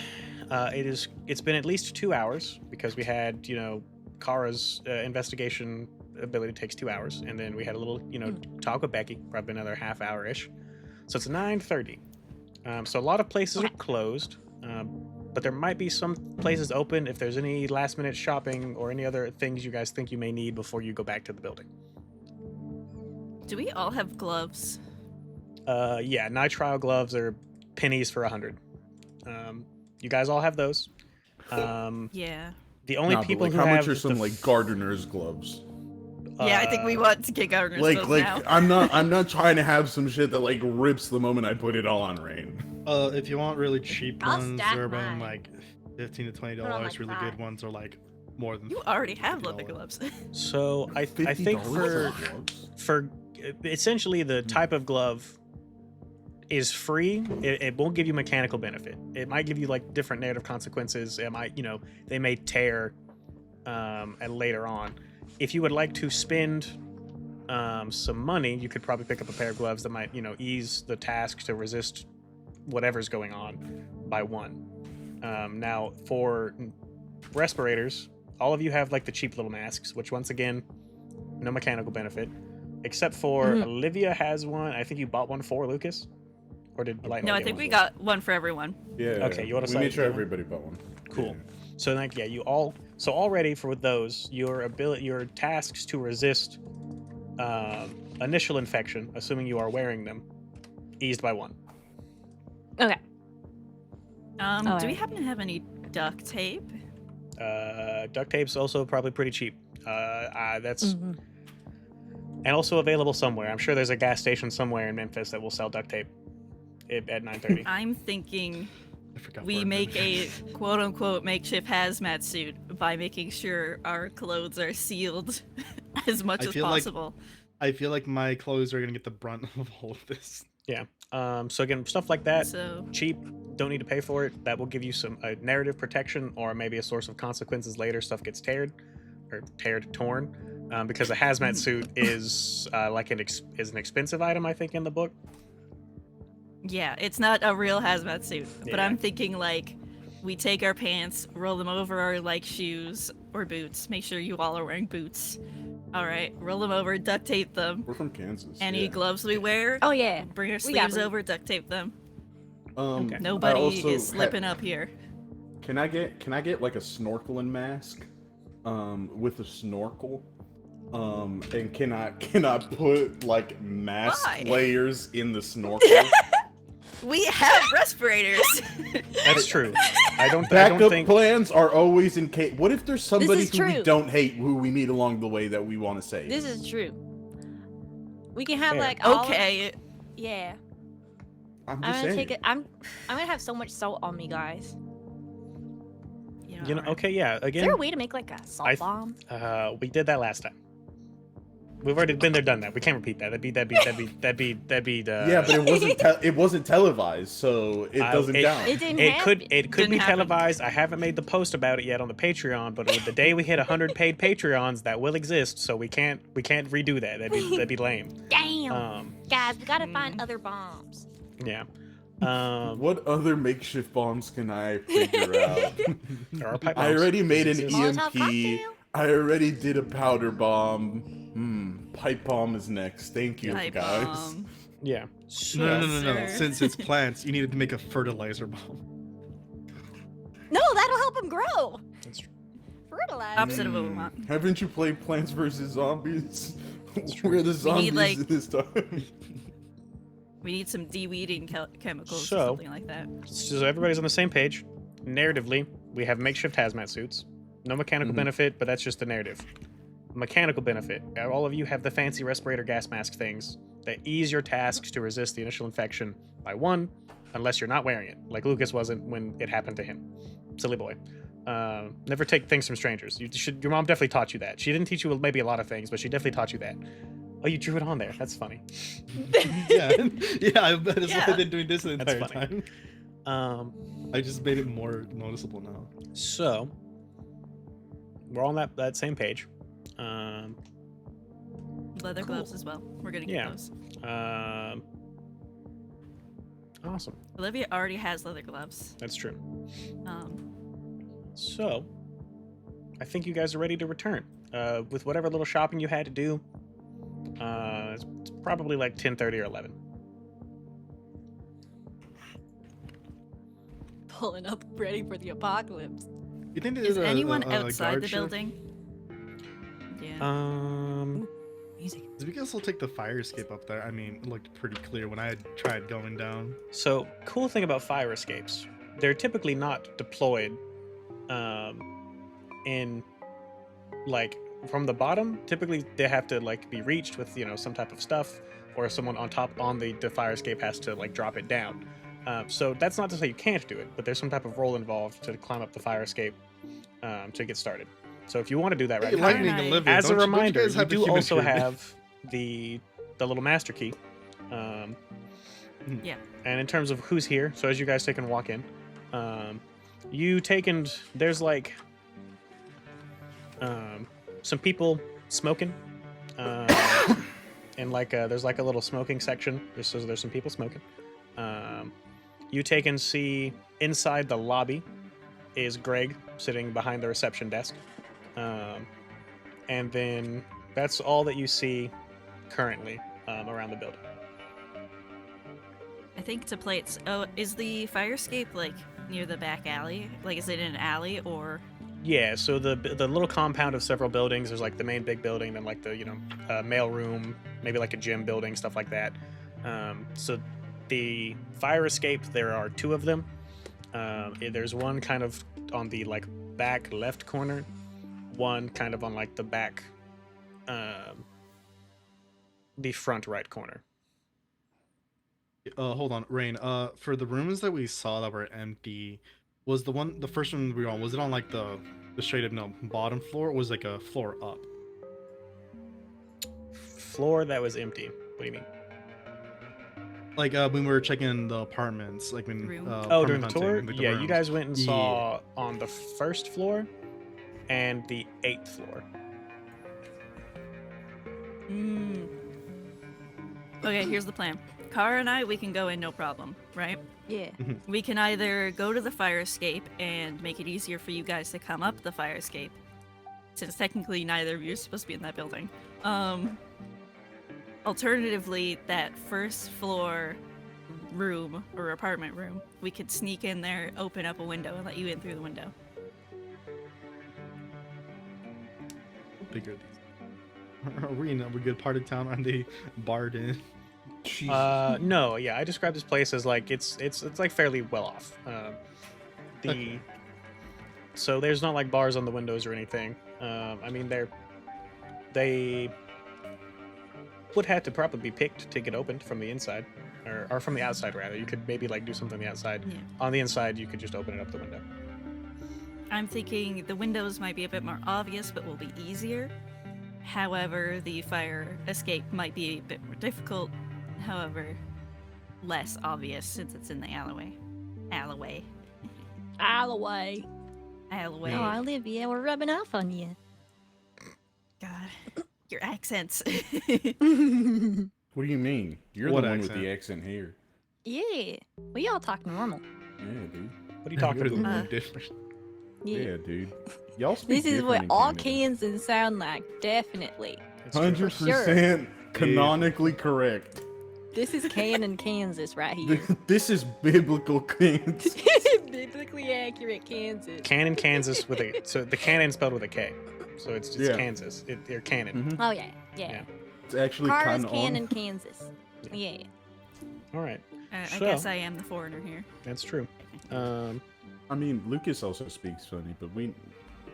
It's been at least 2 hours because we had, Kara's investigation ability takes 2 hours, and then we had a little, talk with Becky, probably another half hour ish. So it's 9:30. So a lot of places are closed, but there might be some places open if there's any last minute shopping or any other things you guys think you may need before you go back to the building. Do we all have gloves? Yeah, nitrile gloves are pennies for 100. You guys all have those. Yeah. The only Nah, but, people like, who how have much are some like gardener's gloves? Yeah, I think we want to get gardeners Like gloves like now. I'm not trying to have some shit that like rips the moment I put it all on Rain. If you want really cheap I'll ones, stack they're around mine. like $15 to $20. Put on my Really thigh. good ones are like more than. You already have leather $50. gloves. So I think $50 for gloves? for essentially the type of glove is free. It won't give you mechanical benefit. It might give you like different negative consequences. It might, they may tear and later on. If you would like to spend some money, you could probably pick up a pair of gloves that might, ease the task to resist whatever's going on by 1. Now for respirators, all of you have like the cheap little masks, which once again, no mechanical benefit, except for Olivia has one. I think you bought one for Lucas, or did Lightning? No, I get think one? we got one for everyone. Yeah. Okay, you wanna we say made sure you want- everybody bought one. Cool. Yeah. So like yeah, you all so already for those your tasks to resist initial infection, assuming you are wearing them, eased by 1. Okay. Do we Alright. happen to have any duct tape? Duct tape's also probably pretty cheap. That's Mhm. and also available somewhere. I'm sure there's a gas station somewhere in Memphis that will sell duct tape at 9:30. I'm thinking I forgot we where make I'm a quote-unquote makeshift hazmat suit by making sure our clothes are sealed as much I as feel like- possible. I feel like my clothes are gonna get the brunt of all of this. Yeah. So again, stuff like that, So cheap, don't need to pay for it. That will give you some narrative protection, or maybe a source of consequences later. Stuff gets torn, because a hazmat suit is like is an expensive item, I think, in the book. yeah, it's not a real hazmat suit, but Yeah. I'm thinking like we take our pants, roll them over our like shoes or boots. Make sure you all are wearing boots. All right, roll them over, duct tape them. We're from Kansas. Any yeah. gloves we wear, Oh yeah. bring our We got sleeves room. over, duct tape them. Okay. I Nobody also is slipping up here. Can I get like a snorkeling mask, with a snorkel, and can I put like mask Why? layers in the snorkel? We have respirators. That's true. I don't Backup think. plans are always in case. What if there's somebody is who we true. don't hate, who we meet along the way that we want to save? This is true. We can have Fair. like all Okay. yeah. I'm I'm just gonna saying. take it. I'm gonna have so much salt on me, guys. You know, okay, yeah. Is Again, there a way to make like a salt I- bomb? we did that last time. We've already been there, done that. We can't repeat that. That'd be the. Yeah, but it wasn't televised, so it doesn't count. It didn't It happen. could Didn't be happen. televised. I haven't made the post about it yet on the Patreon, but with the day we hit 100 paid Patreons, that will exist. So we can't redo that. That'd be lame. Damn. Guys, we gotta Mm. find other bombs. Yeah. What other makeshift bombs can I figure out? There are pipe I bombs. already made an Exist. Molotov EMP. cocktail? I already did a powder bomb. Pipe bomb is next. Thank you, Pipe guys. bomb. Yeah. No. sir. Since it's plants, you needed to make a fertilizer bomb. No, that'll help them grow. That's true. Fertilizer. Opposite of what we want. Haven't you played Plants vs Zombies? Where the zombies like- this time? We We need some de-weeding chemicals So- or something like that. So everybody's on the same page. Narratively, we have makeshift hazmat suits. No mechanical benefit, but that's just the narrative. Mechanical benefit. All of you have the fancy respirator gas mask things that ease your tasks to resist the initial infection by 1, unless you're not wearing it, like Lucas wasn't when it happened to him. Silly boy. Never take things from strangers. Your mom definitely taught you that. She didn't teach you maybe a lot of things, but she definitely taught you that. Oh, you drew it on there. That's funny. Yeah, yeah. That's why I've been doing this the That's entire funny. time. I just made it more noticeable now. So we're all on that same page. Leather Cool. gloves as well. We're gonna get Yeah. those. Awesome. Olivia already has leather gloves. That's true. Um, So I think you guys are ready to return. With whatever little shopping you had to do. It's probably like 10:30 or 11. Pulling up ready for the apocalypse. You think is there's anyone a outside guard the shift? building? Yeah. Music. Did we guys will take the fire escape up there? I mean, it looked pretty clear when I had tried going down. So, cool thing about fire escapes, they're typically not deployed in like from the bottom. Typically, they have to like be reached with some type of stuff, or someone on top on the fire escape has to like drop it down. So that's not to say you can't do it, but there's some type of roll involved to climb up the fire escape to get started. So if you want to do that right Hey, now, Lightning Alright. Olivia, as a don't you reminder, guys you have the do human also pyramid? have the little master key. Yeah. And in terms of who's here, so as you guys take and walk in, you take and there's like some people smoking, and like there's like a little smoking section. There's some people smoking. You take and see inside the lobby is Greg sitting behind the reception desk, and then that's all that you see currently around the building. I think to play it. Oh, is the fire escape like near the back alley? Like, is it in an alley or? Yeah, so the little compound of several buildings. There's like the main big building, then like the mail room, maybe like a gym building, stuff like that. So the fire escape, there are 2 of them. There's one kind of on the like back left corner, one kind of on like the back, the front right corner. Hold on, Rain. For the rooms that we saw that were empty, was the first one we were on? Was it on like the straight up bottom floor, or was it like a floor up? Floor that was empty. What do you mean? Like when we were checking the apartments, like when Room. During the apartment tour? hunting, like, the Yeah, you rooms. guys went and Yeah. saw on the 1st floor and the 8th floor. Okay, here's the plan. Kara and I, we can go in no problem, right? Yeah. We can either go to the fire escape and make it easier for you guys to come up the fire escape, since technically neither of you are supposed to be in that building. Alternatively, that 1st floor room or apartment room, we could sneak in there, open up a window, and let you in through the window. Bigger these. Are we in a good part of town? Are they barred in? No, yeah, I described this place as like it's like fairly well off. Okay. So there's not like bars on the windows or anything. I mean they would have to probably be picked to get opened from the inside, or from the outside rather. You could maybe like do something on the outside. Yeah. On the inside, you could just open it up the window. I'm thinking the windows might be a bit more obvious, but will be easier. However, the fire escape might be a bit more difficult. However, less obvious since it's in the alleyway. Alleyway. Alloway. Alleyway. Oh, Olivia, we're rubbing off on you. God, your accents. What do you mean? You're What the one accent? with the accent here. Yeah. We all talk normal. Yeah, dude. What are you talking Yours is about? a little different. Yeah, dude. Y'all speak This is what different in all Canada. Kansans sound like, definitely. It's true. 100% canonically correct. This is Cannon, Kansas right here. This is biblical Kansas. Biblically accurate Kansas. Cannon, Kansas with a so the cannon spelled with a K, so it's Yeah. Kansas. They're Cannon. Mhm. Oh yeah, yeah. Yeah. It's actually Cars, kind of Cannon, on. Kansas. Yeah. All right. I So- guess I am the foreigner here. That's true. I mean, Lucas also speaks funny, but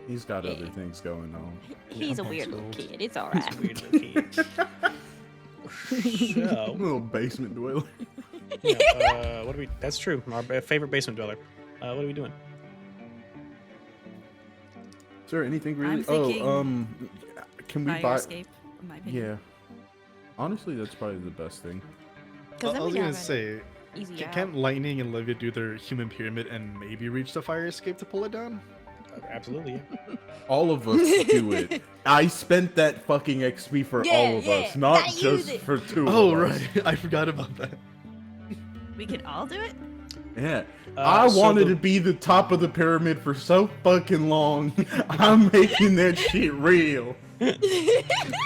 he's got other things going on. He's a I'm weird little told. kid. It's all right. Weird little kid. So, Little basement dweller. yeah, what do we? That's true. Our favorite basement dweller. What are we doing? Is there anything really? I'm thinking can we Fire buy? escape, in my opinion. Yeah. Honestly, that's probably the best thing. Because I then was we gonna have an say, easy out. can't Lightning and Olivia do their human pyramid and maybe reach the fire escape to pull it down? Absolutely. Yeah. All of us do it. I spent that fucking XP for all of us, not gotta use just it. for two Oh of us. right, I forgot about that. We can all do it? Yeah. I so wanted the- to be the top of the pyramid for so fucking long. I'm making that shit real.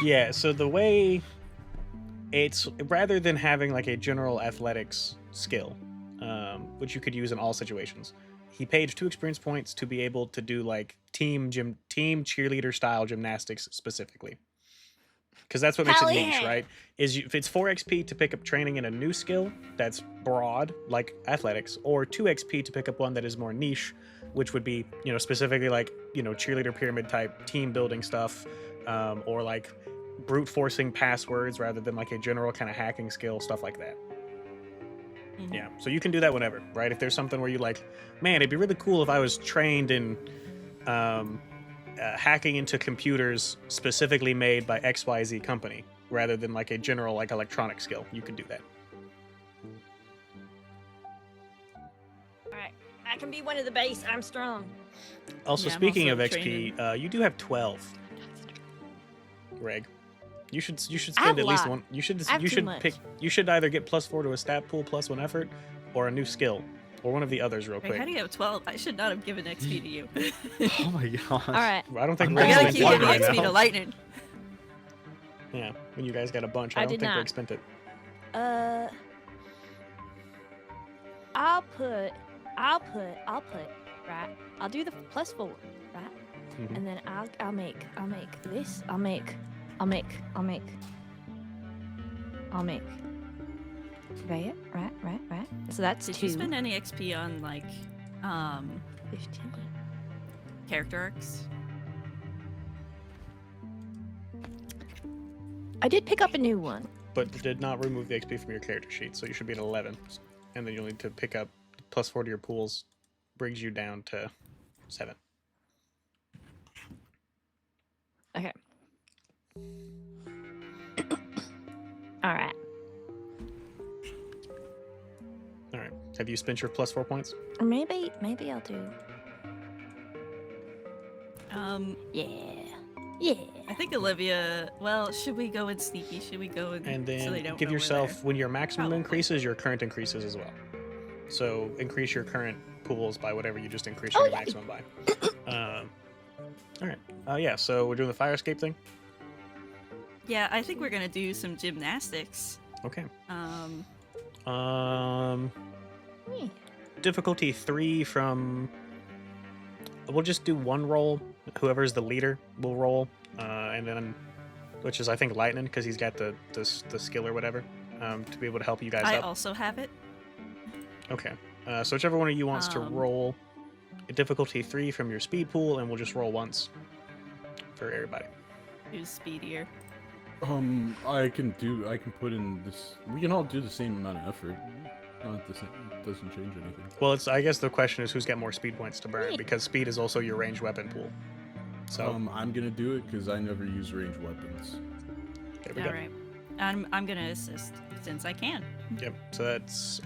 Yeah. So the way it's rather than having like a general athletics skill, which you could use in all situations, he paid 2 experience points to be able to do like team cheerleader style gymnastics specifically. Because that's what makes Hell it niche, yeah. right? If it's 4 XP to pick up training in a new skill that's broad, like athletics, or 2 XP to pick up one that is more niche, which would be, specifically like, cheerleader pyramid type team building stuff, or like brute forcing passwords rather than like a general kind of hacking skill, stuff like that. Mhm. Yeah, so you can do that whenever, right? If there's something where you like, man, it'd be really cool if I was trained in hacking into computers specifically made by XYZ company, rather than like a general like electronic skill, you can do that. All right. I can be one of the base. I'm strong. Also, Yeah, I'm speaking also of XP, you do have 12. Reg, you should I have spend a at least lot. one. You should I have you too should much. pick. You should either get +4 to a stat pool +1 effort, or a new skill, or one of the others real Wait, quick. how do you have 12? I should not have given XP to you. Oh my gosh. All right. I don't think I'm Reg I Reg's gotta spent keep it giving right XP now. to Lightning. Yeah, when you guys got a bunch, I I don't did think not. Reg spent it. I'll put, right? I'll do the +4, right? Mhm. And then I'll make this. I'll make. Right. So that's Did 2. you spend any XP on like 15. character arcs? I did pick up a new one. But did not remove the XP from your character sheet, so you should be at 11. And then you'll need to pick up +4 to your pools, brings you down to 7. Okay. All right. All right. Have you spent your +4 points? Or maybe I'll do. Yeah. I think Olivia. Well, should we go in sneaky? Should we go in And so they then don't give know we're yourself, there? when your maximum Probably. increases, your current increases as well. So increase your current pools by whatever you just increased Oh, your yeah. maximum by. All right. Yeah, so we're doing the fire escape thing? Yeah, I think we're gonna do some gymnastics. Okay. Yeah. Difficulty 3 from... We'll just do 1 roll. Whoever's the leader will roll. And then... Which is, I think, Lightning, because he's got the skill or whatever. To be able to help you guys I up. also have it. Okay. So whichever one of you wants to Um, roll a difficulty 3 from your speed pool, and we'll just roll once for everybody. Who's speedier? I can put in this. We can all do the same amount of effort. Not the same. It doesn't change anything. Well, I guess the question is who's got more speed points to burn, because speed is also your ranged weapon pool. So I'm gonna do it because I never use ranged weapons. there we All go. right. I'm gonna assist since I can. Yep. So that's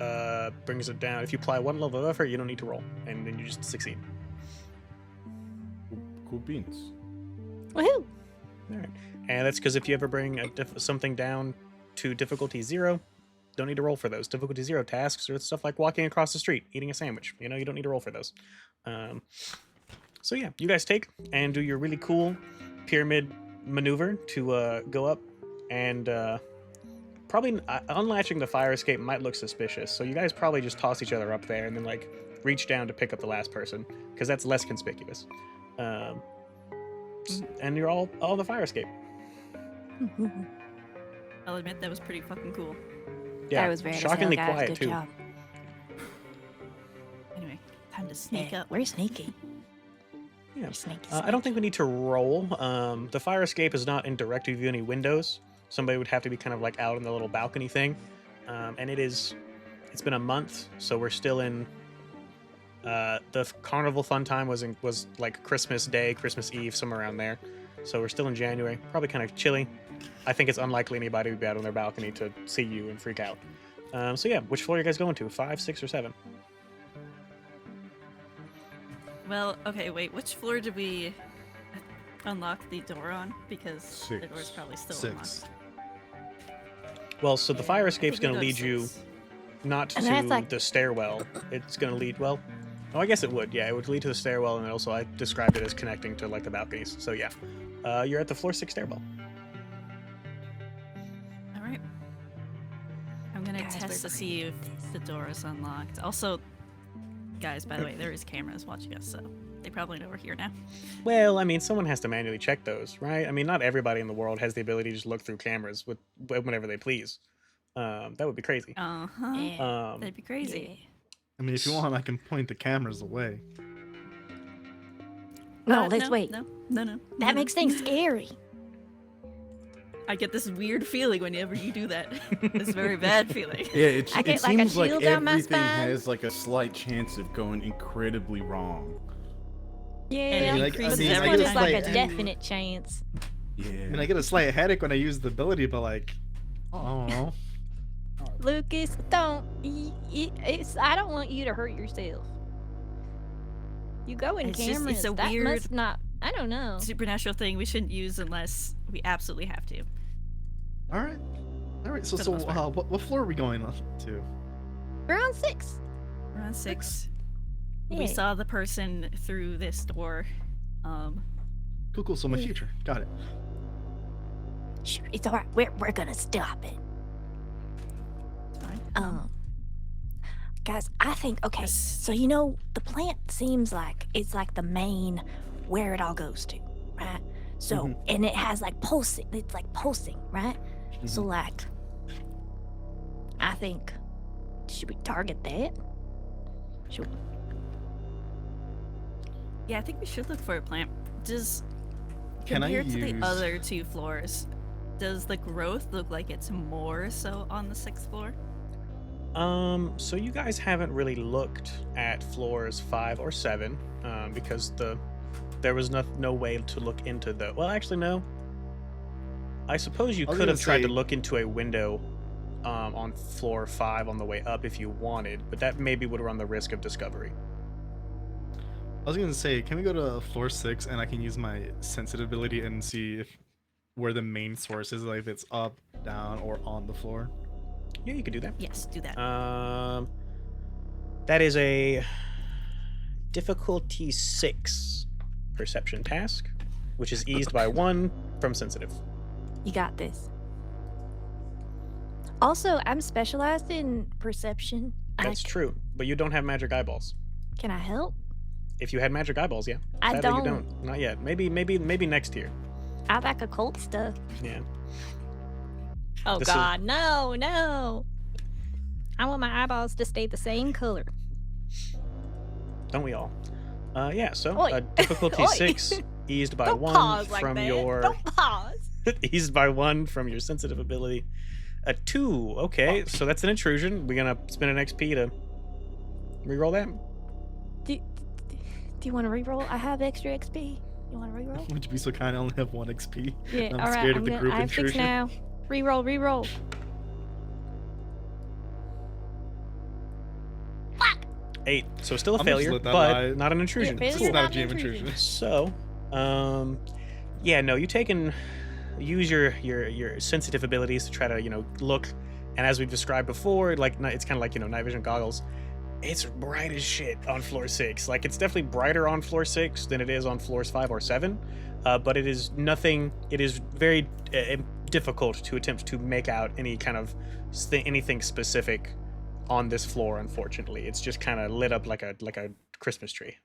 brings it down. If you apply 1 level of effort, you don't need to roll, and then you just succeed. Cool beans. Woohoo! All right. And that's because if you ever bring something down to difficulty 0, don't need to roll for those. Difficulty 0 tasks or stuff like walking across the street, eating a sandwich. You don't need to roll for those. So yeah, you guys take and do your really cool pyramid maneuver to go up, and probably unlatching the fire escape might look suspicious. So you guys probably just toss each other up there and then like reach down to pick up the last person, because that's less conspicuous. And you're all the fire escape. I'll admit that was pretty fucking cool. Yeah, That was rare as hell, shockingly guys. quiet Good too. job. Anyway, time to sneak Yeah, up. we're sneaky. Yeah. We're sneaky. I don't think we need to roll. The fire escape is not in direct view of any windows. Somebody would have to be kind of like out in the little balcony thing. And it's been a month, so we're still in. The carnival fun time was like Christmas Day, Christmas Eve, somewhere around there. So we're still in January, probably kind of chilly. I think it's unlikely anybody would be out on their balcony to see you and freak out. So yeah, which floor are you guys going to? 5, 6, or 7? Well, okay, wait. Which floor did we unlock the door on? Because the door's probably still 6. unlocked. Well, so the Yeah, fire I escape's think we going to go lead you 6. not And that's to like- the stairwell. It's going to lead, well, oh, I guess it would. Yeah, it would lead to the stairwell, and also I described it as connecting to like the balconies. So yeah, you're at the floor 6 stairwell. All right. I'm gonna Guys, test we're to see if the door is unlocked. Also, guys, by the way, there is cameras watching us, so they probably know we're here now. Well, I mean, someone has to manually check those, right? I mean, not everybody in the world has the ability to just look through cameras whenever they please. That would be crazy. Uh huh. Yeah. That'd be crazy. I mean, if you want, I can point the cameras away. No, let's no, wait. No. That makes things scary. I get this weird feeling whenever you do that. This very bad feeling. Yeah, I it get, like, a seems like chill down my everything spine. has like a slight chance of going incredibly wrong. Yeah, And it like, but increases this every one is time like you a do. definite chance. Yeah. I mean, I get a slight headache when I use the ability, but like, I don't know. Lucas, don't. I don't want you to hurt yourself. You go in It's just- cameras. it's a that weird- must not. I don't know. Supernatural thing we shouldn't use unless we absolutely have to. All right. So, For the most part. what floor are we going on to? We're on 6. We're on 6. Yeah. We saw the person through this door. Cool. So my Yeah. future. Got it. Sure, it's alright. We're gonna stop it. Fine. Guys, I think okay. Yes. So you know, the plant seems like it's like the main where it all goes to, right? So Mhm. and it has like pulsing. It's like pulsing, right? So Mhm. like, I think should we target that? Should we? Yeah, I think we should look for a plant. Does Can I compared to the use- other 2 floors, does the growth look like it's more so on the 6th floor? So you guys haven't really looked at floors 5 or 7, because there was no way to look into the. Well, actually, no. I suppose you I was could have gonna tried to say- look into a window, on floor 5 on the way up if you wanted, but that maybe would run the risk of discovery. I was gonna say, can we go to floor 6 and I can use my sensitive ability and see if where the main source is, like if it's up, down, or on the floor? Yeah, you could do that. Yes, do that. That is a difficulty 6 perception task, which is eased by 1 from sensitive. You got this. Also, I'm specialized in perception. That's true, but you don't have magic eyeballs. Can I help? If you had magic eyeballs, yeah. I Sadly, you don't. don't. Not yet. Maybe next year. I like occult stuff. Yeah. Oh This is- God, no! I want my eyeballs to stay the same color. Don't we all? Yeah. So Oi. difficulty Oi. 6 eased by Don't 1 pause like from that. your Don't pause. eased by 1 from your sensitive ability. A 2. Okay, so that's an intrusion. We're gonna spend an XP to reroll that. Do you want to reroll? I have extra XP. You want to reroll? Would you be so kind? I only have 1 XP. Yeah. I'm all right. scared of the group I have 6 intrusion. now. Reroll. Fuck. 8. So still a I'm gonna just failure, let that but lie. not an intrusion. failure, This Cool. is not a not an GM intrusion. So, yeah, no, you take and use your sensitive abilities to try to look, and as we've described before, like it's kind of like night vision goggles. It's bright as shit on floor 6. Like it's definitely brighter on floor 6 than it is on floors 5 or 7, but it is nothing. It is very difficult to attempt to make out any kind of anything specific on this floor. Unfortunately, it's just kind of lit up like a Christmas tree.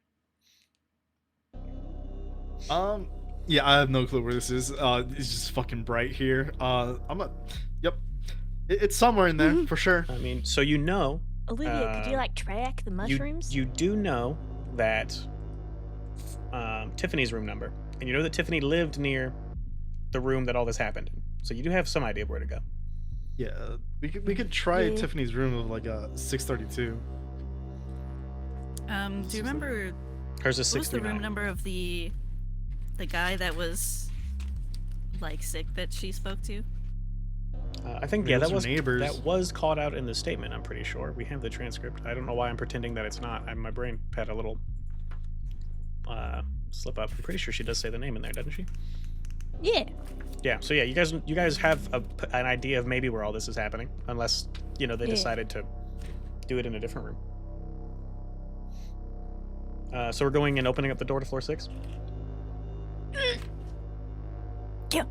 Yeah, I have no clue where this is. It's just fucking bright here. Yep. It's somewhere in there for sure. I mean, so you know, Olivia, could you like track the mushrooms? you do know that Tiffany's room number, and you know that Tiffany lived near the room that all this happened in. So you do have some idea of where to go. Yeah, we could try Yeah. Tiffany's room of like 632. Do you remember Hers is what was the room 639. number of the guy that was like sick that she spoke to? I think I mean, yeah, those that are was neighbors. that was called out in the statement. I'm pretty sure we have the transcript. I don't know why I'm pretending that it's not. My brain had a little slip up. I'm pretty sure she does say the name in there, doesn't she? Yeah. Yeah. So yeah, you guys have an idea of maybe where all this is happening, unless they Yeah. decided to do it in a different room. So we're going and opening up the door to floor 6.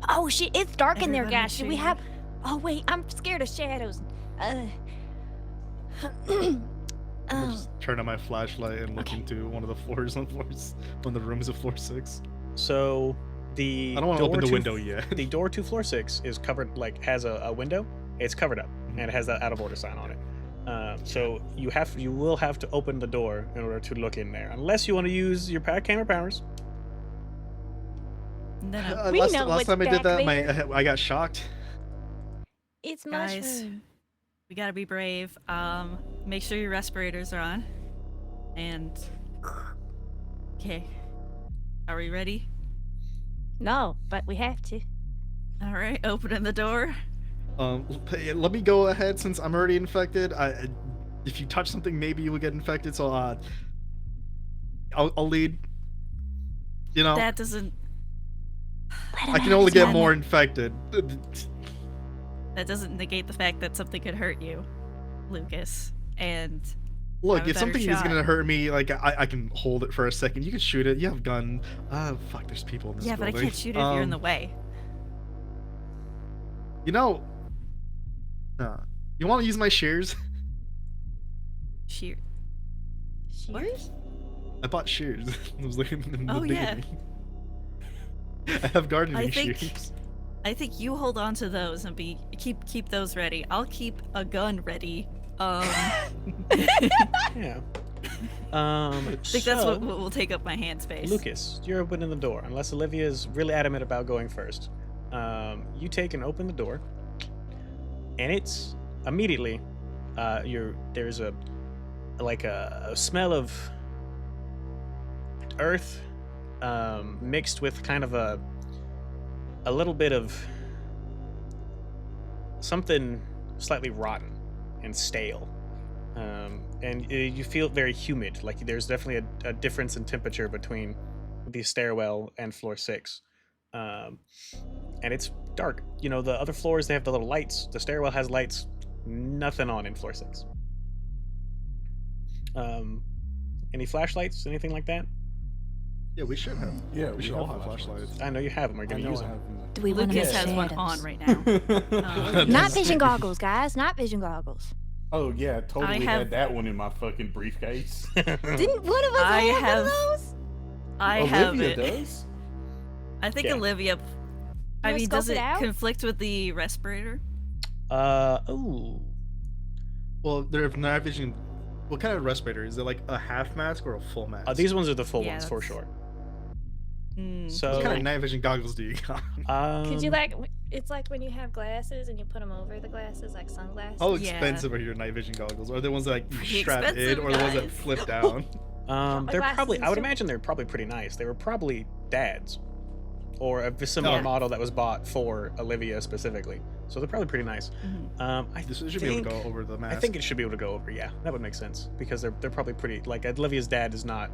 Oh shit, it's dark in there, Everybody guys. Should we shooting. have? Oh wait, I'm scared of shadows. I'll just turn on my flashlight and look Okay. into one of the floors on one of the rooms of floor 6. So the I don't want to door open the to- window yet. The door to floor 6 is covered, like has a window. It's covered up Mm-hmm. and it has that out of order sign on it. So you will have to open the door in order to look in there, unless you want to use your camera powers. And then We last know last what's time I did back that, I got shocked. It's guys, mushroom. we gotta be brave. Make sure your respirators are on. And okay, are we ready? No, but we have to. All right, opening the door. Let me go ahead since I'm already infected. If you touch something, maybe you will get infected. So I'll lead. You know, That doesn't. I can only get Yeah. more infected. That doesn't negate the fact that something could hurt you, Lucas. And Look, Have a if better something is shot. gonna hurt me, like I can hold it for a second. You can shoot it. You have a gun. Fuck, there's people in this yeah, but I building. can't shoot it if you're in the way. You know, you want to use my shears? Sheer. Shears? I bought shears. I was looking in the Oh, yeah. beginning. I have gardening I think- shears. I think you hold on to those and keep those ready. I'll keep a gun ready. Yeah. I think that's what will take up my hand space. Lucas, you're opening the door, unless Olivia is really adamant about going first. You take and open the door, and it's immediately there's a smell of earth mixed with kind of a little bit of something slightly rotten and stale. And you feel very humid. Like there's definitely a difference in temperature between the stairwell and floor 6. And it's dark. You know, the other floors, they have the little lights. The stairwell has lights. Nothing on in floor 6. Any flashlights? Anything like that? Yeah, we should have. Yeah, We should all have flashlights. I know you have them. Are you I going to know use I them? have Do we want to Lucas make has one shadows? on right now. Not vision goggles, guys. Not vision goggles. Oh yeah, totally have- had that one in my fucking briefcase. Didn't one of us I have, have- one of those? I have Olivia it. does. I think Yeah. Olivia. I wanna mean, scope does it it out? conflict with the respirator? Oh. Well, they're night vision. What kind of respirator? Is it like a half mask or a full mask? These ones are the full Yeah, ones for that's- sure. Mm. So, What kind of night vision goggles do you got? Could you like? It's like when you have glasses and you put them over the glasses, like sunglasses. How Yeah. expensive are your night vision goggles? Are they ones that like you Pretty strap in, expensive, or the ones that guys. flip down? My they're glasses probably. and I would soup. imagine they're probably pretty nice. They were probably Dad's, or a similar Yeah. model that was bought for Olivia specifically. So they're probably pretty nice. I This should be able to think- go over the mask. I think it should be able to go over. Yeah, that would make sense because they're probably pretty. Like Olivia's dad is not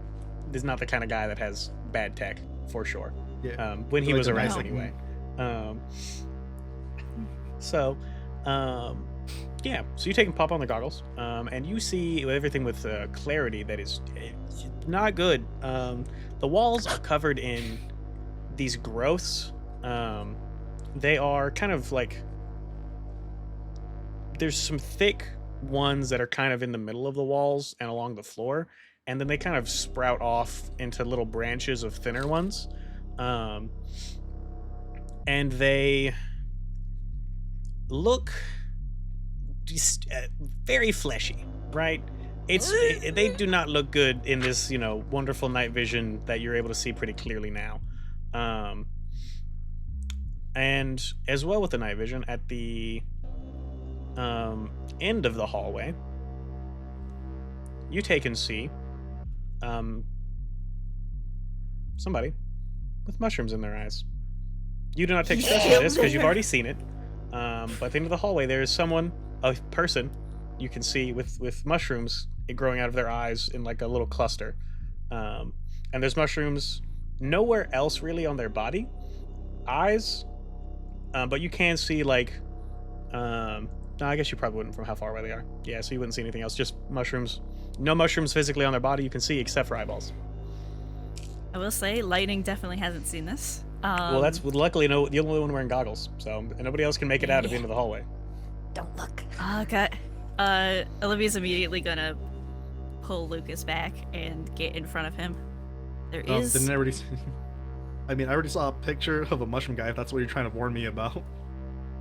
the kind of guy that has bad tech for sure. Yeah. When he Like was the around mask. anyway. So, yeah. So you take and pop on the goggles, and you see everything with clarity that is not good. The walls are covered in these growths. They are kind of like there's some thick ones that are kind of in the middle of the walls and along the floor, and then they kind of sprout off into little branches of thinner ones. And they look just, very fleshy, right? They do not look good in this, wonderful night vision that you're able to see pretty clearly now. And as well with the night vision, at the end of the hallway, you take and see somebody with mushrooms in their eyes. You do not take stress on this because you've already seen it. But at the end of the hallway, there is a person, you can see with mushrooms growing out of their eyes in like a little cluster. And there's mushrooms nowhere else really on their body, eyes, but you can see like, no, I guess you probably wouldn't from how far away they are. Yeah, so you wouldn't see anything else, just mushrooms. No mushrooms physically on their body you can see except for eyeballs. I will say, Lightning definitely hasn't seen this. Well, that's luckily the only one wearing goggles, so nobody else can make it out at the end of the hallway. Don't look. Okay. Olivia's immediately gonna pull Lucas back and get in front of him. There is. Didn't I already? I mean, I already saw a picture of a mushroom guy. If that's what you're trying to warn me about.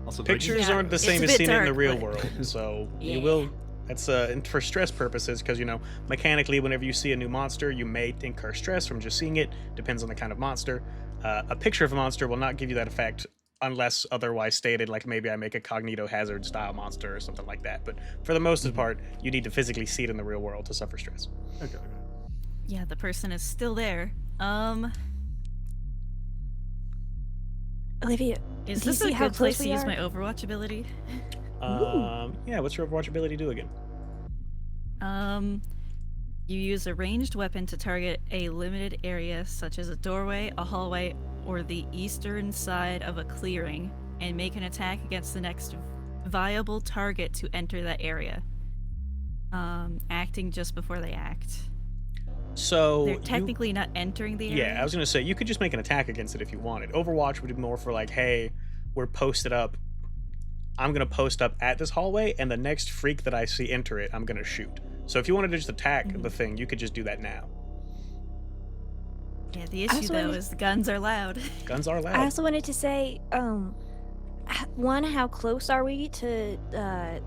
Also, Pictures Yeah, aren't the it's same a as bit seeing it in the dark, real but- world, so Yeah. you will. That's for stress purposes, because mechanically, whenever you see a new monster, you may incur stress from just seeing it. Depends on the kind of monster. A picture of a monster will not give you that effect unless otherwise stated, like maybe I make a Cognito Hazard style monster or something like that. But for the most part, you need to physically see it in the real world to suffer stress. Okay. Yeah, the person is still there. Olivia, Is do you this see a how good place close to we use are? my Overwatch ability? Yeah, what's your Overwatch ability do again? You use a ranged weapon to target a limited area, such as a doorway, a hallway, or the eastern side of a clearing, and make an attack against the next viable target to enter that area. Acting just before they act. So They're technically not entering the area. Yeah, I was gonna say you could just make an attack against it if you wanted. Overwatch would be more for like, hey, we're posted up. I'm gonna post up at this hallway, and the next freak that I see enter it, I'm gonna shoot. So if you wanted to just attack the thing, you could just do that now. Yeah, the I issue also though wanted- is the guns are loud. Guns are loud. I also wanted to say, one, how close are we to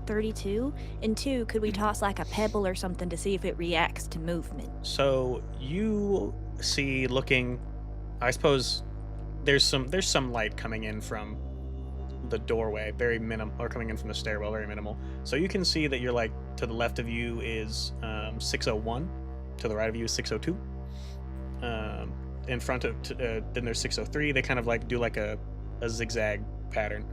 32? And two, could we toss like a pebble or something to see if it reacts to movement? So you see, looking, I suppose there's some light coming in from the doorway, very minimal, or coming in from the stairwell, very minimal. So you can see that you're like, to the left of you is 601, to the right of you is 602. In front of then there's 603. They kind of like do like a zigzag pattern.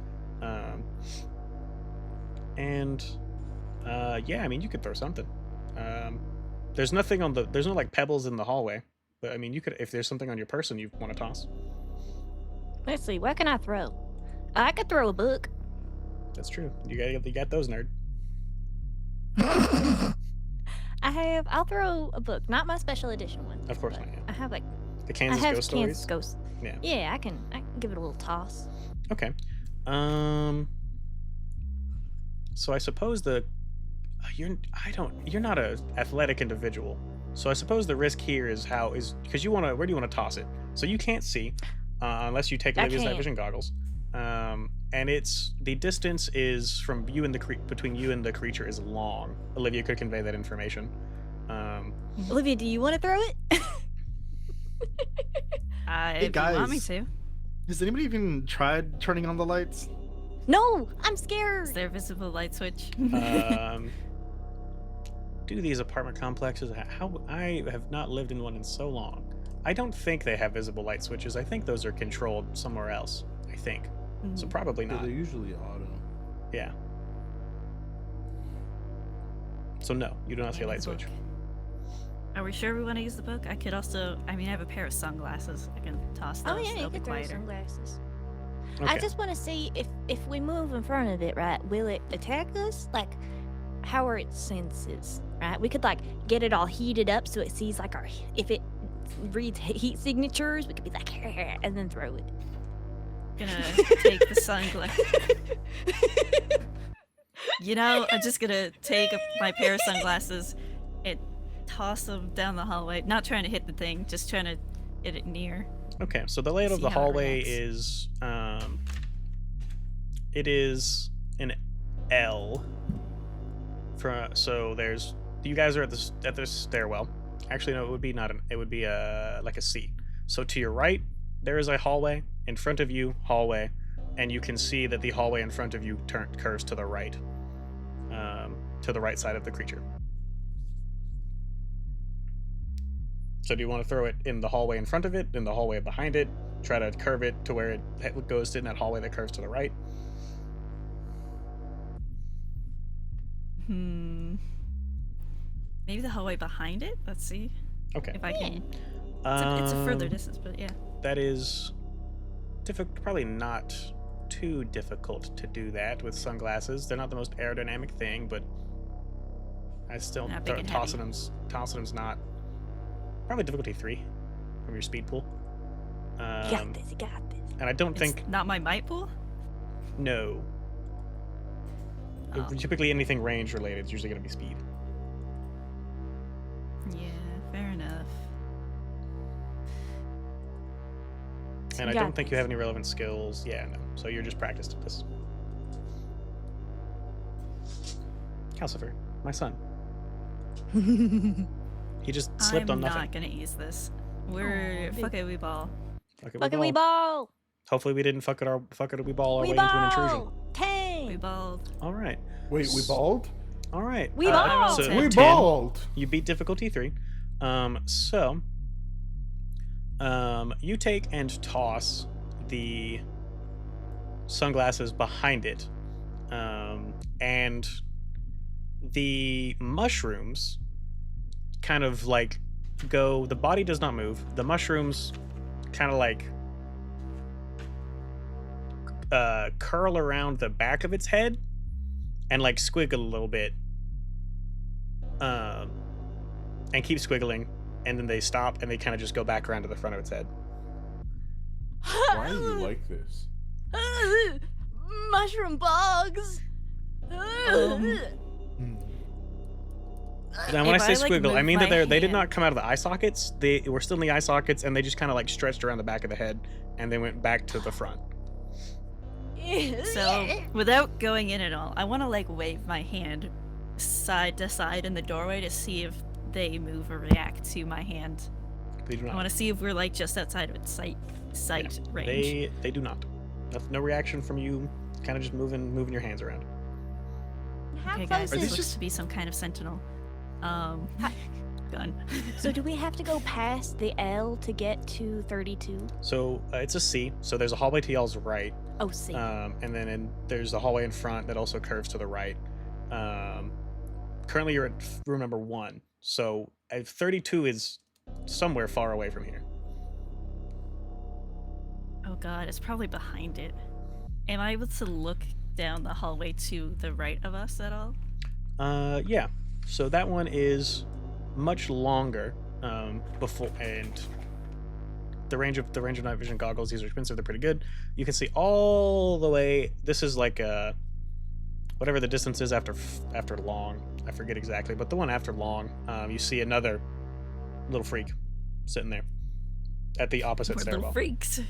Yeah, I mean, you could throw something. There's nothing there's no like pebbles in the hallway, but I mean, you could, if there's something on your person you want to toss. Let's see, what can I throw? I could throw a book. That's true. You got those, nerd. I'll throw a book, not my special edition one. Of course but not, yeah. I have like, The I Kansas have Ghost Kansas Stories. Ghost. Yeah. Yeah, I can give it a little toss. Okay. So I suppose you're not a athletic individual. So I suppose the risk here is because where do you want to toss it? So you can't see unless you take I Olivia's night can't. vision goggles. And the distance is from you and between you and the creature is long. Olivia could convey that information. Olivia, do you want to throw it? If you want me guys. to. Has anybody even tried turning on the lights? No, I'm Is scared. there a visible light switch? Do these apartment complexes? How I have not lived in one in so long. I don't think they have visible light switches. I think those are controlled somewhere else. I think. So probably Yeah, not. they're usually auto. Yeah. So no, you do not see a Yeah, light the switch. book. Are we sure we want to use the book? I could also, I have a pair of sunglasses. I can toss those. Oh yeah, you They'll be could throw quieter. sunglasses. Okay. I just want to see if we move in front of it, right? Will it attack us? Like, how are its senses? Right? We could like get it all heated up so it sees like if it reads heat signatures, we could be like and then throw it. Gonna take the sunglasses. I'm just gonna take my pair of sunglasses and toss them down the hallway. Not trying to hit the thing, just trying to get it near. Okay, so the layout of See the how it hallway reacts. is it is an L So there's you guys are at the stairwell. Actually, no, it would be not an. It would be like a C. So to your right, there is a hallway. In front of you, hallway, and you can see that the hallway in front of you curves to the right side of the creature. So do you want to throw it in the hallway in front of it, in the hallway behind it, try to curve it to where it goes in that hallway that curves to the right? Maybe the hallway behind it? Let's see. Okay. If I can. It's a further distance, but yeah. That is probably not too difficult to do that with sunglasses. They're not the most aerodynamic thing, but I still Not big and tossing them's not probably difficulty 3 from your speed pool. You got this. You got this. And I don't It's think not my might pool? no. Oh. Typically anything range related is usually going to be speed. Yeah, fair enough. And I You don't got think you have any relevant skills. Yeah, no. So you're just practiced at this. Calcifer, my son. He just slipped I'm on nothing. not gonna use this. We're Aw, fuck it, we ball. Okay, Fucking we ball. Hopefully we didn't fuck it we ball our We way into an intrusion. ball. 10. We balled. All right. Wait, we balled? All right. We balled. So We 10, balled! You beat difficulty 3. You take and toss the sunglasses behind it. And the mushrooms kind of like go, the body does not move. The mushrooms kind of like curl around the back of its head and like squiggle a little bit. And keep squiggling, and then they stop and they kind of just go back around to the front of its head. Why are you like this? Mushroom bugs. Now, when I If say I, like, squiggle, I move mean that my they did hand- not come out of the eye sockets. They were still in the eye sockets, and they just kind of like stretched around the back of the head, and they went back to the front. So, without going in at all, I want to like wave my hand side to side in the doorway to see if they move or react to my hand. They do I not. want to see if we're like just outside of its sight range. They do not. No reaction from you. Kind of just moving your hands around. How Okay, close guys, Are this these is? looks just- to be some kind of sentinel. Gun. So do we have to go past the L to get to 32? So it's a C. So there's a hallway to y'all's right, Oh, C. and then there's a hallway in front that also curves to the right. Currently, you're at room number 1. So 32 is somewhere far away from here. Oh god, it's probably behind it. Am I able to look down the hallway to the right of us at all? Yeah. So that one is much longer. Before and the range of night vision goggles. These are expensive. They're pretty good. You can see all the way. This is like whatever the distance is after long. I forget exactly, but the one after long, you see another little freak sitting there at the opposite We're stairwell. little freaks.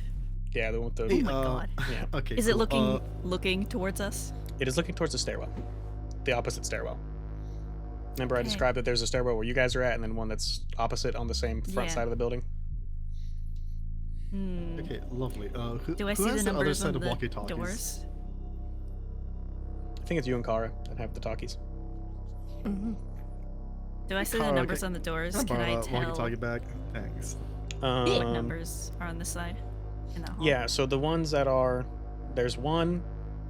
Yeah, the one with the. Oh my god. Yeah. Okay. Is it cool. looking towards us? It is looking towards the stairwell, the opposite stairwell. Remember, I Okay. described that there's a stairwell where you guys are at, and then one that's opposite on the same front Yeah. side of the building. Hmm. Okay, lovely. Who, Do I who see has the the other numbers set on of the walkie-talkies? doors? I think it's you and Kara that have the talkies. Mhm. Do I see the Kara, numbers can- on the doors? Can Can I I borrow that tell walkie-talkie back? Thanks. what numbers are on this side? In the hall? Yeah, so the ones that are there's 1,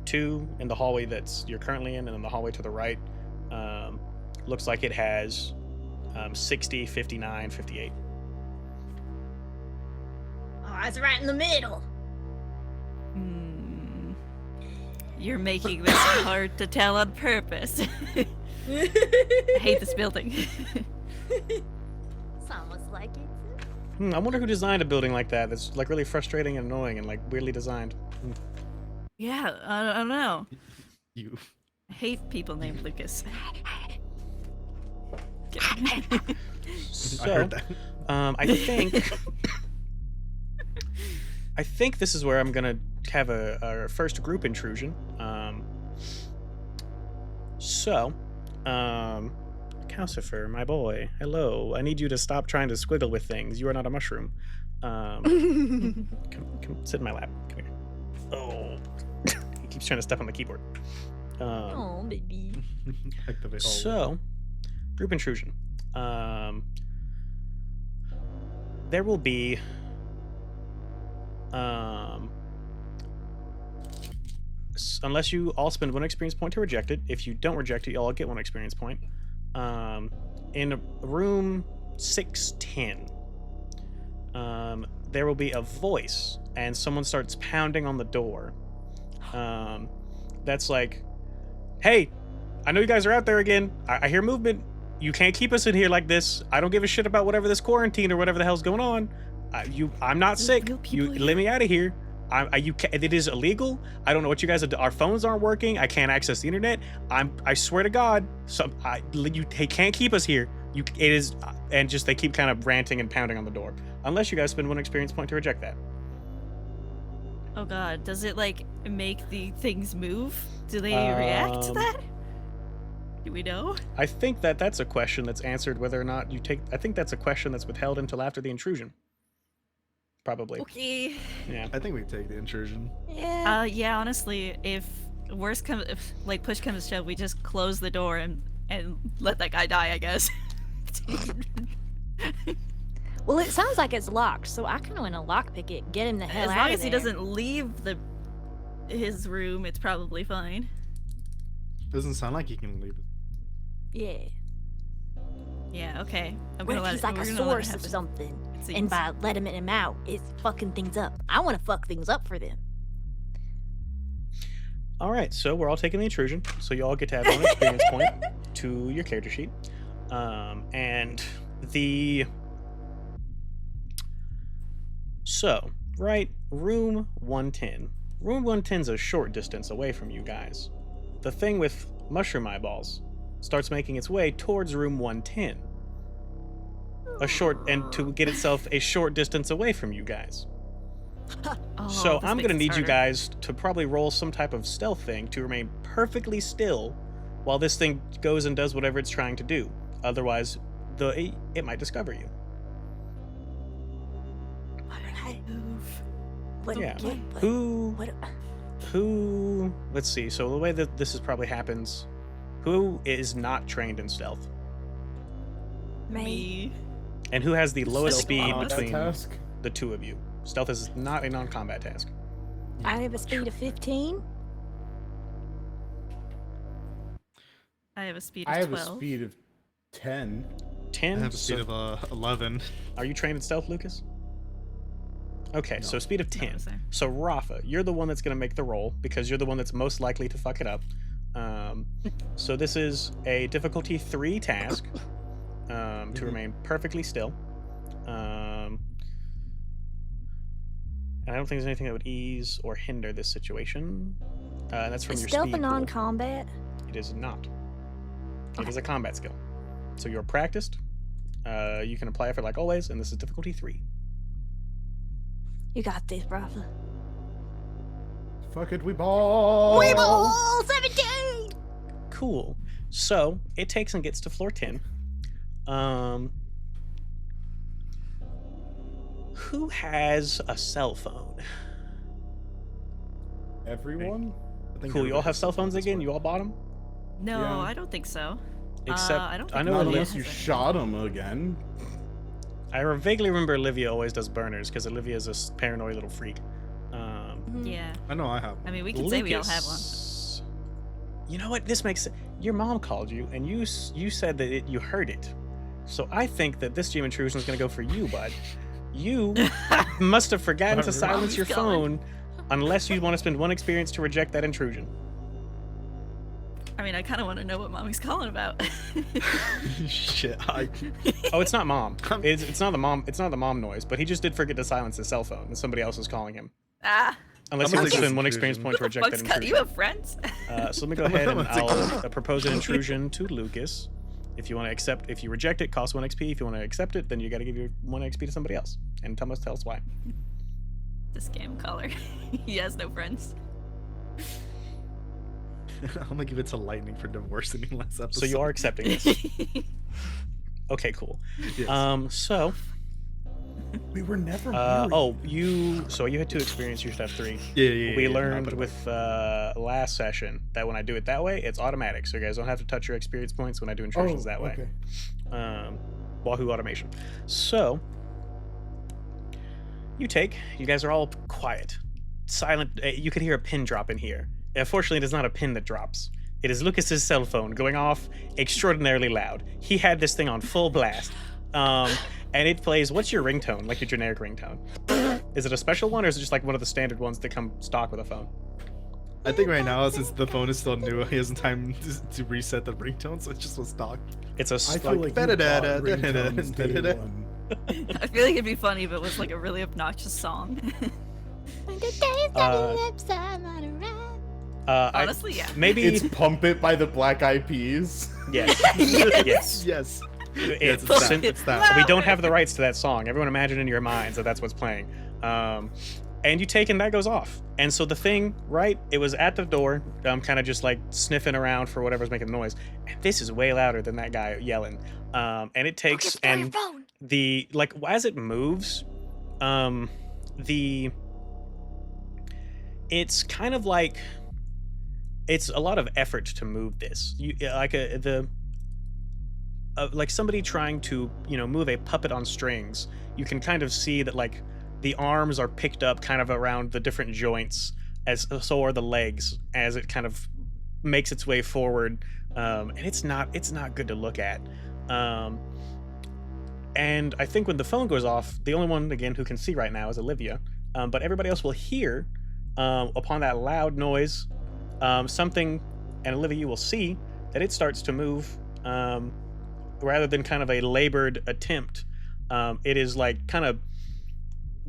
2 in the hallway that's you're currently in, and then the hallway to the right looks like it has 60, 59, 58. Oh, it's right in the middle. Hmm. You're making this hard to tell on purpose. I hate this building. Sounds like it. I wonder who designed a building like that. That's like really frustrating and annoying and like weirdly designed. Yeah, I don't know. You. I hate people named Lucas. I So, heard that. I think this is where I'm gonna have our first group intrusion. So, Calcifer, my boy, hello. I need you to stop trying to squiggle with things. You are not a mushroom. Come sit in my lap. Come here. Oh, he keeps trying to step on the keyboard. Oh, baby. Activate all. So, group intrusion. There will be unless you all spend 1 experience point to reject it. If you don't reject it, you all get 1 experience point. In room 610, there will be a voice, and someone starts pounding on the door. That's like, "Hey, I know you guys are out there again. I hear movement. You can't keep us in here like this. I don't give a shit about whatever this quarantine or whatever the hell's going on. I'm not sick. You let me out of here. It is illegal. I don't know what you guys are. Our phones aren't working. I can't access the internet. I swear to God, you can't keep us here. It is, and just they keep kind of ranting and pounding on the door. Unless you guys spend 1 experience point to reject that. Oh god, does it like make the things move? Do they react to that? Do we know? I think that's a question that's answered whether or not you take. I think that's a question that's withheld until after the intrusion. Probably. Okay. Yeah. I think we take the intrusion. Yeah. Yeah, honestly, if push comes to shove, we just close the door and let that guy die, I guess. Well, it sounds like it's locked, so I kind of want to lockpick it, get him the hell As out long of as he there. doesn't leave his room, it's probably fine. Doesn't sound like he can leave it. Yeah. Yeah, okay. What if he's like a source of something? And by letting him out, it's fucking things up. I want to fuck things up for them. All right, so we're all taking the intrusion, so you all get to have 1 experience point to your character sheet, and room 110. Room 110's a short distance away from you guys. The thing with mushroom eyeballs starts making its way towards room 110. And to get itself a short distance away from you guys. So I'm gonna need you guys to probably roll some type of stealth thing to remain perfectly still while this thing goes and does whatever it's trying to do. Otherwise, it might discover you. Yeah. Who? Let's see. So the way that this probably happens, who is not trained in stealth, Me. and who has the lowest speed That between task. the two of you? Stealth is not a non-combat task. I have a speed of 15. I have a speed of I have 12. a speed of 10. 10. I have a speed So, of 11. are you trained in stealth, Lucas? Okay, so speed of 10. No, sir. So Rafa, you're the one that's going to make the roll because you're the one that's most likely to fuck it up. So this is a difficulty 3 task to remain perfectly still. And I don't think there's anything that would ease or hinder this situation. That's from Is your stealth speed a pool. non-combat? It is not. It is a combat skill. So you're practiced. You can apply it for like always, and this is difficulty 3. You got this, Rafa. Fuck it, we ball. 17! Cool. So it takes and gets to floor 10. Who has a cell phone? Everyone? I think Cool. You all everybody have cell has phones this again? one. You all bought them? No, Yeah. I don't think so. Except I don't I think know Not Olivia. unless you shot him again. I vaguely remember Olivia always does burners because Olivia is a paranoid little freak. Yeah. I know I have. I mean, we can say we all have one. Lucas, you know what? This makes sense. Your mom called you, and you said that you heard it. So I think that this gym intrusion is going to go for you, bud. You must have forgotten to silence your phone, unless you want to spend 1 experience to reject that intrusion. I mean, I kind of want to know what mommy's calling about. Shit. Oh, it's not mom. It's not the mom. It's not the mom noise. But he just did forget to silence his cell phone, and somebody else is calling him. Unless I'm he wants to gonna spend 1 take experience point to reject that You intrusion. have friends? So let me go ahead and I'll propose an intrusion to Lucas. If you want to accept, if you reject it, cost 1 XP. If you want to accept it, then you got to give your 1 XP to somebody else, and tell us why. The scam caller. He has no friends. I'm gonna give it to Lightning for divorcing me last episode. So you are accepting this. Okay, cool. Yes. So We were never married. you had 2 experience, you should have 3. Yeah. We I'll learned put it with last session that when I do it that way, it's automatic. So you guys don't have to touch your experience points when I do intrusions that way. Okay. Wahoo automation. So you guys are all quiet, silent. You can hear a pin drop in here. Fortunately, it is not a pin that drops. It is Lucas's cell phone going off extraordinarily loud. He had this thing on full blast. And it plays, what's your ringtone? Like your generic ringtone. Is it a special one, or is it just like one of the standard ones that come stock with a phone? I think right now, since the phone is still new, he hasn't time to reset the ringtone, so it just was stock. It's a I feel like you bought ringtones day one. I feel like it'd be funny if it was like a really obnoxious song. Honestly, yeah. Maybe It's Pump It by the Black Eyed Peas. yes. Yes. Yes. It's it's that. that. It's that. We don't have the rights to that song. Everyone imagine in your minds that that's what's playing. And you take and that goes off. And so the thing, right, it was at the door, kind of just like sniffing around for whatever's making the noise. And this is way louder than that guy yelling. And it takes, and the, like, as it moves, it's kind of like, it's a lot of effort to move this. You like somebody trying to, move a puppet on strings. You can kind of see that, like, the arms are picked up kind of around the different joints, as so are the legs, as it kind of makes its way forward. And it's not good to look at. And I think when the phone goes off, the only one again who can see right now is Olivia. But everybody else will hear, upon that loud noise, something, and Olivia, you will see that it starts to move, rather than kind of a labored attempt. It is like kind of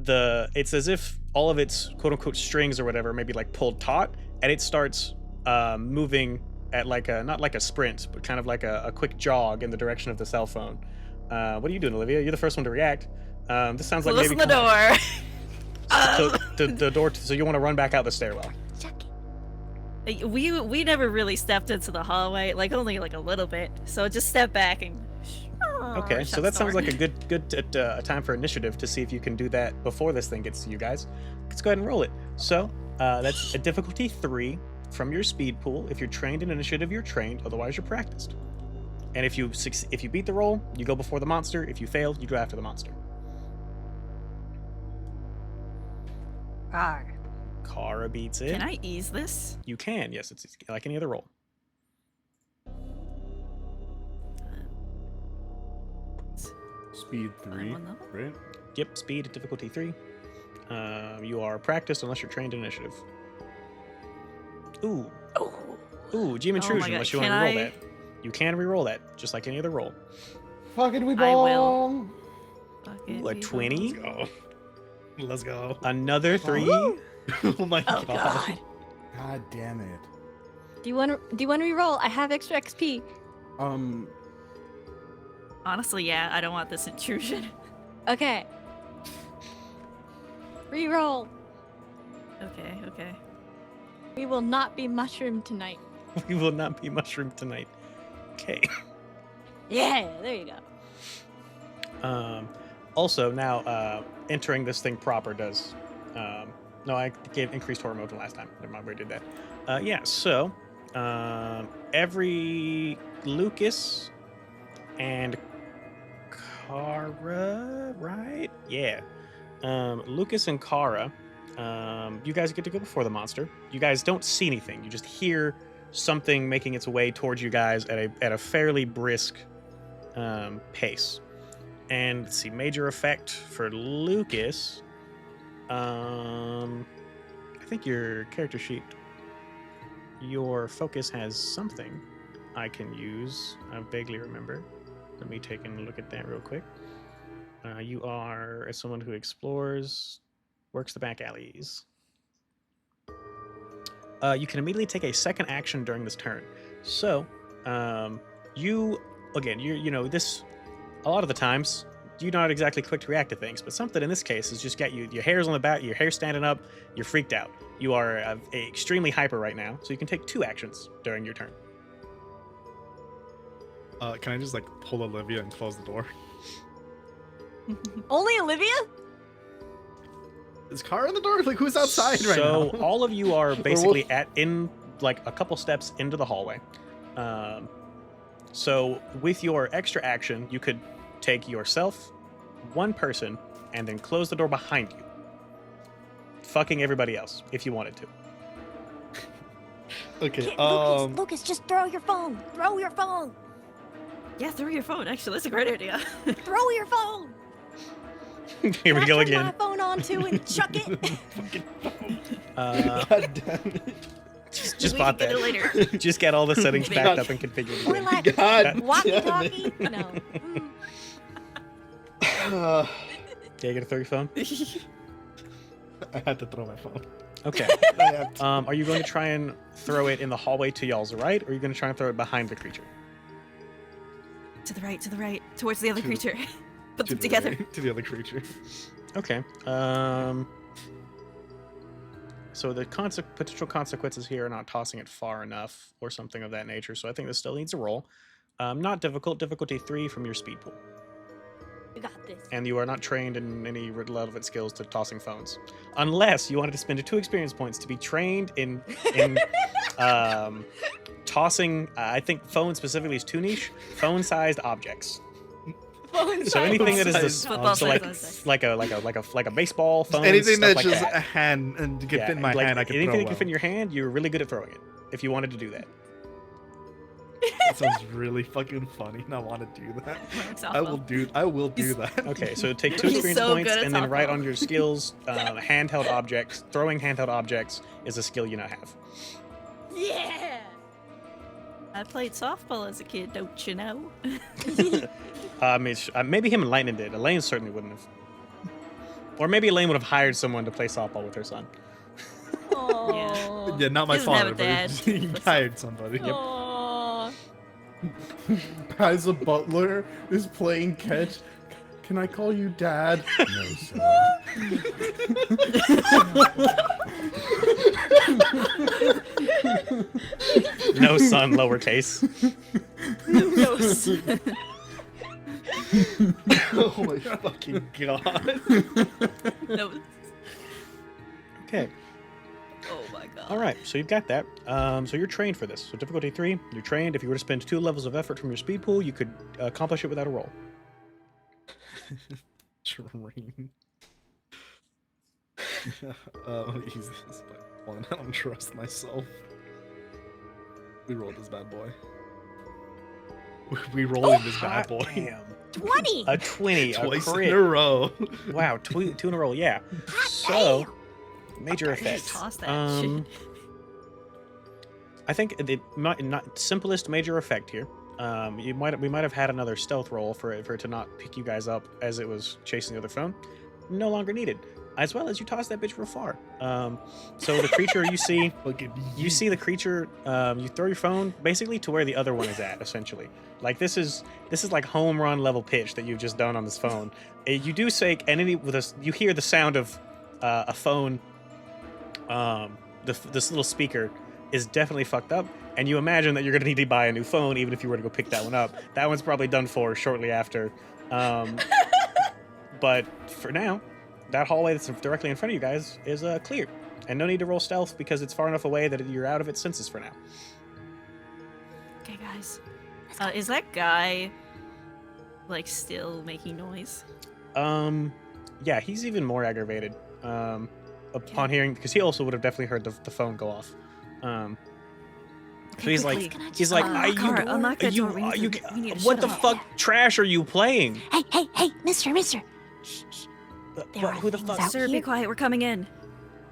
it's as if all of its quote unquote strings or whatever maybe like pulled taut, and it starts moving at like not like a sprint, but kind of like a quick jog in the direction of the cell phone. What are you doing, Olivia? You're the first one to react. This sounds like Close maybe the door. the door. So you want to run back out the stairwell? We never really stepped into the hallway, like only like a little bit. So just step back and. Okay, so that sounds like a good time for initiative to see if you can do that before this thing gets to you guys. Let's go ahead and roll it. So that's a difficulty 3 from your speed pool. If you're trained in initiative, you're trained. Otherwise, you're practiced. And if you beat the roll, you go before the monster. If you fail, you go after the monster. Kara beats it. Can I ease this? You can. Yes, it's like any other roll. Speed 3, right? Yep, speed, difficulty 3. You are practiced unless you're trained in initiative. Ooh, Gem intrusion. God, Unless you want to re-roll that, you can re-roll that, just like any other roll. Fucking we I will. bomb. Ooh, a 20. Let's go. Another 3. Oh my god. God. God damn it. Do you want to re-roll? I have extra XP. Honestly, yeah, I don't want this intrusion. Okay. Re-roll. Okay. We will not be mushroomed tonight. We will not be mushroomed tonight. Okay. Yeah, there you go. Also, now entering this thing proper does. No, I gave increased horror mode the last time. Never mind, we did that. Yeah. So every Lucas and Kara, right? Yeah. Lucas and Kara, you guys get to go before the monster. You guys don't see anything. You just hear something making its way towards you guys at a fairly brisk pace. And let's see, major effect for Lucas. I think your character sheet, your focus has something I can use. I vaguely remember. Let me take a look at that real quick. You are someone who explores, works the back alleys. You can immediately take a second action during this turn. So, you know this. A lot of the times, you're not exactly quick to react to things, but something in this case has just got you. Your hair's on the back, your hair's standing up. You're freaked out. You are extremely hyper right now, so you can take 2 actions during your turn. Can I just like pull Olivia and close the door? Only Olivia? Is Kara in the door? Like who's outside right So now? all of you are basically in like a couple steps into the hallway. So with your extra action, you could take yourself, 1 person, and then close the door behind you, fucking everybody else if you wanted to. Okay. Lucas, just throw your phone. Throw your phone. Yeah, throw your phone. Actually, that's a great idea. Throw your phone. Here we go Turn again. my phone on too and chuck it. God damn it. Just We bought can get that. it later. Just get all the settings Big. backed up and configured. Or like God walkie-talkie. No. Uh, Yeah, you gonna throw your phone? I had to throw my phone. Okay. I have to. Are you going to try and throw it in the hallway to y'all's right, or are you going to try and throw it behind the creature? To the right, towards the other To- creature. Put To them the together. right, to the other creature. Okay. So the potential consequences here are not tossing it far enough, or something of that nature. So I think this still needs a roll. Not difficult. Difficulty 3 from your speed pool, You got this. and you are not trained in any relevant skills to tossing phones, unless you wanted to spend 2 experience points to be trained in tossing. I think phone specifically is too niche. Phone-sized objects. So anything that is this, Football so size like a baseball phone, Anything stuff that's like just that. a hand and can fit in my like hand, I can anything throw that can fit in well. your hand, you're really good at throwing it. If you wanted to do that, That sounds really fucking funny, and I want to do that. I will do that. okay. So take 2 He's experience so points, good at and then write softball. on your skills. Handheld objects, throwing handheld objects is a skill you now have. Yeah. I played softball as a kid, don't you know? Maybe him and Lightning did. Elaine certainly wouldn't have. Or maybe Elaine would have hired someone to play softball with her son. Oh. Yeah, not my He doesn't have father, a but dad. he hired somebody. Aw. As a butler is playing catch. Can I call you dad? No, son. No son, lowercase. Oh my fucking god. No. Okay. Oh my god. All right. So you've got that. So you're trained for this. So difficulty 3, you're trained. If you were to spend 2 levels of effort from your speed pool, you could accomplish it without a roll. Dream. Let me use this, but one, I don't trust myself. We rolled this bad boy. We rolling this bad boy. Damn. 20. A 20, a Twice crit. in a row. Wow, 2 in a row. Yeah. So major effect. Toss that shit. I think the not simplest major effect here. We might have had another stealth roll for it to not pick you guys up as it was chasing the other phone. No longer needed. As well as you toss that bitch real far. So the creature you see, the creature. You throw your phone basically to where the other one is at. Essentially, like this is like home run level pitch that you've just done on this phone. You do say, and you hear the sound of a phone. This little speaker is definitely fucked up, and you imagine that you're going to need to buy a new phone even if you were to go pick that one up. That one's probably done for shortly after. But for now, that hallway that's directly in front of you guys is clear, and no need to roll stealth because it's far enough away that you're out of its senses for now. Okay, guys. Is that guy like still making noise? Yeah, he's even more aggravated upon hearing, because he also would have definitely heard the phone go off. So he's quickly. like, Kara, unlock that door. We need to what shut the him up. fuck trash are you playing? Hey, mister. Shh. There are Who the things fuck? out Sir, be here. quiet. We're coming in.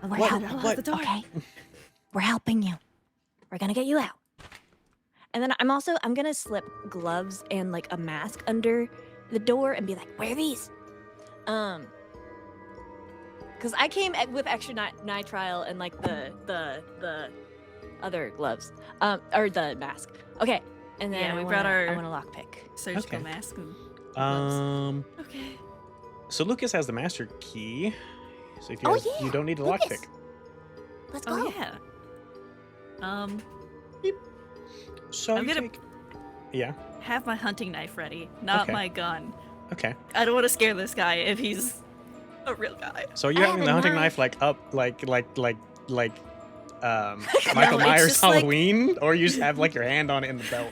Unlock What? the door. Okay. We're helping you. We're gonna get you out. And then I'm gonna slip gloves and like a mask under the door and be like, wear these. Because I came with extra nitrile and like the other gloves, or the mask. Okay. And then Yeah, I we wanna, brought our I want a lockpick. surgical Okay. mask. And Okay. So Lucas has the master key. So if you Oh, have, yeah, you don't need a Lucas. lockpick. Let's go. Oh yeah. So I'm you gonna- take. Yeah. Have my hunting knife ready, not Okay. my gun. Okay. I don't want to scare this guy if he's a real guy. So are you I having have the a hunting knife. knife like up like No, Michael it's Myers just like- Halloween, or you just have like your hand on it in the belt?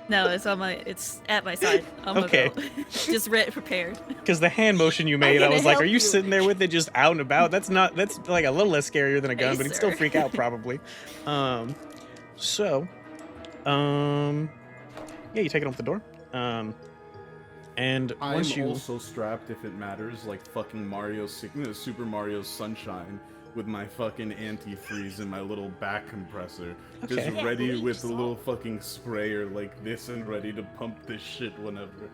No, it's at my side. On my Okay. belt. Just prepared. Because the hand motion you made, I gonna was like, are help you you. sitting there with it just out and about? That's like a little less scarier than a gun, Hey, but he'd still sir. freak out probably. So, yeah, you take it off the door. And I'm once you also strapped, if it matters, like fucking Super Mario Sunshine, with my fucking antifreeze and my little back compressor, just Okay. ready with a little fucking sprayer like this and ready to pump this shit whenever.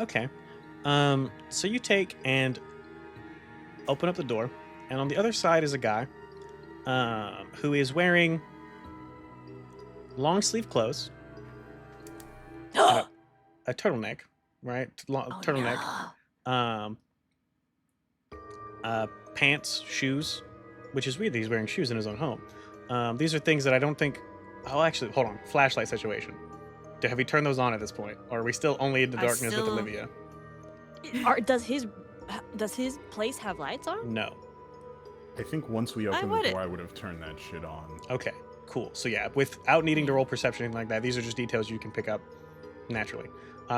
Okay. So you take and open up the door, and on the other side is a guy who is wearing long sleeve clothes, and a turtleneck, right? Turtleneck, pants, shoes, which is weird that he's wearing shoes in his own home. These are things that I don't think. Oh, actually, hold on. Flashlight situation. Have we turned those on at this point, or are we still only in the I darkness with still- Olivia? Does his place have lights on? No. I think once we opened the wouldn't. door, I would have turned that shit on. Okay, cool. So yeah, without needing to roll perception or anything like that, these are just details you can pick up naturally.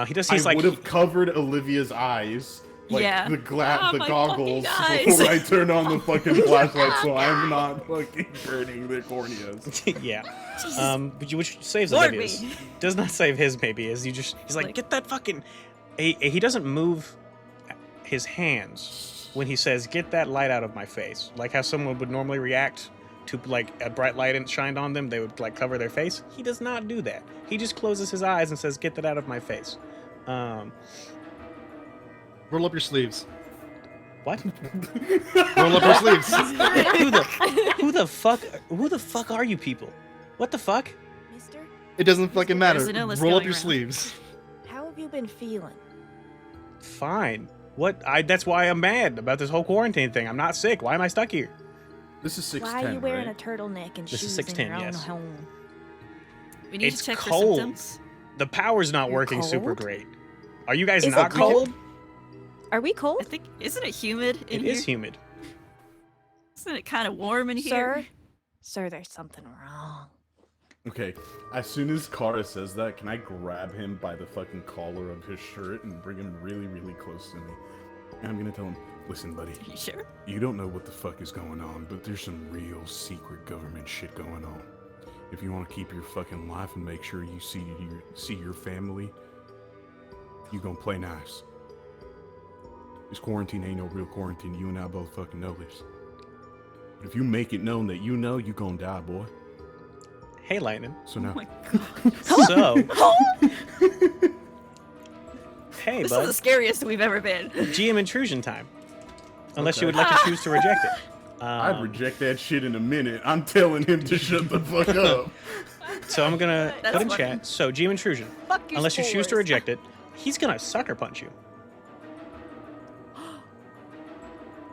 He's I like would have covered Olivia's eyes, like Yeah. the Ah, the my goggles, fucking eyes. before I turn on the fucking flashlight, so I'm not fucking burning their corneas. yeah. Which saves Lord Olivia's. me. Does not save his maybe, as he's like, Like- get that fucking. He doesn't move his hands when he says, "Get that light out of my face," like how someone would normally react to like a bright light and shined on them. They would like cover their face. He does not do that. He just closes his eyes and says, "Get that out of my face." Roll up your sleeves. What? Roll up your sleeves. Who the fuck are you people? What the fuck? Mister, It doesn't fucking matter. There's an illness Roll up going your around. sleeves. how have you been feeling? Fine. What? That's why I'm mad about this whole quarantine thing. I'm not sick. Why am I stuck here? This is 6'10", Why are you wearing right? a turtleneck and This is shoes in 6'10", your own yes. home? We need It's to check for cold. symptoms. The power's not You're working super cold? great. Are you guys Is it not cold? cold? Are we I cold, think isn't it humid in It here? is humid. Isn't it kind of warm in here? sir? Sir, there's something wrong. Okay, as soon as Kara says that, can I grab him by the fucking collar of his shirt and bring him really, really close to me? And I'm gonna tell him, listen, buddy, Are you sure? you don't know what the fuck is going on, but there's some real secret government shit going on. If you want to keep your fucking life and make sure you see your family, you gonna play nice. This quarantine ain't no real quarantine. You and I both fucking know this. But if you make it known that you know, you gonna die, boy. Hey, Lightning. So Oh now, my god. So, hey, This is bud. the scariest we've ever been. GM intrusion time. Unless you Okay. would like to choose to reject it. I'd reject that shit in a minute. I'm telling him to shut the fuck up. So I'm gonna That's put in funny. chat. So GM intrusion. Fuck your Unless you choose to spoilers. reject it, he's gonna sucker punch you.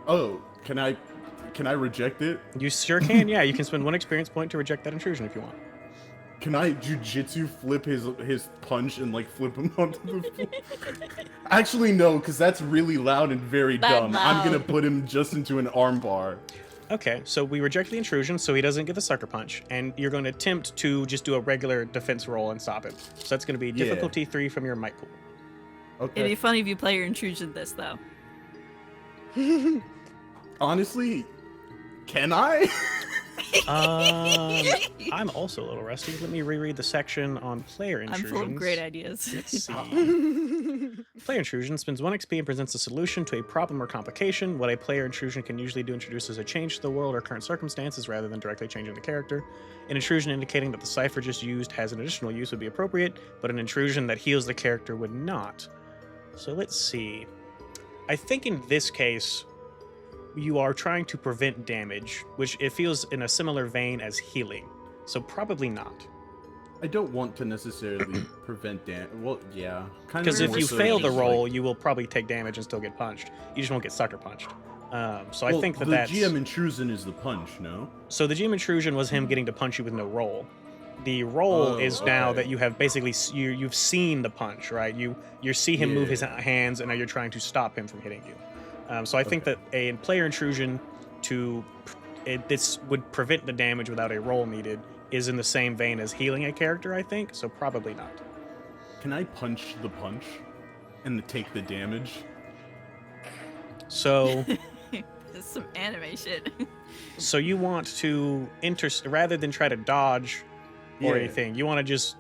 Oh, can I reject it? You sure can. Yeah, you can spend 1 experience point to reject that intrusion if you want. Can I jujitsu flip his punch and like flip him onto the floor? Actually, no, because that's really loud and very That's dumb. I'm gonna loud. put him just into an armbar. Okay, so we reject the intrusion, so he doesn't get the sucker punch, and you're going to attempt to just do a regular defense roll and stop him. So that's going to be Yeah. difficulty 3 from your might pool. It'd Okay. be funny if you play your intrusion this though. Honestly, can I? I'm also a little rusty. Let me reread the section on player I'm intrusions. full of great ideas. Let's see. Player intrusion spends 1 XP and presents a solution to a problem or complication. What a player intrusion can usually do introduces a change to the world or current circumstances rather than directly changing the character. An intrusion indicating that the cipher just used has an additional use would be appropriate, but an intrusion that heals the character would not. So let's see. I think in this case, you are trying to prevent damage, which it feels in a similar vein as healing. So probably not. I don't want to necessarily prevent damage. Well, yeah. Because if more you so fail the just, roll, like- you will probably take damage and still get punched. You just won't get sucker punched. So I well, think the that's... GM intrusion is the punch, no? So the GM intrusion was him getting to punch you with no roll. The roll Oh, is now okay. that you have basically you've seen the punch, right? You see him move his Yeah. hands, and now you're trying to stop him from hitting you. So I think that a player intrusion this would prevent the damage without a roll needed is in the same vein as healing a character, I think. So probably not. Can I punch the punch and take the damage? So It's some anime shit. so you want to rather than try to dodge or Yeah. anything, you want to just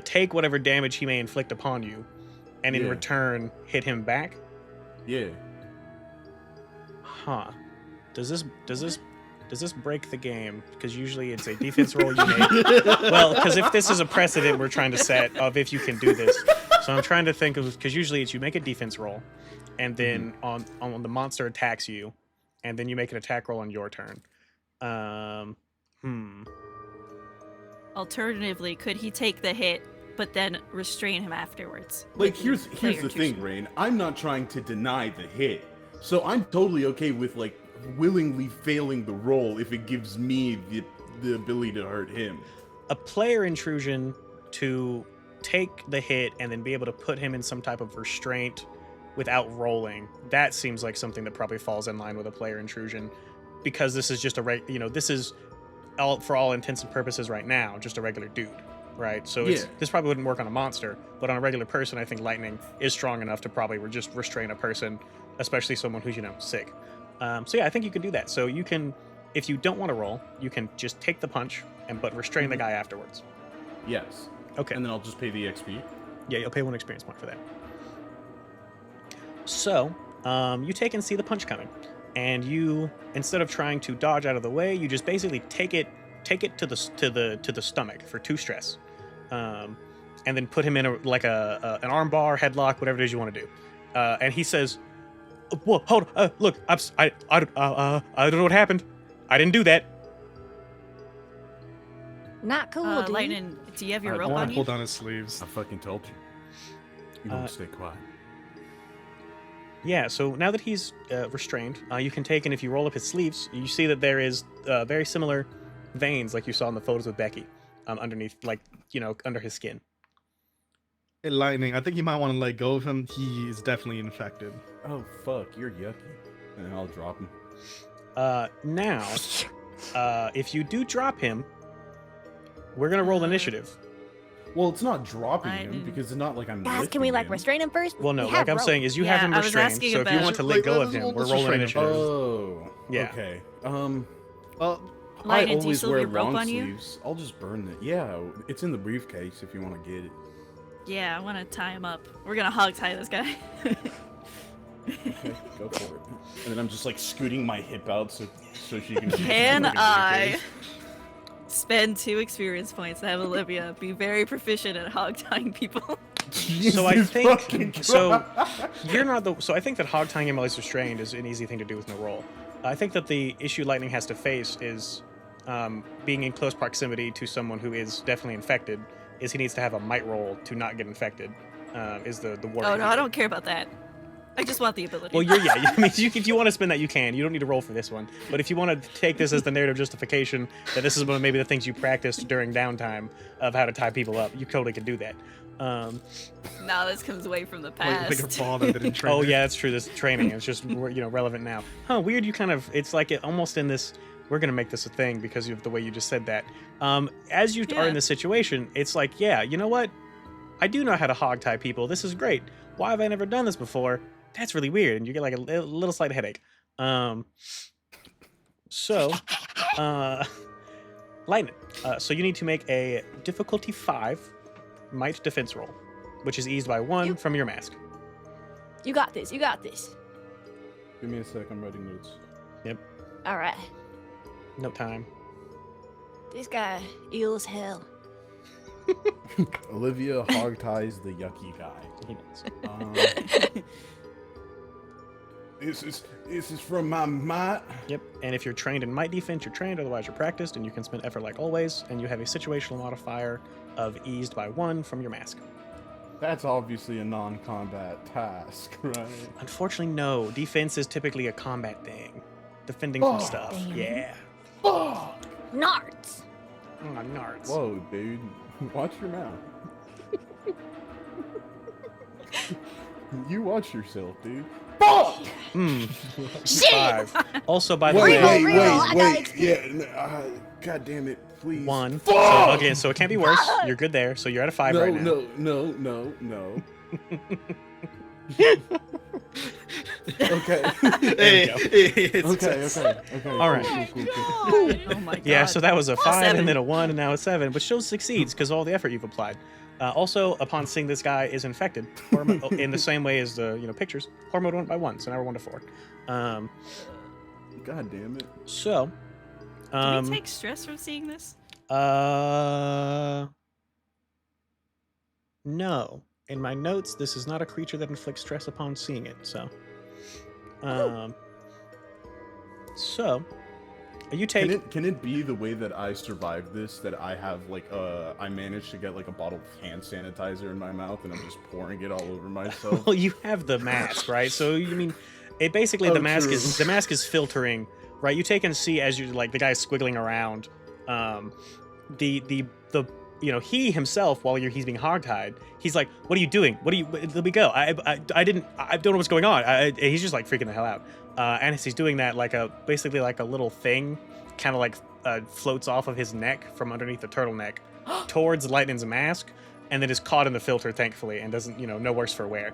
take whatever damage he may inflict upon you, and in Yeah. return hit him back. Yeah. Huh? Does this break the game? Because usually it's a defense roll you make. Well, because if this is a precedent we're trying to set of if you can do this, so I'm trying to think of, because usually it's you make a defense roll, and then on the monster attacks you, and then you make an attack roll on your turn. Alternatively, could he take the hit, but then restrain him afterwards? Like, with here's player the thing, intrusion? Rain. I'm not trying to deny the hit. So I'm totally okay with, like, willingly failing the roll if it gives me the ability to hurt him. A player intrusion to take the hit and then be able to put him in some type of restraint without rolling, that seems like something that probably falls in line with a player intrusion, because this is just this is for all intents and purposes right now just a regular dude, right? So this probably wouldn't work on a monster, but on a regular person, I think lightning is strong enough to probably just restrain a person, especially someone who's sick. So yeah, I think you can do that. So you can, if you don't want to roll, you can just take the punch but restrain the guy afterwards. Yes. Okay. And then I'll just pay the XP. Yeah, you'll pay 1 experience point for that. So, you take and see the punch coming, and you, instead of trying to dodge out of the way, you just basically take it to the stomach for 2 stress, and then put him in an arm bar, headlock, whatever it is you want to do. And he says, "Whoa, hold, look, I don't know what happened. I didn't do that." Not cool, dude. Lightning, do you have your I I rope want on to you? pull down his sleeves. I fucking told you. You don't stay quiet. Yeah, so now that he's restrained, you can take, and if you roll up his sleeves, you see that there is very similar veins like you saw in the photos with Becky underneath, under his skin. Hey, Lightning, I think you might want to let go of him. He is definitely infected. Oh, fuck. You're yucky. And I'll drop him. Now, if you do drop him, we're going to roll initiative. Well, it's not dropping him Lightning. because it's not like I'm Guys, can we lifting him. restrain him first? Well, no, We like have I'm rope. saying is you Yeah, have him I was restrained, asking so if you about- want to let go of him, Let's we're rolling restrain him. initiative. Oh. Yeah. Okay. Well, Lightning, I do you always still have wear your rope long on you? sleeves. I'll just burn it. Yeah, it's in the briefcase if you want to get it. Yeah, I want to tie him up. We're gonna hog tie this guy. Okay, go for it. And then I'm just like scooting my hip out so she can. Can fucking I briefcase. spend 2 experience points to have Olivia be very proficient at hog tying people? So I Jesus fucking think so. Christ. You're not the. So I think that hog tying him while he's restrained is an easy thing to do with no roll. I think that the issue Lightning has to face is being in close proximity to someone who is definitely infected. Is he needs to have a might roll to not get infected? Is the worry. Oh no, I don't care about that. I just want the ability. Well, I mean, if you want to spend that, you can. You don't need to roll for this one. But if you want to take this as the narrative justification that this is one of maybe the things you practiced during downtime of how to tie people up, you totally can do that. Now this comes away from the like her past. father didn't train Oh her. yeah, that's true. This training is just relevant now. Huh? Weird. You kind of it's like it almost in this. We're gonna make this a thing because of the way you just said that. As you are Yeah. in this situation, it's like, yeah, you know what? I do know how to hog tie people. This is great. Why have I never done this before? That's really weird, and you get like a little slight headache. So, Lightning. So you need to make a difficulty 5 might defense roll, which is eased by 1 from your mask. You got this. You got this. Give me a sec. I'm writing notes. All right. No time. This guy ill as hell. Olivia hog ties the yucky guy. He knows. This is from my might. Yep. And if you're trained in might defense, you're trained. Otherwise, you're practiced, and you can spend effort like always. And you have a situational modifier of eased by 1 from your mask. That's obviously a non-combat task, right? Unfortunately, no. Defense is typically a combat thing. Defending from stuff. Damn. Yeah. Fuck! Nards. Oh, nards. Whoa, dude. Watch your mouth. You watch yourself, dude. Fuck! Shit! 5. Also, by the Wait, way, wait, reroll, I wait, got wait. Yeah, God damn it, please. 1. Fuck! So, okay, so it can't be worse. You're good there. So you're at a 5 No, right now. no. Okay. Hey, go. it's Okay. All right. Oh my god. Yeah, so that was a 5 7. and then a 1 and now a 7, but still succeeds because all the effort you've applied. Also, upon seeing this guy is infected, in the same way as the pictures, hormone went by 1, so now we're 1 to 4. God damn it. So, Do we take stress from seeing this? no. In my notes, this is not a creature that inflicts stress upon seeing it. So, you take. Can it be the way that I survived this that I have like I managed to get like a bottle of hand sanitizer in my mouth and I'm just pouring it all over myself? Well, you have the mask, right? So you mean, it basically Oh, the mask true. is filtering, right? You take and see as you like the guy's squiggling around, he himself while he's being hogtied, he's like, "What are you doing? Let me go! I don't know what's going on." He's just like freaking the hell out. And as he's doing that, basically like a little thing, kind of like floats off of his neck from underneath the turtleneck towards Lightning's mask, and then is caught in the filter, thankfully, and doesn't no worse for wear.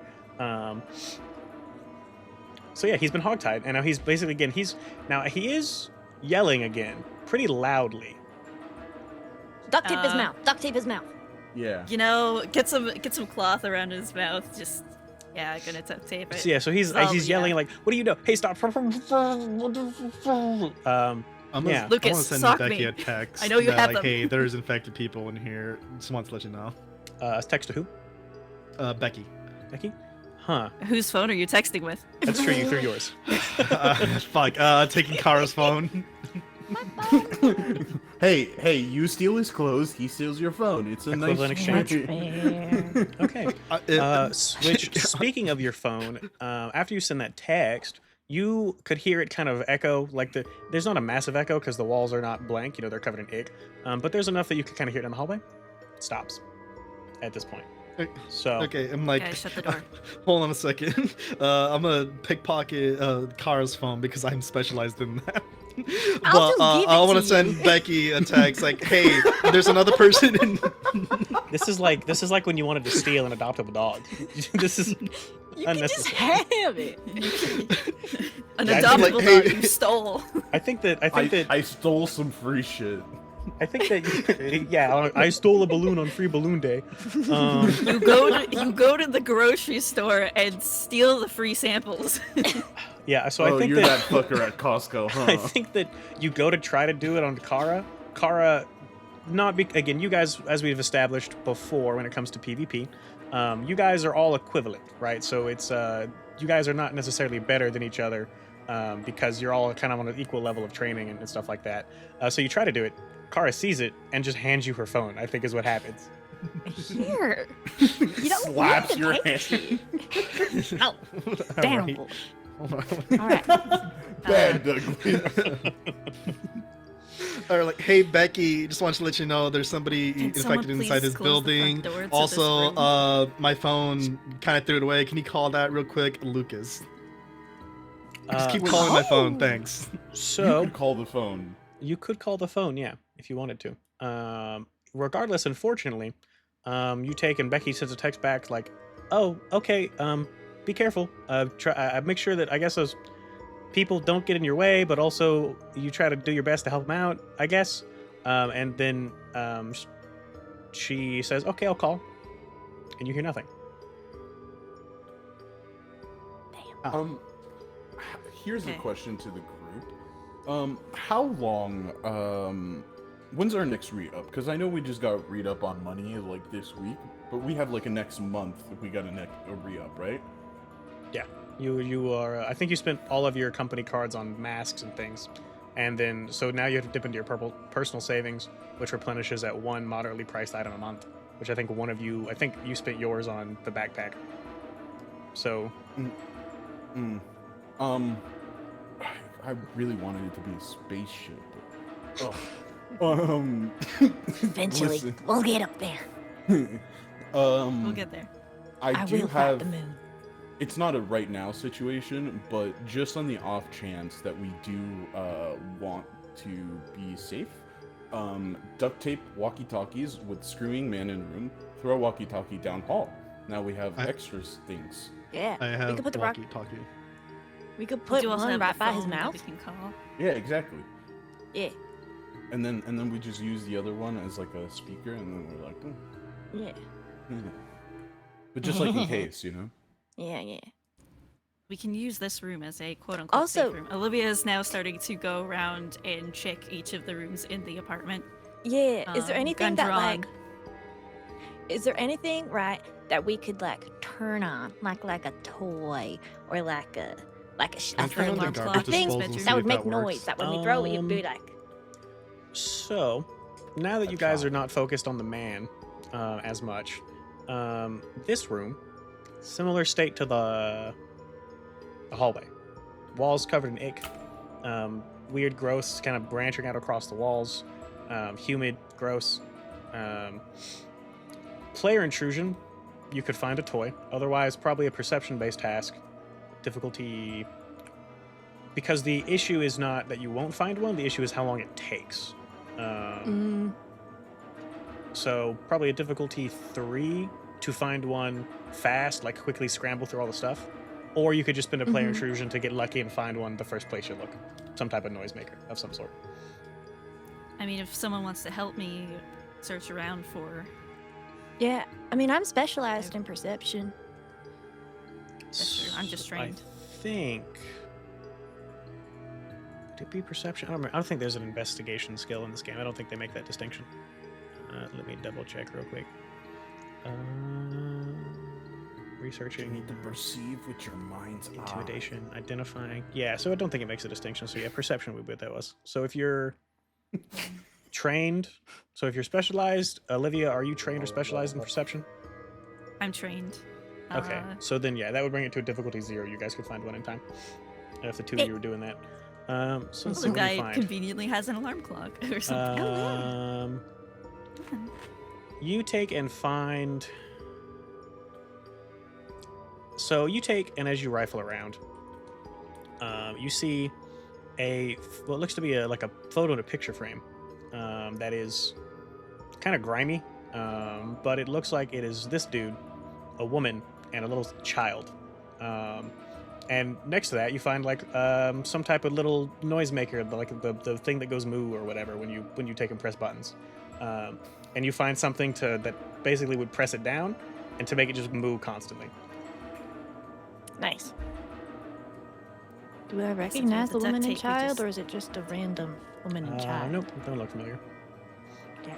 So yeah, he's been hogtied, and now he's basically he is yelling again, pretty loudly. Duct tape his mouth. Duct tape his mouth. Yeah. Get some cloth around his mouth. Just gonna tape it. So yeah, so he's yelling like, "What do you do? Hey, stop!" Yeah. Lucas, I want to send sock Becky me. a text. I know you that, have like, them. hey, there's infected people in here. Just want to let you know. Text to who? Becky. Becky? Huh. Whose phone are you texting with? That's true. You threw yours. Fuck. Taking Kara's phone. Hey, you steal his clothes, he steals your phone. It's a Equivalent nice exchange. Okay. Which, speaking of your phone, after you send that text, you could hear it kind of echo. There's not a massive echo because the walls are not blank. They're covered in ink. But there's enough that you could kind of hear it in the hallway. It stops at this point. So Okay, I'm like, Guys, shut the door. hold on a second. I'm gonna pickpocket Kara's phone because I'm specialized in that. I'll just give it I want to to send you. Becky a text like, "Hey, there's another person in." this is like when you wanted to steal an adoptable dog. This is You can just unnecessary. have it. An Yeah, I adoptable feel like, dog hey- you stole. I think that I stole some free shit. yeah, I stole a balloon on Free Balloon Day. You go to the grocery store and steal the free samples. Yeah, so I Oh, think you're that fucker at Costco, huh? I think that you go to try to do it on Kara. Kara, again, you guys, as we've established before, when it comes to PvP, you guys are all equivalent, right? So it's you guys are not necessarily better than each other because you're all kind of on an equal level of training and stuff like that. So you try to do it. Kara sees it and just hands you her phone, I think is what happens. Here. You don't Slaps need your to hand. take it. Oh, damn. Alright. boy. All right. Bad Douglas. Or like, "Hey, Becky, just wanted to let you know there's somebody Can someone infected inside please this close the front building. door to this Also, room?" my phone kind of threw it away. Can you call that real quick, Lucas? Just keep calling my phone, thanks." You So could call the phone. you could call the phone, yeah, if you wanted to. Regardless, unfortunately, you take and Becky sends a text back like, "Oh, okay. Be careful. Make sure that I guess those people don't get in your way, but also you try to do your best to help them out, I guess." And then she says, "Okay, I'll call," and you hear nothing. Here's a Okay. question to the group. How long, when's our next re-up? Because I know we just got re-up on money, like, this week, but we have, like, a next month if we got a re-up, right? Yeah, you are. I think you spent all of your company cards on masks and things, and then so now you have to dip into your personal savings, which replenishes at one moderately priced item a month. Which I think one of you, I think you spent yours on the backpack. So, I really wanted it to be a spaceship. But, Eventually, listen, we'll get up there. We'll get there. I do will fight have. the moon. It's not a right now situation, but just on the off chance that we do want to be safe, duct tape walkie-talkies with screaming man in room. Throw a walkie-talkie down hall. Now we have extra things. Yeah. I have we could put the rock. walkie-talkie. We could We put do also one have right the by his phone that mouth. we can call. Yeah, exactly. Yeah. And then we just use the other one as like a speaker, and then we're like, Yeah. but just like in case, you know. Yeah. Yeah. We can use this room as a quote-unquote Also- safe room. Olivia is now starting to go around and check each of the rooms in the apartment. Yeah. Is there gun anything that drawn. like? Is there anything right that we could like turn on, like a toy or like a Can I a turn on the alarm thing, clock a garbage thing disposal and see that would if make that noise works? that when we throw it, it'd be like. So now that A you guys child. are not focused on the man as much, this room, similar state to the hallway, walls covered in ick, weird, gross, kind of branching out across the walls, humid, gross. Player intrusion, you could find a toy. Otherwise, probably a perception-based task. Difficulty, because the issue is not that you won't find one. The issue is how long it takes. So probably a difficulty 3 to find one fast, like quickly scramble through all the stuff. Or you could just spend a player intrusion to get lucky and find one the first place you look. Some type of noisemaker of some sort. I mean, if someone wants to help me search around for... Yeah. I mean, I'm specialized in perception. That's true. I'm just trained. I think... Would it be perception? I don't think there's an investigation skill in this game. I don't think they make that distinction. Let me double check real quick. Researching. You need to perceive with your mind's eye. Intimidation, identifying. Yeah, so I don't think it makes a distinction. So yeah, perception would be what that was. So if you're trained, so if you're specialized, Olivia, are you trained or specialized in perception? I'm trained. Okay, so then yeah, that would bring it to a difficulty 0. You guys could find one in time. If the two of you were doing that. So let's see The what do we guy find. conveniently has an alarm clock or something. You take and find. So you take, and as you rifle around, you see what looks to be like a photo in a picture frame that is kind of grimy, but it looks like it is this dude, a woman, and a little child. And next to that, you find like some type of little noisemaker, like the thing that goes moo or whatever when you take and press buttons. And you find something that basically would press it down and to make it just moo constantly. Nice. Do I recognize the the duct woman and tape we child, just- or is it just a random woman and child? Nope, don't look familiar. Okay.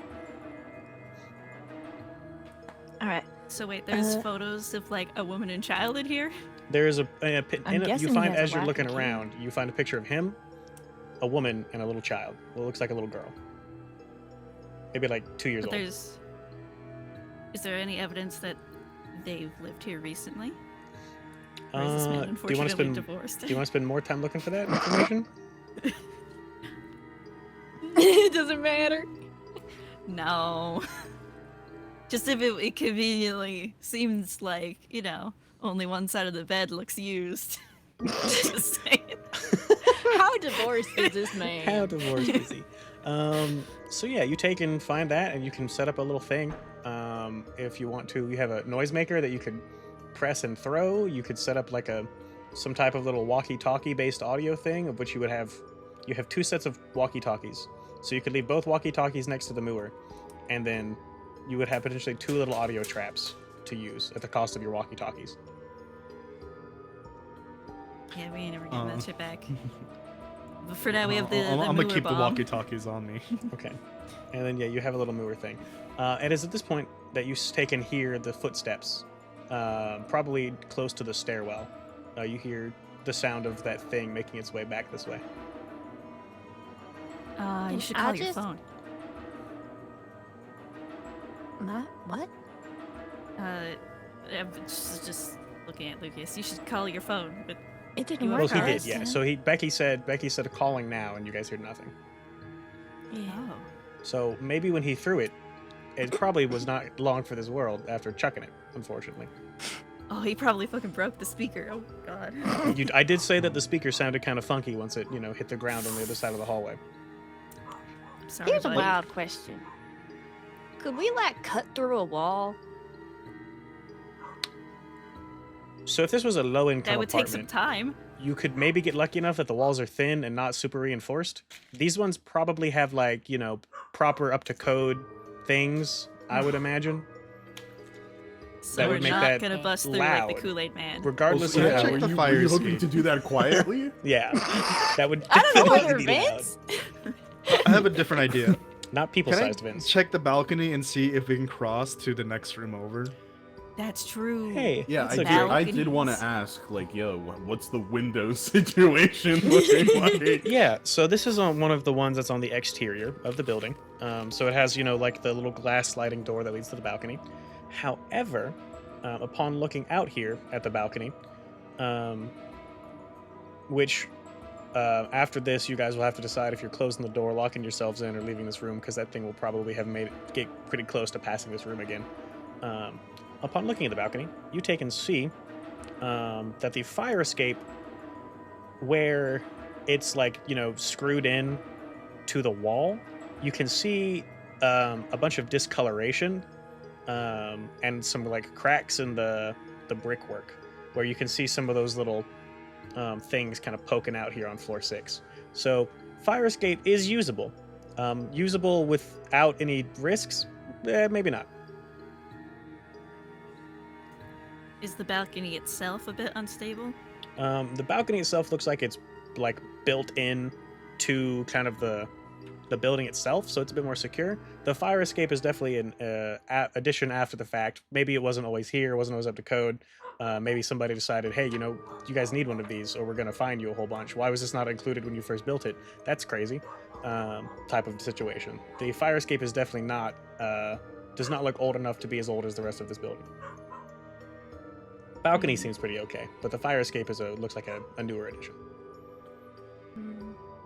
All right. So wait, there's photos of like a woman and child in here? There is you guessing he find has a as you're wife looking and kid. around, you find a picture of him, a woman, and a little child. What looks like a little girl. Maybe like 2 years But old. there's... Is there any evidence that they've lived here recently? Or is this man Do you want unfortunately to spend? divorced? Do you want to spend more time looking for that information? It doesn't matter. No. Just if it conveniently seems like, you know, only one side of the bed looks used. Just saying. How divorced is this man? How divorced is he? So yeah, you take and find that, and you can set up a little thing. If you want to, you have a noisemaker that you could press and throw. You could set up like some type of little walkie-talkie based audio thing, of which you have 2 sets of walkie-talkies. So you could leave both walkie-talkies next to the mooer, and then you would have potentially 2 little audio traps to use at the cost of your walkie-talkies. Yeah, we ain't never getting that shit back. But for now, we have the I'm gonna mooer keep the bomb. walkie-talkies on me. Okay. And then, yeah, you have a little mooer thing. It is at this point that you take and hear the footsteps, probably close to the stairwell. you hear the sound of that thing making its way back this way. You should I call your just- phone. What? I'm just looking at Lucas. You should call your phone. But It didn't You work. Well, are he last did, yeah. time. So Becky said calling now, and you guys heard nothing. Yeah. oh, So maybe when he threw it, it probably was not long for this world after chucking it, unfortunately. oh, he probably fucking broke the speaker. Oh god. I did say that the speaker sounded kind of funky once it, hit the ground on the other side of the hallway. I'm sorry, Here's a buddy. wild question. Could we cut through a wall? So if this was a low-income That would take some apartment, time. you could maybe get lucky enough that the walls are thin and not super reinforced. These ones probably have proper up to code things, I would imagine. So That we're would make not that gonna bust through loud. like the Kool-Aid Man. Regardless Also, of yeah, yeah, check were the you, fire were you hoping escape. to do that quietly? yeah, that would I don't know. Are there definitely be loud. vents? I have a different idea. Not Can people-sized I vents. check the balcony and see if we can cross to the next room over? That's true. Hey, Yeah, that's I a did. great- I did want to balconies. ask, like, yo, what's the window situation looking like? Yeah, so this is on one of the ones that's on the exterior of the building. So it has, like the little glass sliding door that leads to the balcony. However, upon looking out here at the balcony, which after this, you guys will have to decide if you're closing the door, locking yourselves in, or leaving this room, because that thing will probably have made it get pretty close to passing this room again. Upon looking at the balcony, you take and see that the fire escape, where it's screwed in to the wall, you can see a bunch of discoloration and some cracks in the brickwork, where you can see some of those little things kind of poking out here on floor 6. So fire escape is usable. Usable without any risks? Maybe not. Is the balcony itself a bit unstable? The balcony itself looks like it's built in to kind of the building itself, so it's a bit more secure. The fire escape is definitely an addition after the fact. Maybe it wasn't always here, wasn't always up to code. Maybe somebody decided, hey, you guys need one of these, or we're going to find you a whole bunch. Why was this not included when you first built it? That's crazy. Type of situation. The fire escape is definitely not, does not look old enough to be as old as the rest of this building. Balcony seems pretty okay, but the fire escape looks like a newer addition.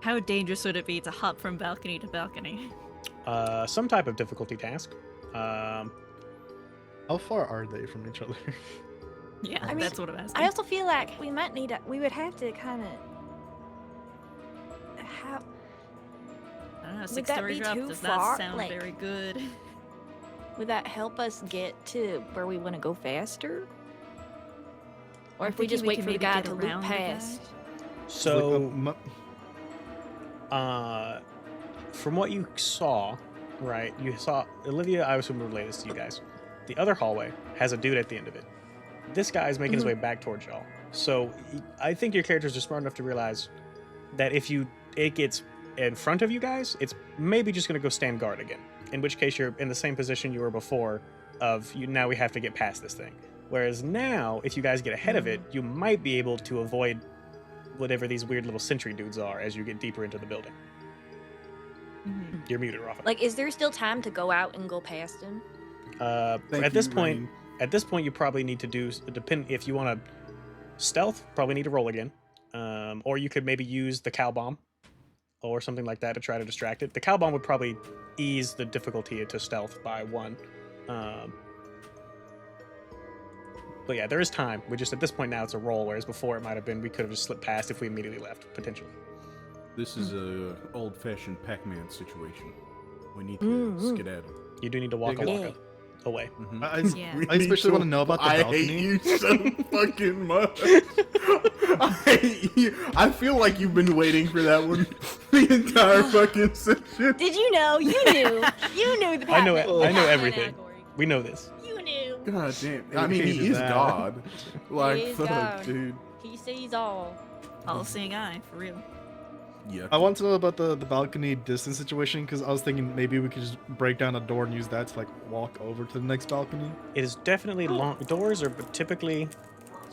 How dangerous would it be to hop from balcony to balcony? Some type of difficulty task. How far are they from each other? Yeah, I mean, that's what I'm asking. I also feel like we might need we would have to kind of how I don't know, would 6 that story be drop too does far? not sound Like- very good. would that help us get to where we want to go faster? Or I'm if we just thinking wait for the could maybe guy get to loop around the guy. past? So, Like, from what you saw, right? You saw Olivia. I assume relayed this to you guys. The other hallway has a dude at the end of it. This guy is making his way back towards y'all. So I think your characters are smart enough to realize that if it gets in front of you guys, it's maybe just going to go stand guard again. In which case you're in the same position you were before. Now we have to get past this thing. Whereas now, if you guys get ahead of it, you might be able to avoid whatever these weird little sentry dudes are as you get deeper into the building. Mhm. You're muted, Rafa. Like, is there still time to go out and go past him? Thank At this you, point, Ryan. you probably need to depend if you want to stealth. Probably need to roll again, or you could maybe use the cow bomb or something like that to try to distract it. The cow bomb would probably ease the difficulty to stealth by 1. But yeah, there is time. We just at this point now it's a roll, whereas before it might have been we could have just slipped past if we immediately left potentially. This is a old-fashioned Pac-Man situation. We need to skedaddle. You do need to walk Yeah, a yeah. walk away. Mhm. Yeah. We I especially need wanna know about the I balcony. hate you so fucking much. I hate you. I feel like you've been waiting for that one the entire fucking session. Did you know? You knew. You knew the I know Pac-Man- it. I know Pac-Man everything. allegory. We know this. You knew. God damn. He I mean, he hated is that. God. Like, is fuck, God. dude. He sees all. All-seeing eye, for real. Yeah. I want to know about the balcony distance situation because I was thinking maybe we could just break down a door and use that to walk over to the next balcony. It is definitely long. Doors are typically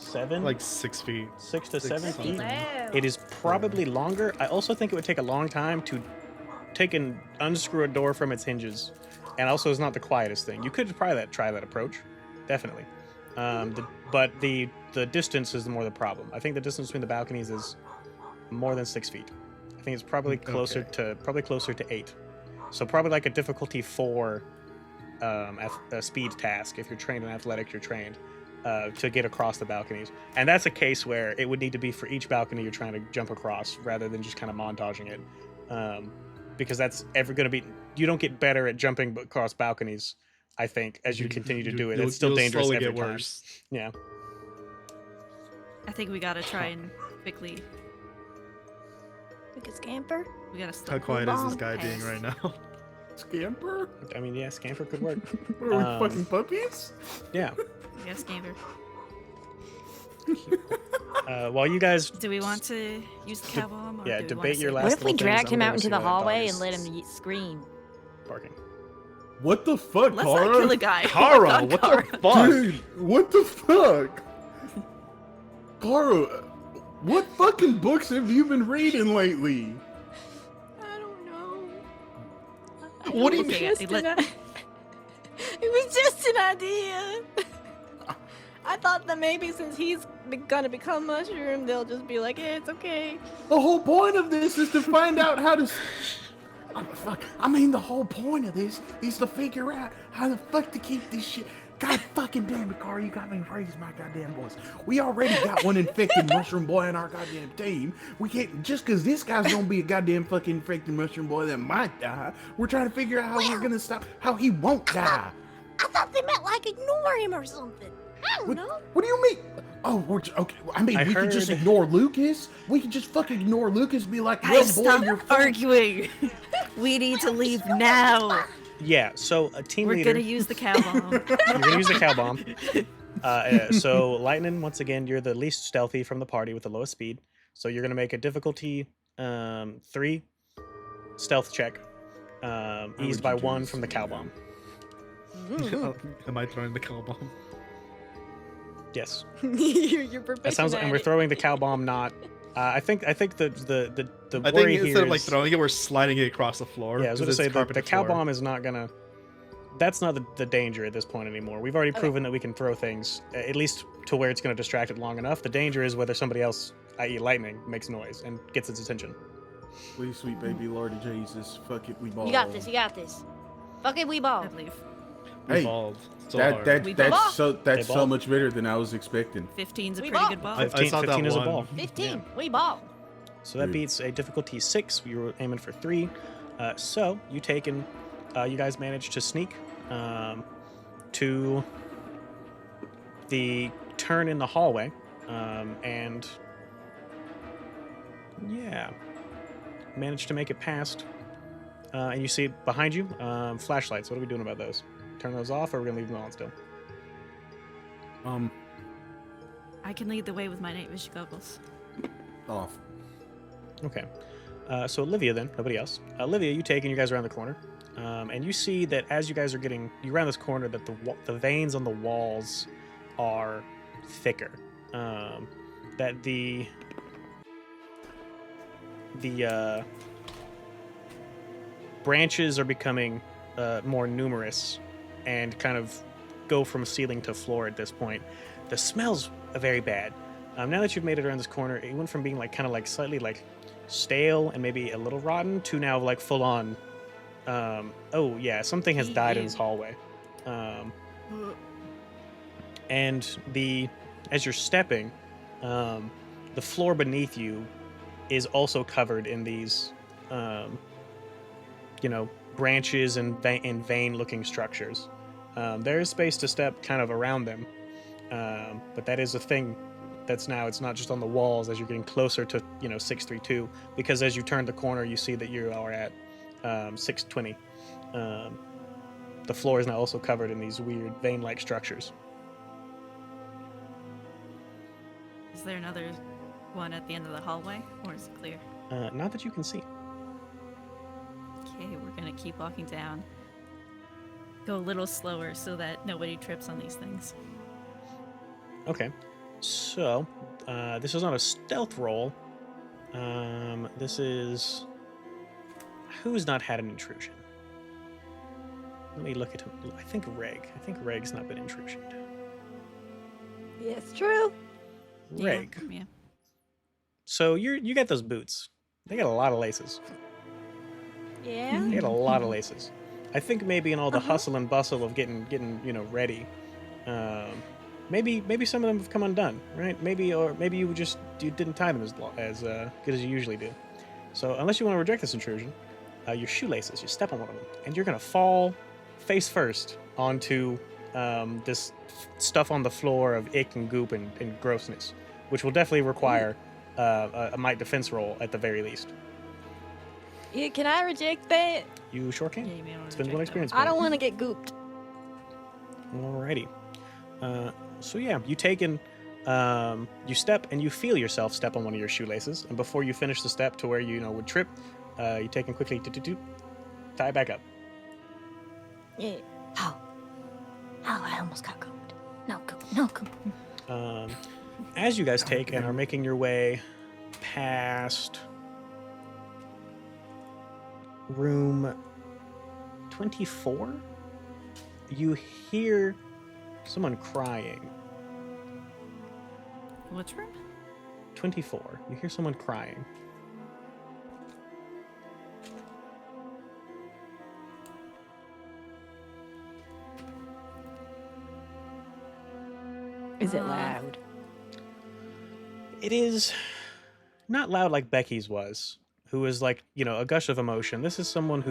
7, Like 6 feet. 6 to 7 something. feet. Wow. It is probably longer. I also think it would take a long time to take and unscrew a door from its hinges, and also is not the quietest thing. You could try that approach, definitely. But the distance is more the problem. I think the distance between the balconies is more than 6 feet. I think it's probably closer to 8. So probably like a difficulty 4 a speed task. If you're trained in athletics, you're trained to get across the balconies. And that's a case where it would need to be for each balcony you're trying to jump across rather than just kind of montaging it. Because that's ever going to be... You don't get better at jumping across balconies, I think, as you continue to do it. It's still You'll dangerous slowly every get time. worse. Yeah. I think we gotta try and quickly. We could scamper. We gotta stop. How quiet is this Bomb guy being pass. right now? Scamper? I mean, yeah, scamper could work. What are we, fucking puppies? Yeah. We gotta scamper. While you guys... Do we want to use the cow bomb? Or yeah, do we debate wanna your save last What it? if we little things, dragged I'm him gonna out into see the what that dog hallway is and let him scream? barking. What the fuck, Let's Kara? not kill a guy. Kara, Oh my what God, the fuck? Dude, what the fuck? Kara, what fucking books have you been reading lately? I don't know. What do you Okay, Just let- an it was just an idea. I thought that maybe since he's gonna become mushroom, they'll just be like, "It's okay." The whole point of this is to find out how to... Oh, fuck. I mean, the whole point of this is to figure out how the fuck to keep this shit... God fucking damn it, Kara, you got me raising my goddamn voice. We already got one infected mushroom boy in our goddamn team. We can't... Just because this guy's gonna be a goddamn fucking infected mushroom boy that might die, we're trying to figure out how we're gonna stop... How he won't die. I thought they meant like ignore him or something. I don't know. What do you mean? Oh, okay. I mean, I we could just heard- ignore Lucas. We could just fucking ignore Lucas and be like, Guys, well, stop boy, you're fine. arguing. We need to leave now. Yeah, so a team We're leader... gonna use the cow bomb. You're gonna use the cow bomb. So Lightning, once again, you're the least stealthy from the party with the lowest speed. So you're gonna make a difficulty 3 stealth check, eased by you do 1 this from the to cow me, bomb. Am I throwing the cow bomb? Yes, You're that sounds. And we're throwing the cow bomb. Not. I think the I think worry instead here of like is- thring it, we're sliding it across the floor. Yeah, I was 'cause gonna say it's the carpeted cow floor. bomb is not gonna. That's not the danger at this point anymore. We've already Okay. proven that we can throw things, at least to where it's going to distract it long enough. The danger is whether somebody else, i.e. Lightning, makes noise and gets its attention. Please, sweet baby Lord of Jesus, fuck it, we ball. You got this. You got this. Fuck it, we ball. I believe. We Hey, balled so hard. We ball. That's so They ball. much better than I was expecting. 15's a We pretty ball. good ball. I 15, saw that 15 is a one. ball. 15. We ball. So that Dude. beats a difficulty 6. We were aiming for 3. So you take and you guys managed to sneak to the turn in the hallway, and yeah, managed to make it past. And you see behind you flashlights. What are we doing about those? Turn those off, or are we gonna leave them on still? I can lead the way with my night vision goggles. Off. Okay. So Olivia then, nobody else. Olivia, you take and you guys around the corner. And you see that as you guys are you round this corner, that the veins on the walls are thicker. That the branches are becoming more numerous and kind of go from ceiling to floor at this point. The smell's very bad. Now that you've made it around this corner, it went from being like kind of like slightly like stale and maybe a little rotten to now like full on. Oh yeah, something has died in this hallway. And as you're stepping, the floor beneath you is also covered in these, branches and vein-looking structures. There is space to step kind of around them, but that is a thing. It's not just on the walls as you're getting closer to 632, because as you turn the corner you see that you are at 620. The floor is now also covered in these weird vein-like structures. Is there another one at the end of the hallway, or is it clear? Not that you can see. Okay, we're gonna keep walking down. Go a little slower so that nobody trips on these things. Okay. So, this is not a stealth roll. This is... Who's not had an intrusion? Let me look at him. I think Reg. I think Reg's not been intrusioned. Yes, true. Reg. Yeah. So you got those boots. They got a lot of laces. Yeah. They got a lot of laces. I think maybe in all the hustle and bustle of getting ready, maybe some of them have come undone, right? Maybe you didn't tie them as good as you usually do. So unless you want to reject this intrusion, your shoelaces, you step on one of them, and you're gonna fall face first onto this stuff on the floor of ick and goop and grossness, which will definitely require a might defense roll at the very least. Yeah, can I reject that? You sure can. Yeah, you may wanna Spend reject one that experience I point. don't want to get gooped. Alrighty. So yeah, you step and you feel yourself step on one of your shoelaces, and before you finish the step to where you would trip, you take and quickly tie it back up. Yeah. Oh, I almost got gooped. No goop. As you guys take and are making your way past room 24, you hear someone crying. Which room? 24. You hear someone crying. Is it loud? It is not loud like Becky's was, who was like, a gush of emotion. This is someone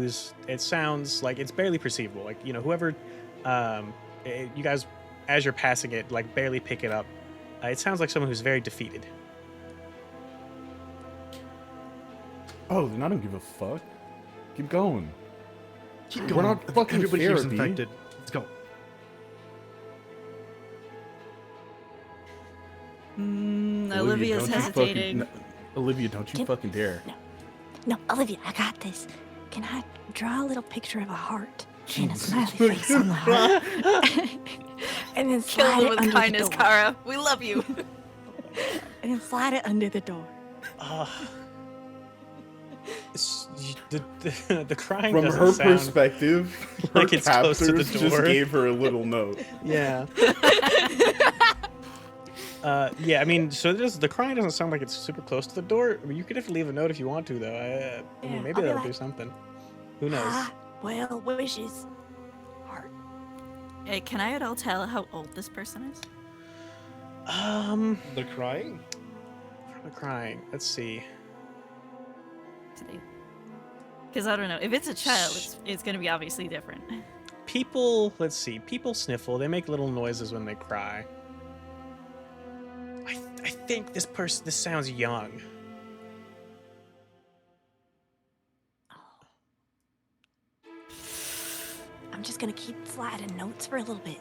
it sounds like it's barely perceivable. Like, whoever, you guys, as you're passing it, like barely pick it up. It sounds like someone who's very defeated. Oh, then I don't give a fuck. Keep going. Keep We're going. not fucking Everybody here's therapy. infected. Let's go. Olivia's don't you hesitating. fucking- Olivia, don't you fucking dare. No, Olivia, I got this. Can I draw a little picture of a heart and a smiley face on the heart? And then Kill slide them it with under kindness, the door. Kara. We love you. And then slide it under the door. The crying From doesn't her sound perspective, like her it's close to the captors just door. gave her a little note. Yeah. Yeah, I mean, so the crying doesn't sound like it's super close to the door. I mean, you could definitely leave a note if you want to, though. I mean, Yeah, maybe I'll be that'll do like, something. Who knows? Well, wishes. Heart. Hey, can I at all tell how old this person is? They're crying? From the crying. Let's see. Because I don't know. If it's a child, it's going to be obviously different. Let's see. People sniffle. They make little noises when they cry. I think this sounds young. I'm just gonna keep sliding notes for a little bit.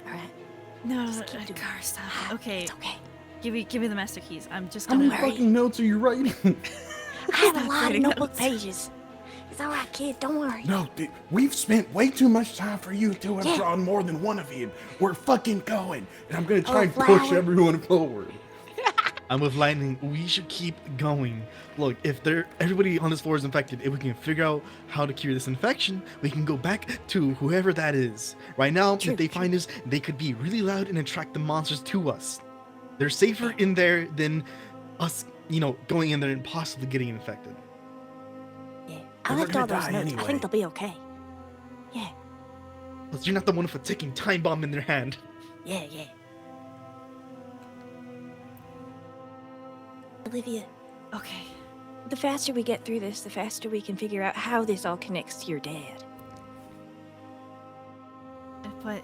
All right. No, Just keep doing Kara, it. stop. Okay, It's okay. give me the master keys. I'm just How gonna. many fucking notes are you writing? I have a Stop lot of writing notebook notes. pages. It's all right, kid. Don't worry. No, we've spent way too much time for you to have Yeah. drawn more than one of you. We're fucking going, and I'm gonna try Oh, and push flower. everyone forward. I'm with Lightning. We should keep going. Look, if everybody on this floor is infected, if we can figure out how to cure this infection, we can go back to whoever that is. Right now, True, if they true. find us, they could be really loud and attract the monsters to us. They're safer in there than us, going in there and possibly getting infected. Yeah. I They're left all gonna those die notes. I anyway. think they'll be okay. Yeah. Plus, you're not the one with a ticking time bomb in their hand. Yeah. Olivia, Okay. the faster we get through this, the faster we can figure out how this all connects to your dad. But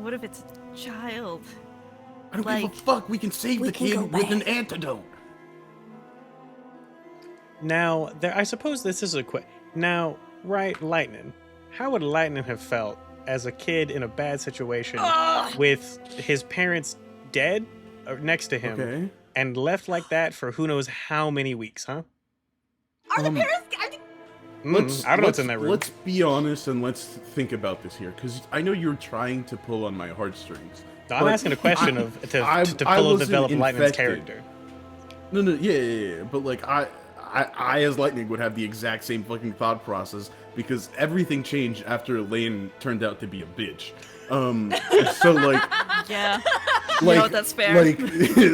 what if it's a child? I don't give a Like, fuck. We can save we the can kid go with an back. antidote. Now, I suppose this is Now, right, Lightning. How would Lightning have felt as a kid in a bad situation with his parents dead next to him Okay. and left like that for who knows how many weeks, huh? Are the parents? I don't know what's in that room. Let's be honest and let's think about this here, because I know you're trying to pull on my heartstrings. No, I'm but asking a question to I fully wasn't develop Lightning's infected. character. No, yeah. But like, I as Lightning would have the exact same fucking thought process, because everything changed after Elaine turned out to be a bitch. So like, Yeah. like, No, that's fair.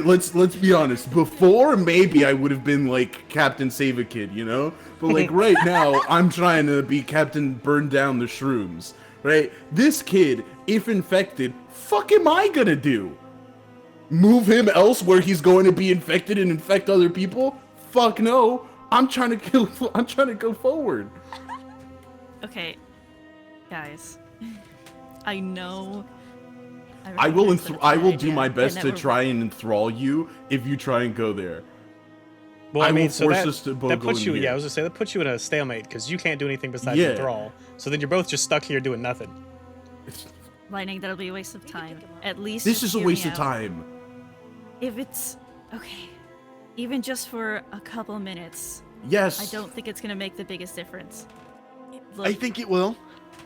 Like, let's be honest. Before, maybe I would have been like Captain Save a Kid, you know. But like right now, I'm trying to be Captain Burn Down the Shrooms. Right? This kid, if infected, fuck am I gonna do? Move him elsewhere he's going to be infected and infect other people? Fuck no. I'm trying to go forward. Okay, guys. I know. I will recognize that it's I a will bad do idea, my best and to that we're- try and enthrall you if you try and go there. Well, I I mean, will so force that, us to both that go puts in you. here. Yeah, I was gonna say that puts you in a stalemate because you can't do anything besides Yeah. withdrawal. So then you're both just stuck here doing nothing. Lightning, that'll be a waste of time. At least This just is a hear me waste of out. time. If it's okay, even just for a couple minutes, Yes. I don't think it's gonna make the biggest difference. I Look, think it will.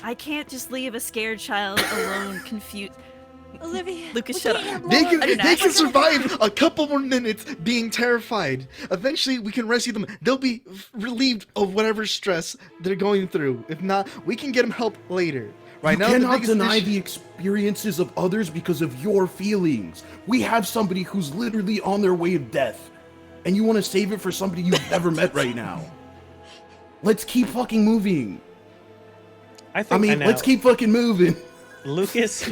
I can't just leave a scared child alone, confused. Olivia, Lucas, we shut can't up. have They more. can, I don't know. they can survive a couple more minutes being terrified. Eventually, we can rescue them. They'll be relieved of whatever stress they're going through. If not, we can get them help later. Right You now, the cannot biggest deny issue- the experiences of others because of your feelings. We have somebody who's literally on their way of death, and you want to save it for somebody you've never met right now. Let's keep fucking moving. I I think. mean, and now, let's keep fucking moving. Lucas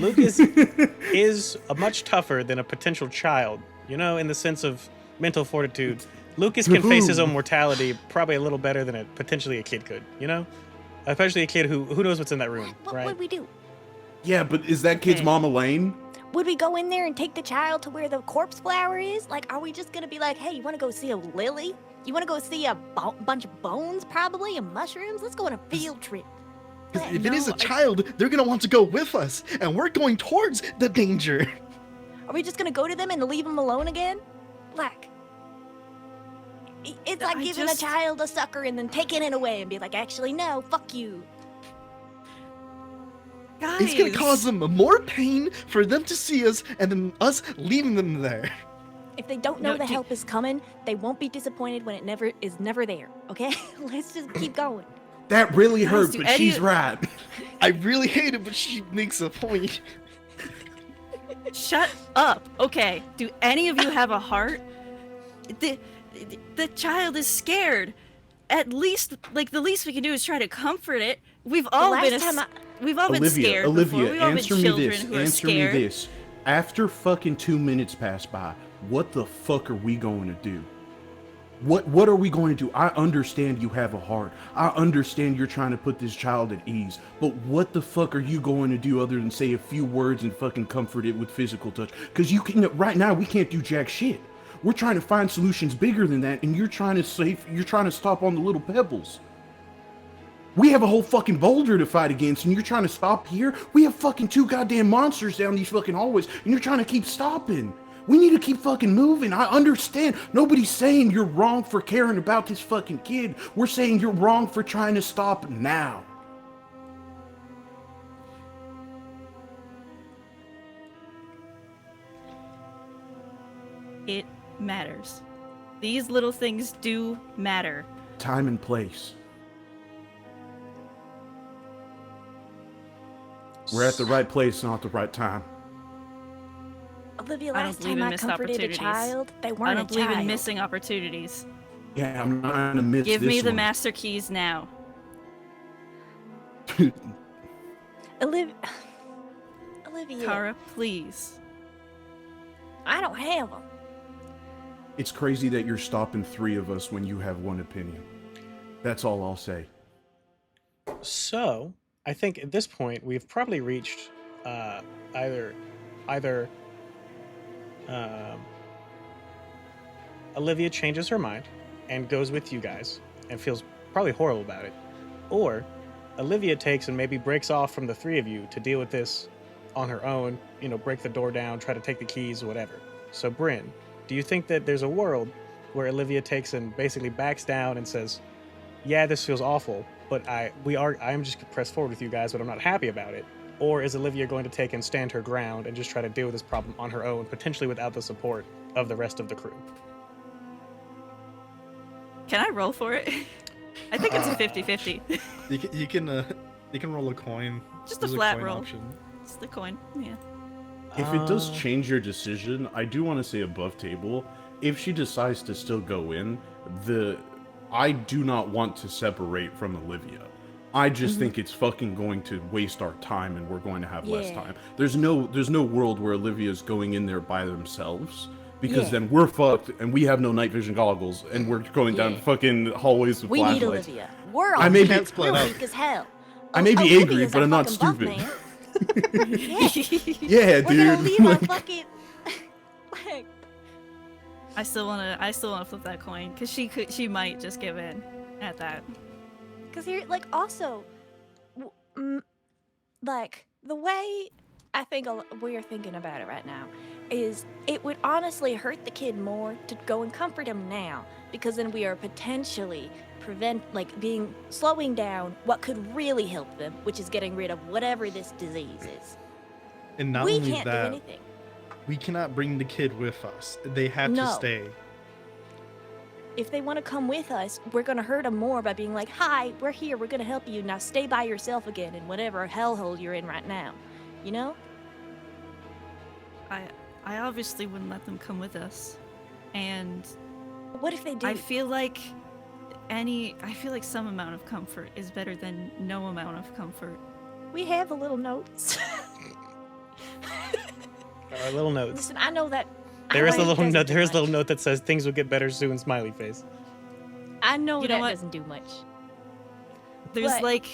is a much tougher than a potential child. You know, in the sense of mental fortitude. Lucas can face his own mortality probably a little better than potentially a kid could. You know, especially a kid who knows what's in that room, What right? would we do? Yeah, but is that kid's Okay. mom Elaine? Would we go in there and take the child to where the corpse flower is? Like, are we just gonna be like, hey, you wanna go see a lily? You wanna go see a bunch of bones, probably, and mushrooms? Let's go on a field trip. 'Cause But if it is no, a child, they're gonna want to go with us, and we're going towards the danger. Are we just gonna go to them and leave them alone again? Like, it's like I giving just- a child a sucker and then taking it away and be like, actually, no, fuck you. Guys, It's gonna cause them more pain for them to see us, and then us leaving them there. If they don't know No, the do- help is coming, they won't be disappointed when it never there. Okay, let's just keep going. That really Guys, hurt, do but any she's of- right. I really hate it, but she makes a point. Shut up. Okay. Do any of you have a heart? The child is scared. At least, like, the least we can do is try to comfort it. We've all last been time we've all been Olivia, scared before. Olivia, We've all been answer me children this. who are Answer me scared. this. After fucking 2 minutes pass by, what the fuck are we going to do? What are we going to do? I understand you have a heart. I understand you're trying to put this child at ease. But what the fuck are you going to do other than say a few words and fucking comfort it with physical touch? Because you can right now we can't do jack shit. We're trying to find solutions bigger than that, and you're trying to stop on the little pebbles. We have a whole fucking boulder to fight against, and you're trying to stop here? We have fucking 2 goddamn monsters down these fucking hallways, and you're trying to keep stopping. We need to keep fucking moving. I understand. Nobody's saying you're wrong for caring about this fucking kid. We're saying you're wrong for trying to stop now. It matters. These little things do matter. Time and place. We're at the right place, not the right time. Olivia, I don't last believe time in I missed comforted a opportunities. child, they I weren't don't a believe child. in missing opportunities. Yeah, I'm not gonna miss Give this me the one. master keys now. Olivia, Kara, please. I don't have them. It's crazy that you're stopping 3 of us when you have one opinion. That's all I'll say. So, I think at this point we've probably reached either Olivia changes her mind and goes with you guys and feels probably horrible about it, or Olivia takes and maybe breaks off from the 3 of you to deal with this on her own. You know, break the door down, try to take the keys, whatever. So, Bryn, do you think that there's a world where Olivia takes and basically backs down and says, "Yeah, this feels awful, but I am just pressed forward with you guys, but I'm not happy about it. Or is Olivia going to take and stand her ground and just try to deal with this problem on her own, potentially without the support of the rest of the crew? Can I roll for it? I think it's a 50-50. You can roll a coin. Just a There's flat coin roll. option. It's the coin. Yeah. If it does change your decision, I do want to say above table, if she decides to still go in, I do not want to separate from Olivia. I just think it's fucking going to waste our time and we're going to have less Yeah. time. There's no world where Olivia's going in there by themselves, because Yeah. then we're fucked and we have no night vision goggles and we're going down Yeah. fucking hallways with We need flashlights. Olivia. We're I on may weak. be- split We're up. weak as hell. I may be Olivia's angry, but our I'm not fucking buff stupid. man. Yeah. Yeah, We're gonna dude. leave our Like, fucking. Like, I still wanna flip that coin because she might just give in at that. Because here, like, also, like, the way I think we're thinking about it right now is it would honestly hurt the kid more to go and comfort him now, because then we are potentially slowing down what could really help them, which is getting rid of whatever this disease is. And not We only can't do that, anything. we cannot bring the kid with us. They have to No. stay. If they want to come with us, we're going to hurt them more by being like, hi, we're here, we're going to help you, now stay by yourself again in whatever hellhole you're in right now. You know? I obviously wouldn't let them come with us, and What if they do? I feel like some amount of comfort is better than no amount of comfort. We have the little notes. Our little notes. Listen, I know that. There is a little note. There is a little note. note that says things will get better soon. Smiley face. I know You know that what? doesn't do much. There's But- like,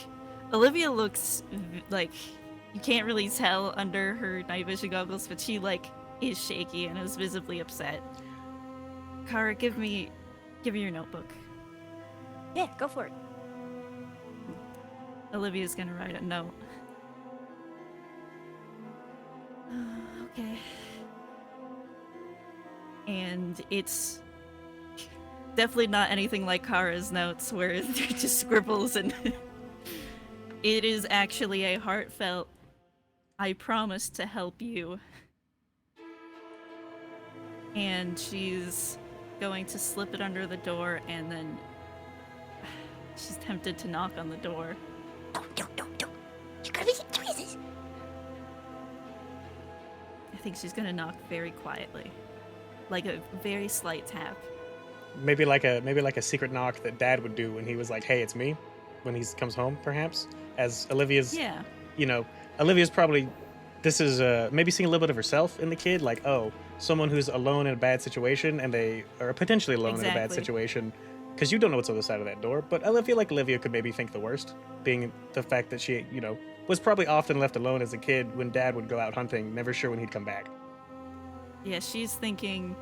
Olivia looks like you can't really tell under her night vision goggles, but she like is shaky and is visibly upset. Kara, give me your notebook. Yeah, go for it. Olivia's gonna write a note. Okay. And it's definitely not anything like Kara's notes where they're just scribbles, and it is actually a heartfelt, I promise to help you. And she's going to slip it under the door, and then she's tempted to knock on the door. Don't. You gotta be Jesus. I think she's gonna knock very quietly. Like a very slight tap. Maybe like a secret knock that Dad would do when he was like, "Hey, it's me," when he comes home, perhaps. As Olivia's, Yeah. Olivia's probably, this is maybe seeing a little bit of herself in the kid, like, oh, someone who's alone in a bad situation, and they are potentially alone in a bad Exactly. situation, because you don't know what's on the side of that door. But I feel like Olivia could maybe think the worst, being the fact that she, was probably often left alone as a kid when Dad would go out hunting, never sure when he'd come back. Yeah, she's thinking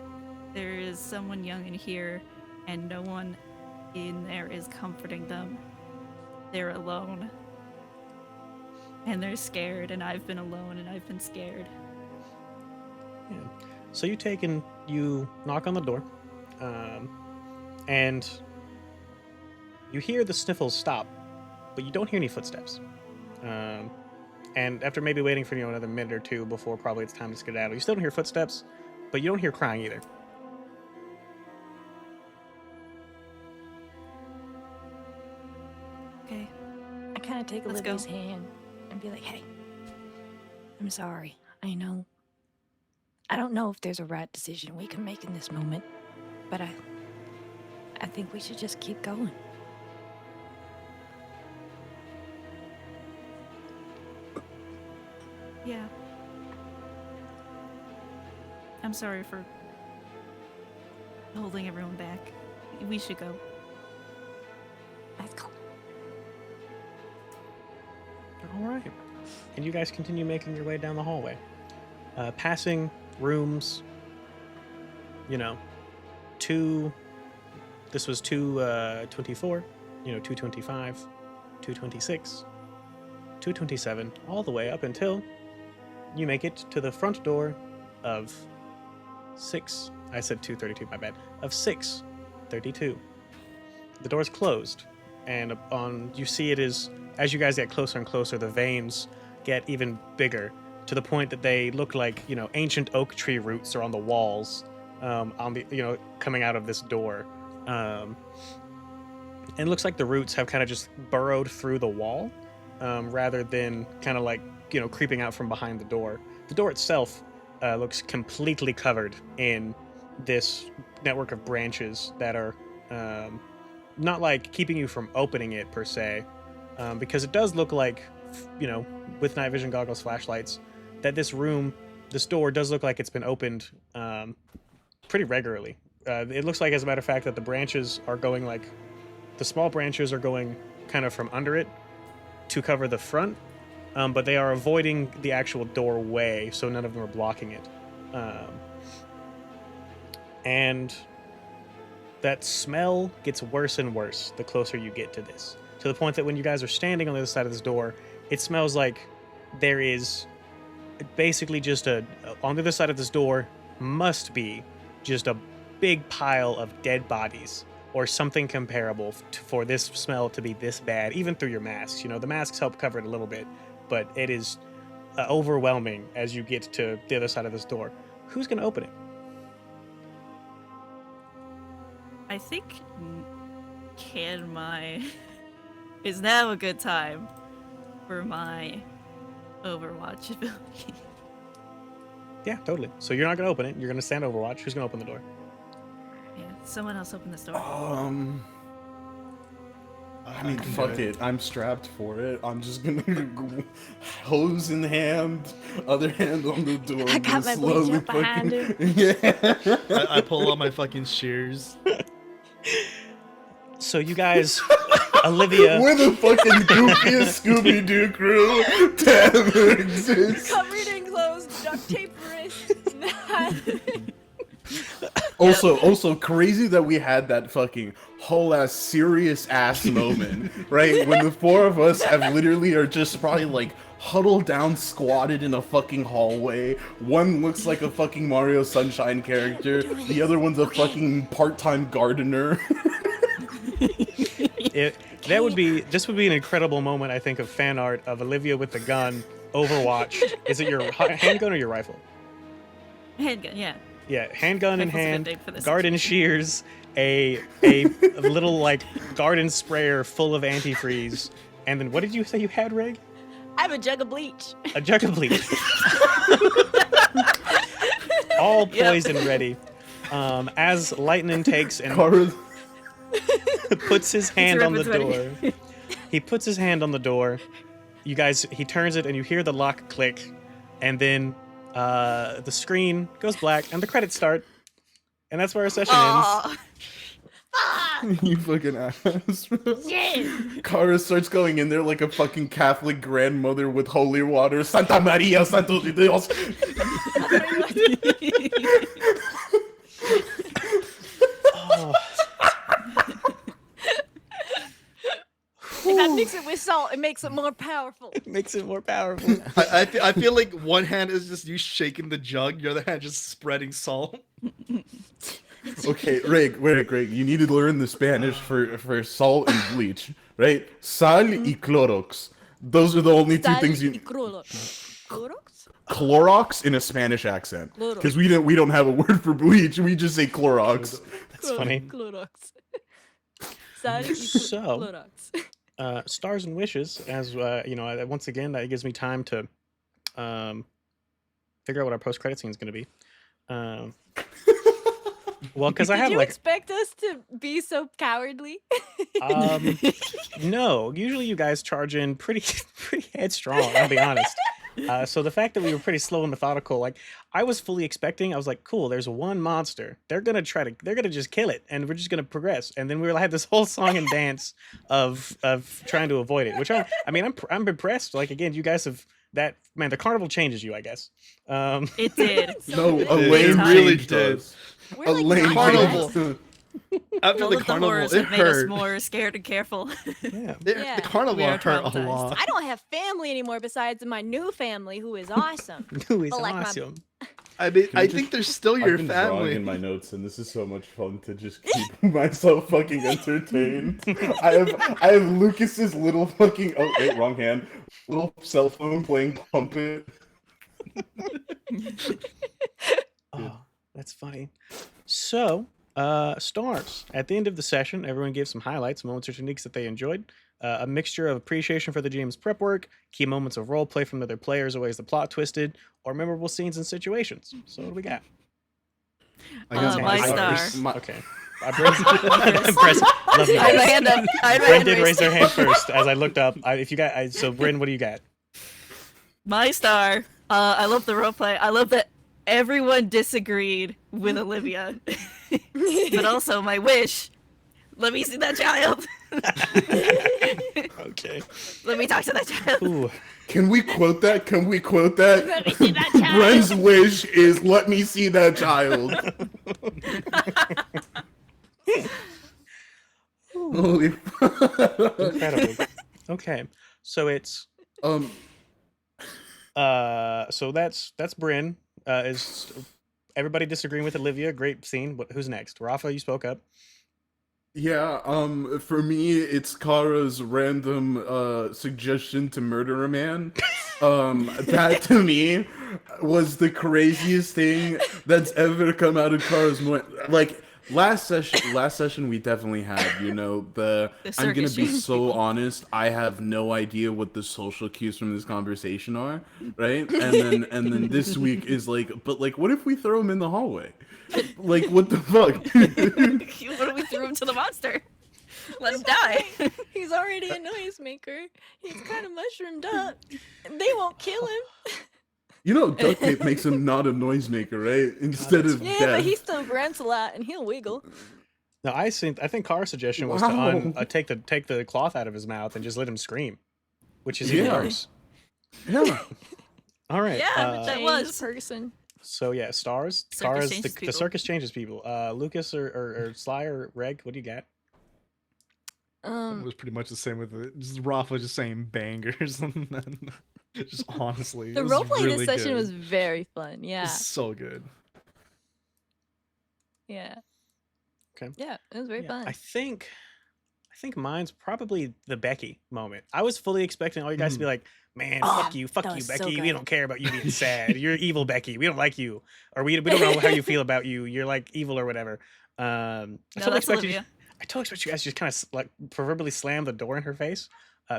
there is someone young in here and no one in there is comforting them. They're alone. And they're scared, and I've been alone and I've been scared. Yeah. So you knock on the door, and you hear the sniffles stop, but you don't hear any footsteps. And after maybe waiting for another minute or two before probably it's time to skedaddle, you still don't hear footsteps, but you don't hear crying either. Okay. I kind of take Let's go. Olivia's hand and be like, hey, I'm sorry. I know. I don't know if there's a right decision we can make in this moment, but I think we should just keep going. Yeah. I'm sorry for holding everyone back. We should go. Let's go. All right. And you guys continue making your way down the hallway, passing rooms. This was 224, 225, 226, 227, all the way up until you make it to the front door of 6. I said 232, my bad. Of 632. The door's closed, and you see it is, as you guys get closer and closer, the veins get even bigger to the point that they look like, ancient oak tree roots are on the walls, on the, coming out of this door. And it looks like the roots have kind of just burrowed through the wall, rather than kind of like, creeping out from behind the door. The door itself looks completely covered in this network of branches that are not like keeping you from opening it per se, because it does look like, with night vision goggles, flashlights, that this door does look like it's been opened pretty regularly. It looks like, as a matter of fact, that the branches are going like, the small branches are going kind of from under it to cover the front, but they are avoiding the actual doorway, so none of them are blocking it. And that smell gets worse and worse the closer you get to this, to the point that when you guys are standing on the other side of this door, it smells like there is basically just on the other side of this door must be just a big pile of dead bodies or something comparable for this smell to be this bad, even through your masks. The masks help cover it a little bit, but it is overwhelming as you get to the other side of this door. Who's going to open it? I think is now a good time for my Overwatch ability. Yeah, totally. So you're not going to open it. You're going to stand Overwatch. Who's going to open the door? Yeah, someone else open this door. I mean, fuck it. I'm strapped for it. I'm just gonna hose in hand, other hand on the door. I got my bleach up behind him. Yeah. I pull out my fucking shears. So you guys, Olivia... We're the fucking goofiest Scooby-Doo crew to ever exist. Covered in clothes, duct tape wrist. Also crazy that we had that fucking whole ass serious ass moment, right? When the four of us have literally are just probably like huddled down, squatted in a fucking hallway. One looks like a fucking Mario Sunshine character. The other one's a fucking part-time gardener. This would be an incredible moment, I think, of fan art of Olivia with the gun, Overwatch. Is it your handgun or your rifle? Handgun, yeah. Yeah, handgun in Rifle's a bit hand, big for this garden shears, a little like garden sprayer full of antifreeze, and then what did you say you had, Rig? I have a jug of bleach. A jug of bleach. All poised and ready. As Lightning takes and puts his hand on the door. He puts his hand on the door. You guys, he turns it and you hear the lock click, and then the screen goes black and the credits start, and that's where our session ends. You fucking ass. Shit. Kara starts going in there like a fucking Catholic grandmother with holy water. Santa Maria, Santo de Dios. Oh. If I mix it with salt, it makes it more powerful. It makes it more powerful. I feel like one hand is just you shaking the jug, your other hand just spreading salt. Okay, Rig, you need to learn the Spanish for salt and bleach, right? Sal y Clorox. Those are the only two things you... Clorox? Clorox in a Spanish accent. Because we don't have a word for bleach, we just say Clorox. That's funny. Clorox. So, stars and wishes, as once again, that gives me time to figure out what our post-credit scene is going to be. Well, because I have Did you like expect us to be so cowardly? no. Usually, you guys charge in pretty headstrong. I'll be honest. So the fact that we were pretty slow and methodical, like I was fully expecting, I was like, cool, there's one monster. They're gonna just kill it, and we're just gonna progress. And then we had this whole song and dance of trying to avoid it, which I'm impressed. Like again, you guys have that man. The carnival changes you, I guess. It did. No, It Elaine really changed did. us. We're like Elaine carnival. changed us. After All the of the carnival, horrors it have made us hurt. more scared and careful. Yeah. Yeah. The carnival We are hurt a traumatized. lot. I don't have family anymore besides my new family, who is awesome. Who is But like my- awesome. I mean, Can I I just- think they're still I've your been drawing family. in my notes, and this is so much fun to just keep myself fucking entertained. I have Lucas's little fucking wrong hand, little cell phone playing Pump It. Oh, that's funny. So, stars. At the end of the session, everyone gave some highlights, moments, or techniques that they enjoyed. A mixture of appreciation for the GM's prep work, key moments of roleplay from other players or ways the plot twisted, or memorable scenes and situations. So, what do we got? I got my stars. star. Okay. Impressive. Love you I had my guys. hand up. I had my Bryn hand did raise raised. their hand first as I looked up. If you got, so Bryn, what do you got? My star. I love the roleplay. I love that everyone disagreed with Olivia. But also my wish. Let me see that child. Okay. Let me talk to that child. Ooh. Can we quote that? Can we quote that? Let me see that child. Bren's wish is let me see that child. Holy Incredible. Okay. So it's so that's Bryn. Is everybody disagreeing with Olivia? Great scene. Who's next? Rafa, you spoke up. Yeah, for me, it's Kara's random suggestion to murder a man. That to me was the craziest thing that's ever come out of Kara's like last session we definitely had, you know, I'm gonna circus be shooting so people. honest, I have no idea what the social cues from this conversation are, right? And then this week is like, but like, what if we throw him in the hallway? Like, what the fuck? What do we throw him to the monster? Let him die. He's already a noisemaker. He's kind of mushroomed up. They won't kill him. You know, duct tape makes him not a noisemaker, right? Instead of Yeah, death. but he still grunts a lot and he'll wiggle. No, I think Kara's suggestion was Wow. to take the cloth out of his mouth and just let him scream, which is Yeah. even worse. Yeah. All right. Yeah, but that was Changed person. So yeah, stars. Circus Stars. changes The people. circus changes people. Lucas or Sly or Reg, what do you got? It was pretty much the same with it. Just Rafa just saying bangers and then just honestly. The it was roleplay really this session good. was very fun. Yeah. It's so good. Yeah. Okay. Yeah, it was very fun. I think mine's probably the Becky moment. I was fully expecting all you guys to be like, "Man, Oh, fuck you, that Becky. was so We good. don't care about you being sad. You're evil, Becky. We don't like you, or we don't know how you feel about you. You're like evil or whatever." I No, totally that's expect Olivia. I totally expect you guys to just kind of like proverbially slam the door in her face.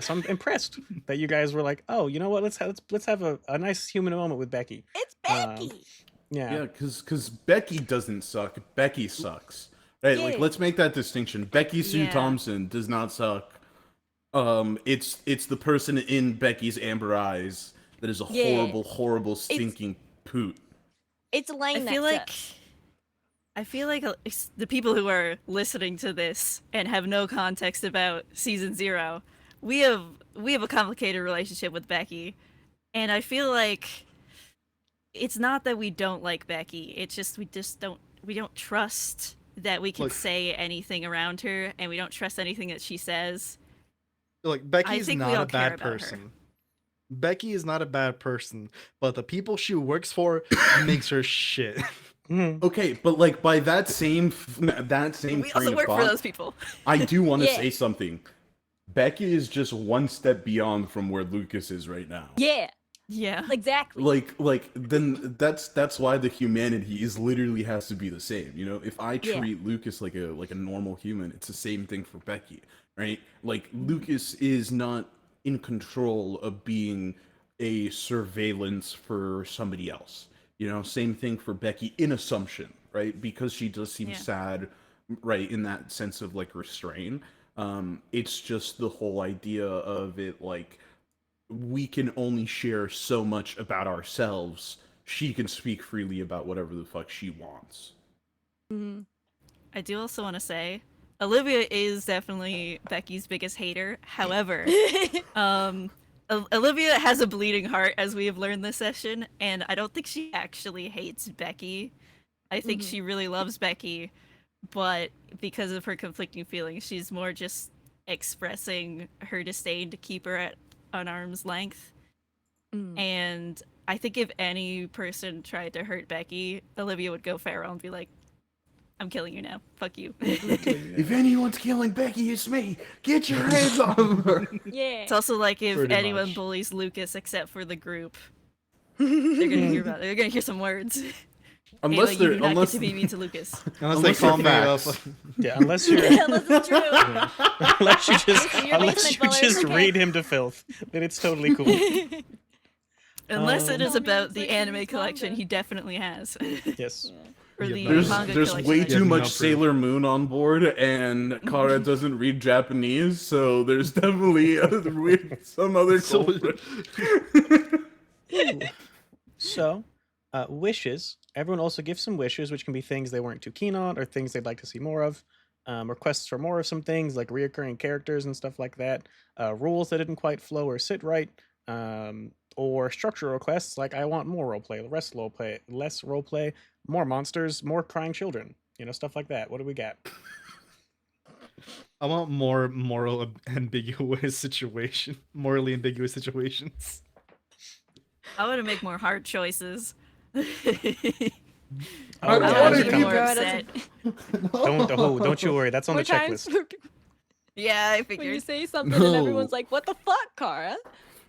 So I'm impressed that you guys were like, "Oh, you know what? Let's have a nice human moment with Becky." It's Becky. Yeah. Yeah, because Becky doesn't suck. Becky sucks. Right? Like, Yeah. let's make that distinction. Becky Sue Yeah. Thompson does not suck. It's the person in Becky's amber eyes that is a Yeah. horrible, stinking poot. It's Lane I feel that like sucks. it's the people who are listening to this and have no context about season 0, we have a complicated relationship with Becky, and I feel like it's not that we don't like Becky. It's just we don't trust that we can Look. say anything around her, and we don't trust anything that she says. Like Becky's think we not all a care bad about her. person. Becky is not a bad person, but the people she works for makes her shit. Mhm. Okay, but like by that same We train also of work for thought, those people. I do want to Yeah. say something. Becky is just one step beyond from where Lucas is right now. Yeah, Yeah. exactly. Like then that's why the humanity is literally has to be the same. You know, if I Yeah. treat Lucas like a normal human, it's the same thing for Becky, right? Like Lucas is not in control of being a surveillance for somebody else. You know, same thing for Becky in assumption, right? Because she does seem Yeah. sad, right, in that sense of like restraint. It's just the whole idea of it like we can only share so much about ourselves. She can speak freely about whatever the fuck she wants. Mhm. I do also want to say Olivia is definitely Becky's biggest hater. However, Olivia has a bleeding heart, as we have learned this session, and I don't think she actually hates Becky. I think Mhm. she really loves Becky, but because of her conflicting feelings, she's more just expressing her disdain to keep her at an arm's length. Mm. And I think if any person tried to hurt Becky, Olivia would go feral and be like, I'm killing you now. Fuck you. If anyone's killing Becky, it's me. Get your hands off of her. Yeah. It's also like if Pretty anyone much. bullies Lucas except for the group, they're gonna hear about it. They're gonna hear some words. Unless Ayla, you they're do not unless get to be mean to Lucas. Unless they Unless call they're me up. facts. Yeah, unless you're Unless it's true. unless you just Listen, you're unless basement you dwellers, just okay. read him to filth, then it's totally cool. Unless it is No, about it's the like anime he's collection, manga. he definitely has. Yes. Or Yeah, the no. manga There's collection. way I too mean. no much proof. Sailor Moon on board, and Kara doesn't read Japanese, so there's definitely some other So- culprit. So, wishes. Everyone also gives some wishes, which can be things they weren't too keen on or things they'd like to see more of. Requests for more of some things like reoccurring characters and stuff like that. Rules that didn't quite flow or sit right. Or structural requests like I want more roleplay, less roleplay, more monsters, more crying children. You know, stuff like that. What do we got? I want more morally ambiguous situations. I want to make more hard choices. Oh, I yeah, wanna those are be coming. brought us- upset. Don't you worry. That's on More the times checklist. Yeah, I when you figured. say something and everyone's like, "What the fuck, Kara?"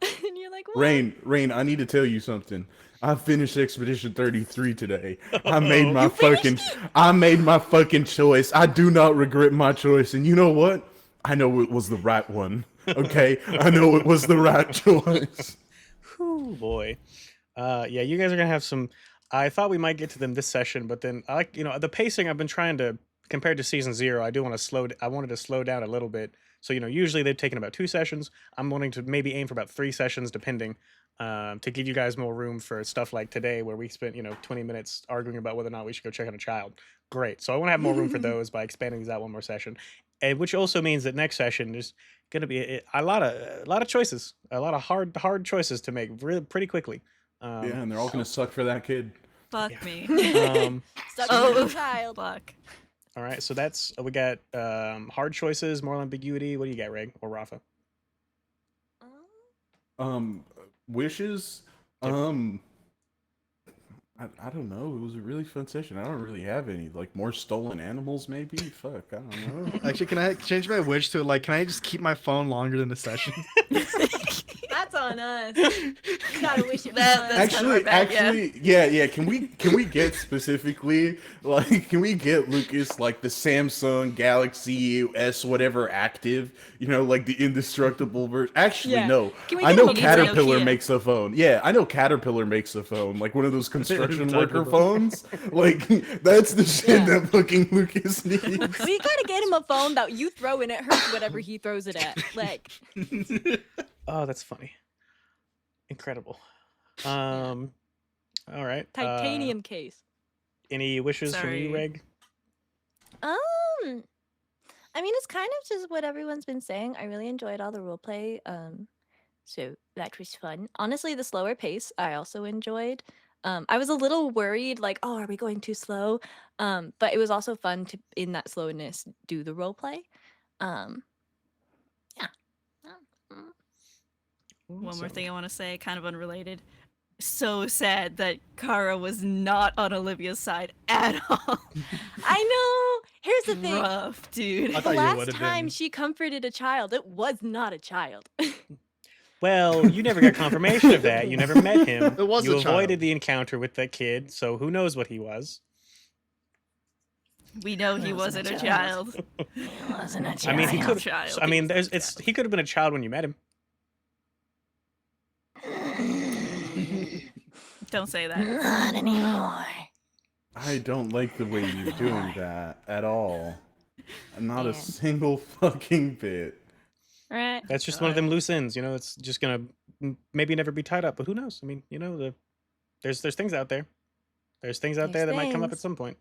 And you're like, "What?" Rain, I need to tell you something. I finished Expedition 33 today. I made my fucking choice. I do not regret my choice. And you know what? I know it was the right one. Okay? I know it was the right choice. Whew, boy. Yeah, you guys are gonna have some. I thought we might get to them this session, but then I like the pacing. I've been trying to compared to season 0. I do want to I wanted to slow down a little bit. So usually they've taken about 2 sessions. I'm wanting to maybe aim for about 3 sessions, depending, to give you guys more room for stuff like today, where we spent 20 minutes arguing about whether or not we should go check on a child. Great. So I want to have more room for those by expanding these out one more session, and which also means that next session there's going to be a lot of choices, a lot of hard choices to make really pretty quickly. Yeah, and they're all gonna suck for that kid. Fuck Yeah. me. Stuck Oh. with a child. Fuck. All right, so that's we got hard choices, moral ambiguity. What do you got, Reg or Rafa? Wishes? Yep. I don't know. It was a really fun session. I don't really have any. Like, more stolen animals, maybe? Fuck, I don't know. Actually, can I change my wish to can I just keep my phone longer than the session? That's on us. You gotta wish it was That- us. that's kind of bad, Yeah. Can we get specifically, can we get Lucas, the Samsung Galaxy S whatever active, the indestructible version? Actually, Yeah. no. Can we I get know him a Caterpillar Nokia? makes a phone. Yeah, I know Caterpillar makes a phone, like one of those construction Type worker of phones. That's the shit Yeah. that fucking Lucas needs. We gotta get him a phone that you throw and it hurts whatever he throws it at. Oh, that's funny. Incredible. All right. Titanium case. Any wishes from you, Sorry. Reg? I mean, it's kind of just what everyone's been saying. I really enjoyed all the roleplay. So that was fun. Honestly, the slower pace I also enjoyed. I was a little worried, oh, are we going too slow? But it was also fun to, in that slowness, do the roleplay. Yeah. One more thing I want to say, kind of unrelated. So sad that Kara was not on Olivia's side at all. I know. Here's the thing. Rough, dude. I The thought you last would've time been. she comforted a child, it was not a child. Well, you never got confirmation of that. You never met him. It was you a child. avoided the encounter with that kid, so who knows what he was. We know he wasn't a child. It wasn't a child. I mean, he could. Child. I mean, he could have been a child when you met him. Don't say that. Not anymore. I don't like the way you're doing that at all. Not a Man. single fucking bit. Right. That's just one of them loose ends. It's just gonna maybe never be tied up, but who knows? I mean, there's things out there. There's things out there There's that might come up at things. some point.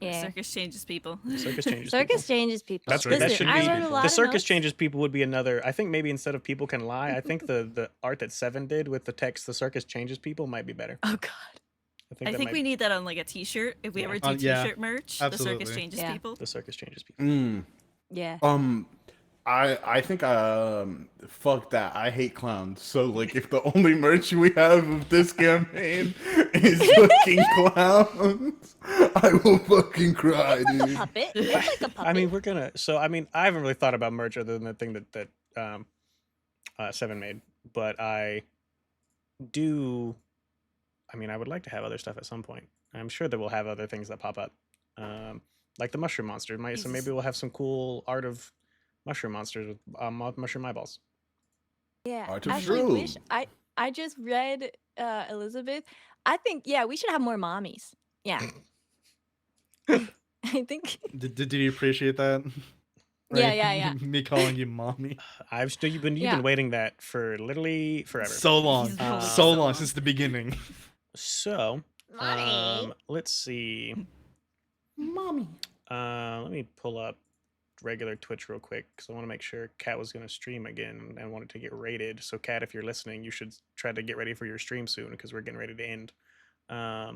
Yeah. Circus changes people. Circus changes. Circus people. changes people. That's Circus that Listen, should I be wrote a lot the of circus notes. changes people would be another. I think maybe instead of people can lie, I think the art that Seven did with the text "the circus changes people" might be better. Oh God. I think we need that on a t-shirt. If we Yeah. ever do Yeah, t-shirt merch, the absolutely. circus changes Yeah. people. the circus changes people. Yeah. I think fuck that. I hate clowns. So like if the only merch we have of this campaign is fucking clowns, I will fucking cry, It's like a dude. puppet. It's like a puppet. I mean, we're gonna. So I mean, I haven't really thought about merch other than the thing that Seven made, but I do. I mean, I would like to have other stuff at some point. I'm sure that we'll have other things that pop up, like the mushroom monster. So maybe we'll have some cool art of mushroom monsters with mushroom eyeballs. Yeah. Art of Actually, Shroom. I just read Elizabeth. I think we should have more mommies. Yeah. I think. Did you appreciate that? Yeah. Me calling you mommy. You've been Yeah. waiting that for literally forever. So long, He's Uh, so so long long. since the beginning. So, Mommy. let's see. Mommy. Let me pull up regular Twitch real quick because I want to make sure Kat was going to stream again and wanted to get rated. So, Kat, if you're listening, you should try to get ready for your stream soon because we're getting ready to end. Yeah.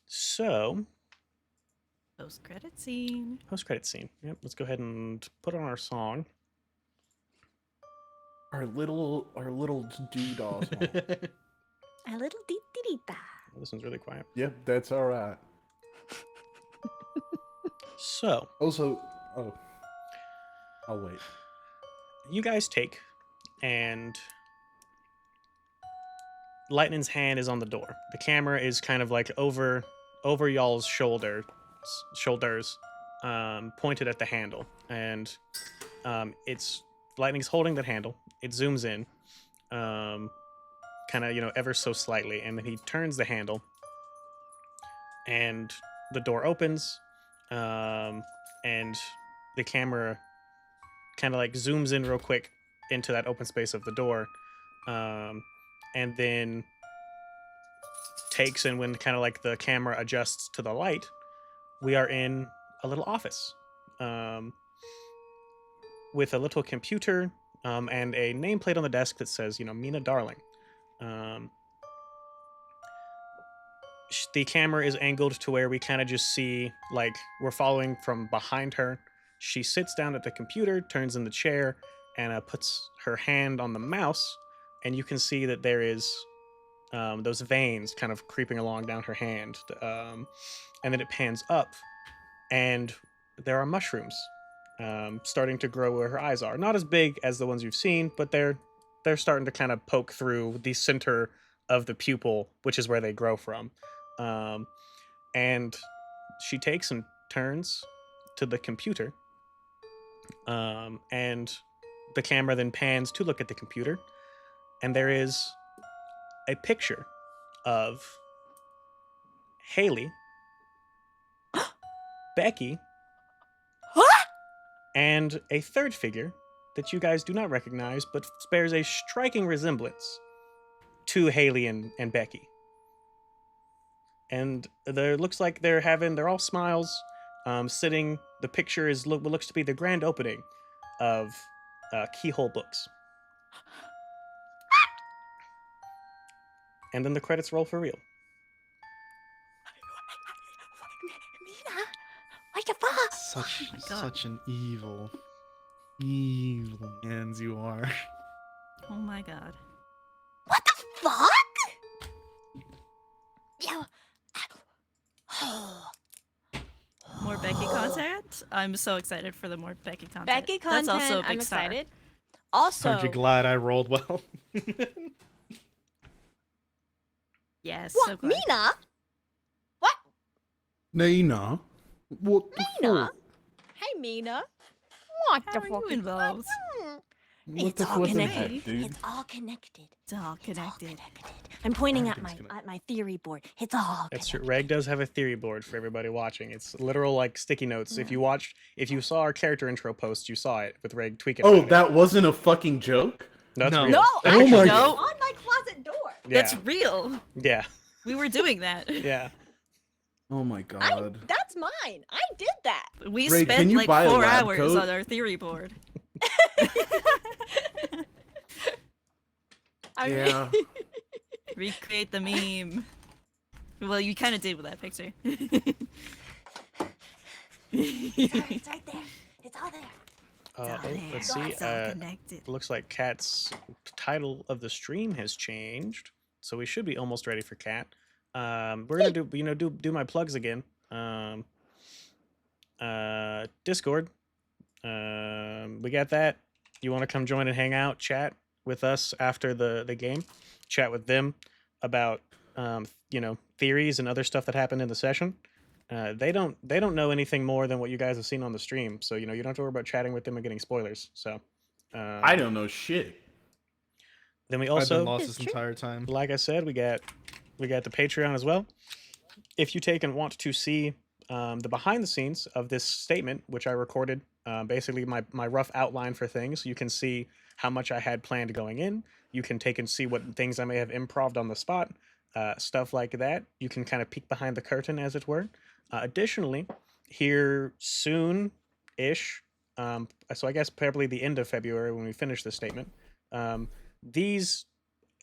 So, Post-credit scene. post-credit scene. Yep, let's go ahead and put on our song. Our little doodah song. A little dee-dee-dee-da. Oh, this one's really quiet. Yep, that's all right. So, Also, I'll wait. you guys take, and Lightning's hand is on the door. The camera is kind of like over y'all's shoulders, pointed at the handle, and it's Lightning's holding that handle. It zooms in, kind of ever so slightly, and then he turns the handle, and the door opens, and the camera kind of like zooms in real quick into that open space of the door, and then takes, and when kind of like the camera adjusts to the light, we are in a little office with a little computer and a nameplate on the desk that says, Mina Darling. The camera is angled to where we kind of just see, like, we're following from behind her. She sits down at the computer, turns in the chair, and puts her hand on the mouse, and you can see that there is those veins kind of creeping along down her hand. And then it pans up, and there are mushrooms starting to grow where her eyes are. Not as big as the ones you've seen, but they're starting to kind of poke through the center of the pupil, which is where they grow from. And she takes and turns to the computer, and the camera then pans to look at the computer, and there is a picture of Haley, Becky, and a third figure that you guys do not recognize, but bears a striking resemblance to Haley and Becky. And there looks like they're all smiles, sitting. The picture is what looks to be the grand opening of Keyhole Books. And then the credits roll for real. Mina, what the fuck? Such an evil mans you are. Oh my god. What the fuck? Yeah. More Becky content? I'm so excited for the more Becky content. Becky content. That's also a big I'm star. excited. Also, Aren't you glad I rolled well? Yes. what? So glad. Mina? What? Nina, what the Mina? fuck? Hey, Mina. What How the are fuck? you is involved? that? What It's the all fuck is connected. that, dude? It's all connected. It's all It's all connected. connected. I'm pointing at Everything's my theory board. It's all That's true. connected. Reg does have a theory board for everybody watching. It's literal like sticky notes. If you saw our character intro post, you saw it with Reg tweaking. Oh, around it. that wasn't a fucking joke? That's No. real. No, That I Oh picture's my real. God. on my closet door. Yeah. That's real. Yeah. We were doing that. Yeah. Oh my god. That's mine. I did that. We Ray, can spent you like buy a 4 lab hours coat? on our theory board. Yeah. Recreate the meme. Well, you kind of did with that picture. It's right there. It's all there. Let's see. It's all connected. Looks like Kat's title of the stream has changed, so we should be almost ready for Kat. We're gonna do my plugs again. Discord. We got that. You want to come join and hang out, chat with us after the game, chat with them about theories and other stuff that happened in the session. They don't know anything more than what you guys have seen on the stream, so you don't have to worry about chatting with them and getting spoilers. So I don't know shit. Then we I've also, been lost It's this true. entire time. like I said, we got the Patreon as well. If you take and want to see the behind the scenes of this statement, which I recorded, basically my rough outline for things, you can see how much I had planned going in. You can take and see what things I may have improv'd on the spot, stuff like that. You can kind of peek behind the curtain, as it were. Additionally, here soon-ish, so I guess probably the end of February when we finish this statement, these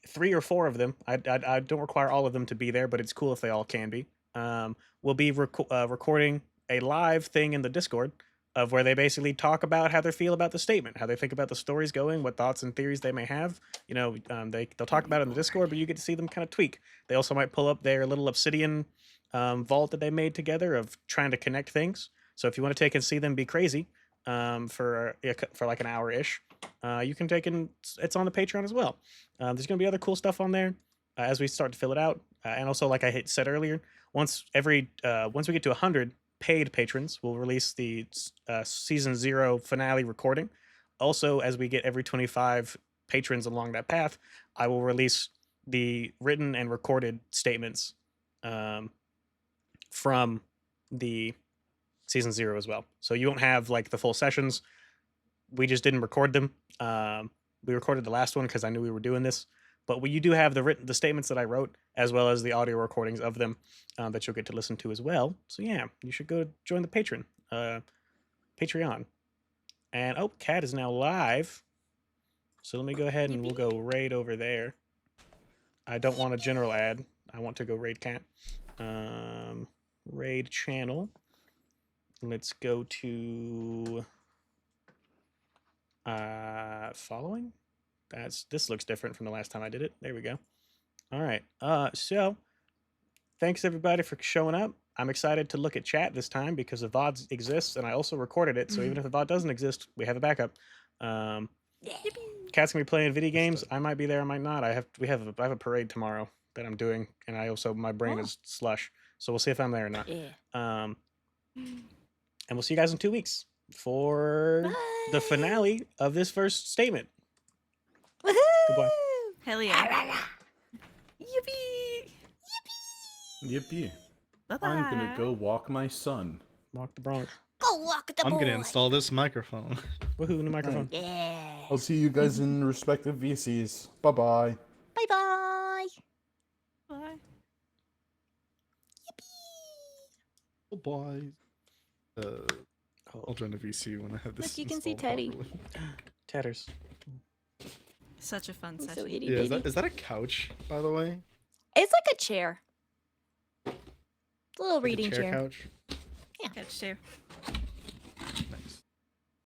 3 or 4 of them, I don't require all of them to be there, but it's cool if they all can be. We'll be recording a live thing in the Discord of where they basically talk about how they feel about the statement, how they think about the stories going, what thoughts and theories they may have. They'll talk about it in the Discord, but you get to see them kind of tweak. They also might pull up their little obsidian vault that they made together of trying to connect things. So if you want to take and see them be crazy for like an hour-ish, you can take and it's on the Patreon as well. There's going to be other cool stuff on there as we start to fill it out. And also, like I said earlier, once we get to 100 paid patrons, we'll release the season 0 finale recording. Also, as we get every 25 patrons along that path, I will release the written and recorded statements from the season 0 as well. So you won't have like the full sessions. We just didn't record them. We recorded the last one because I knew we were doing this. But you do have the statements that I wrote, as well as the audio recordings of them that you'll get to listen to as well. So yeah, you should go join the Patreon. And Kat is now live. So let me go ahead and we'll go raid over there. I don't want a general ad. I want to go raid Kat. Raid channel. Let's go to following. This looks different from the last time I did it. There we go. All right. So thanks everybody for showing up. I'm excited to look at chat this time because the VOD exists and I also recorded it. So even if the VOD doesn't exist, we have a backup. Cat's gonna be playing video games. I might be there, I might not. I have a parade tomorrow that I'm doing, and my brain is slush. So we'll see if I'm there or not. Yeah. And we'll see you guys in 2 weeks for the finale of this first statement. Woohoo! Goodbye. Hell yeah. Yippee! Yippee. Bye-bye. I'm gonna go walk my son. Walk the Bronx. Go walk the I'm boy. gonna install this microphone. Woohoo, new microphone. Yeah. I'll see you guys in respective VCs. Bye-bye. Bye bye. Bye. Oh boy. I'll join the VC when I have this. Look, you can see installed Teddy. properly. Tatters. Such a fun He's session. so itty Yeah, bitty. is that a couch, by the way? It's like a chair. It's a little Like a reading chair. couch? Couch chair.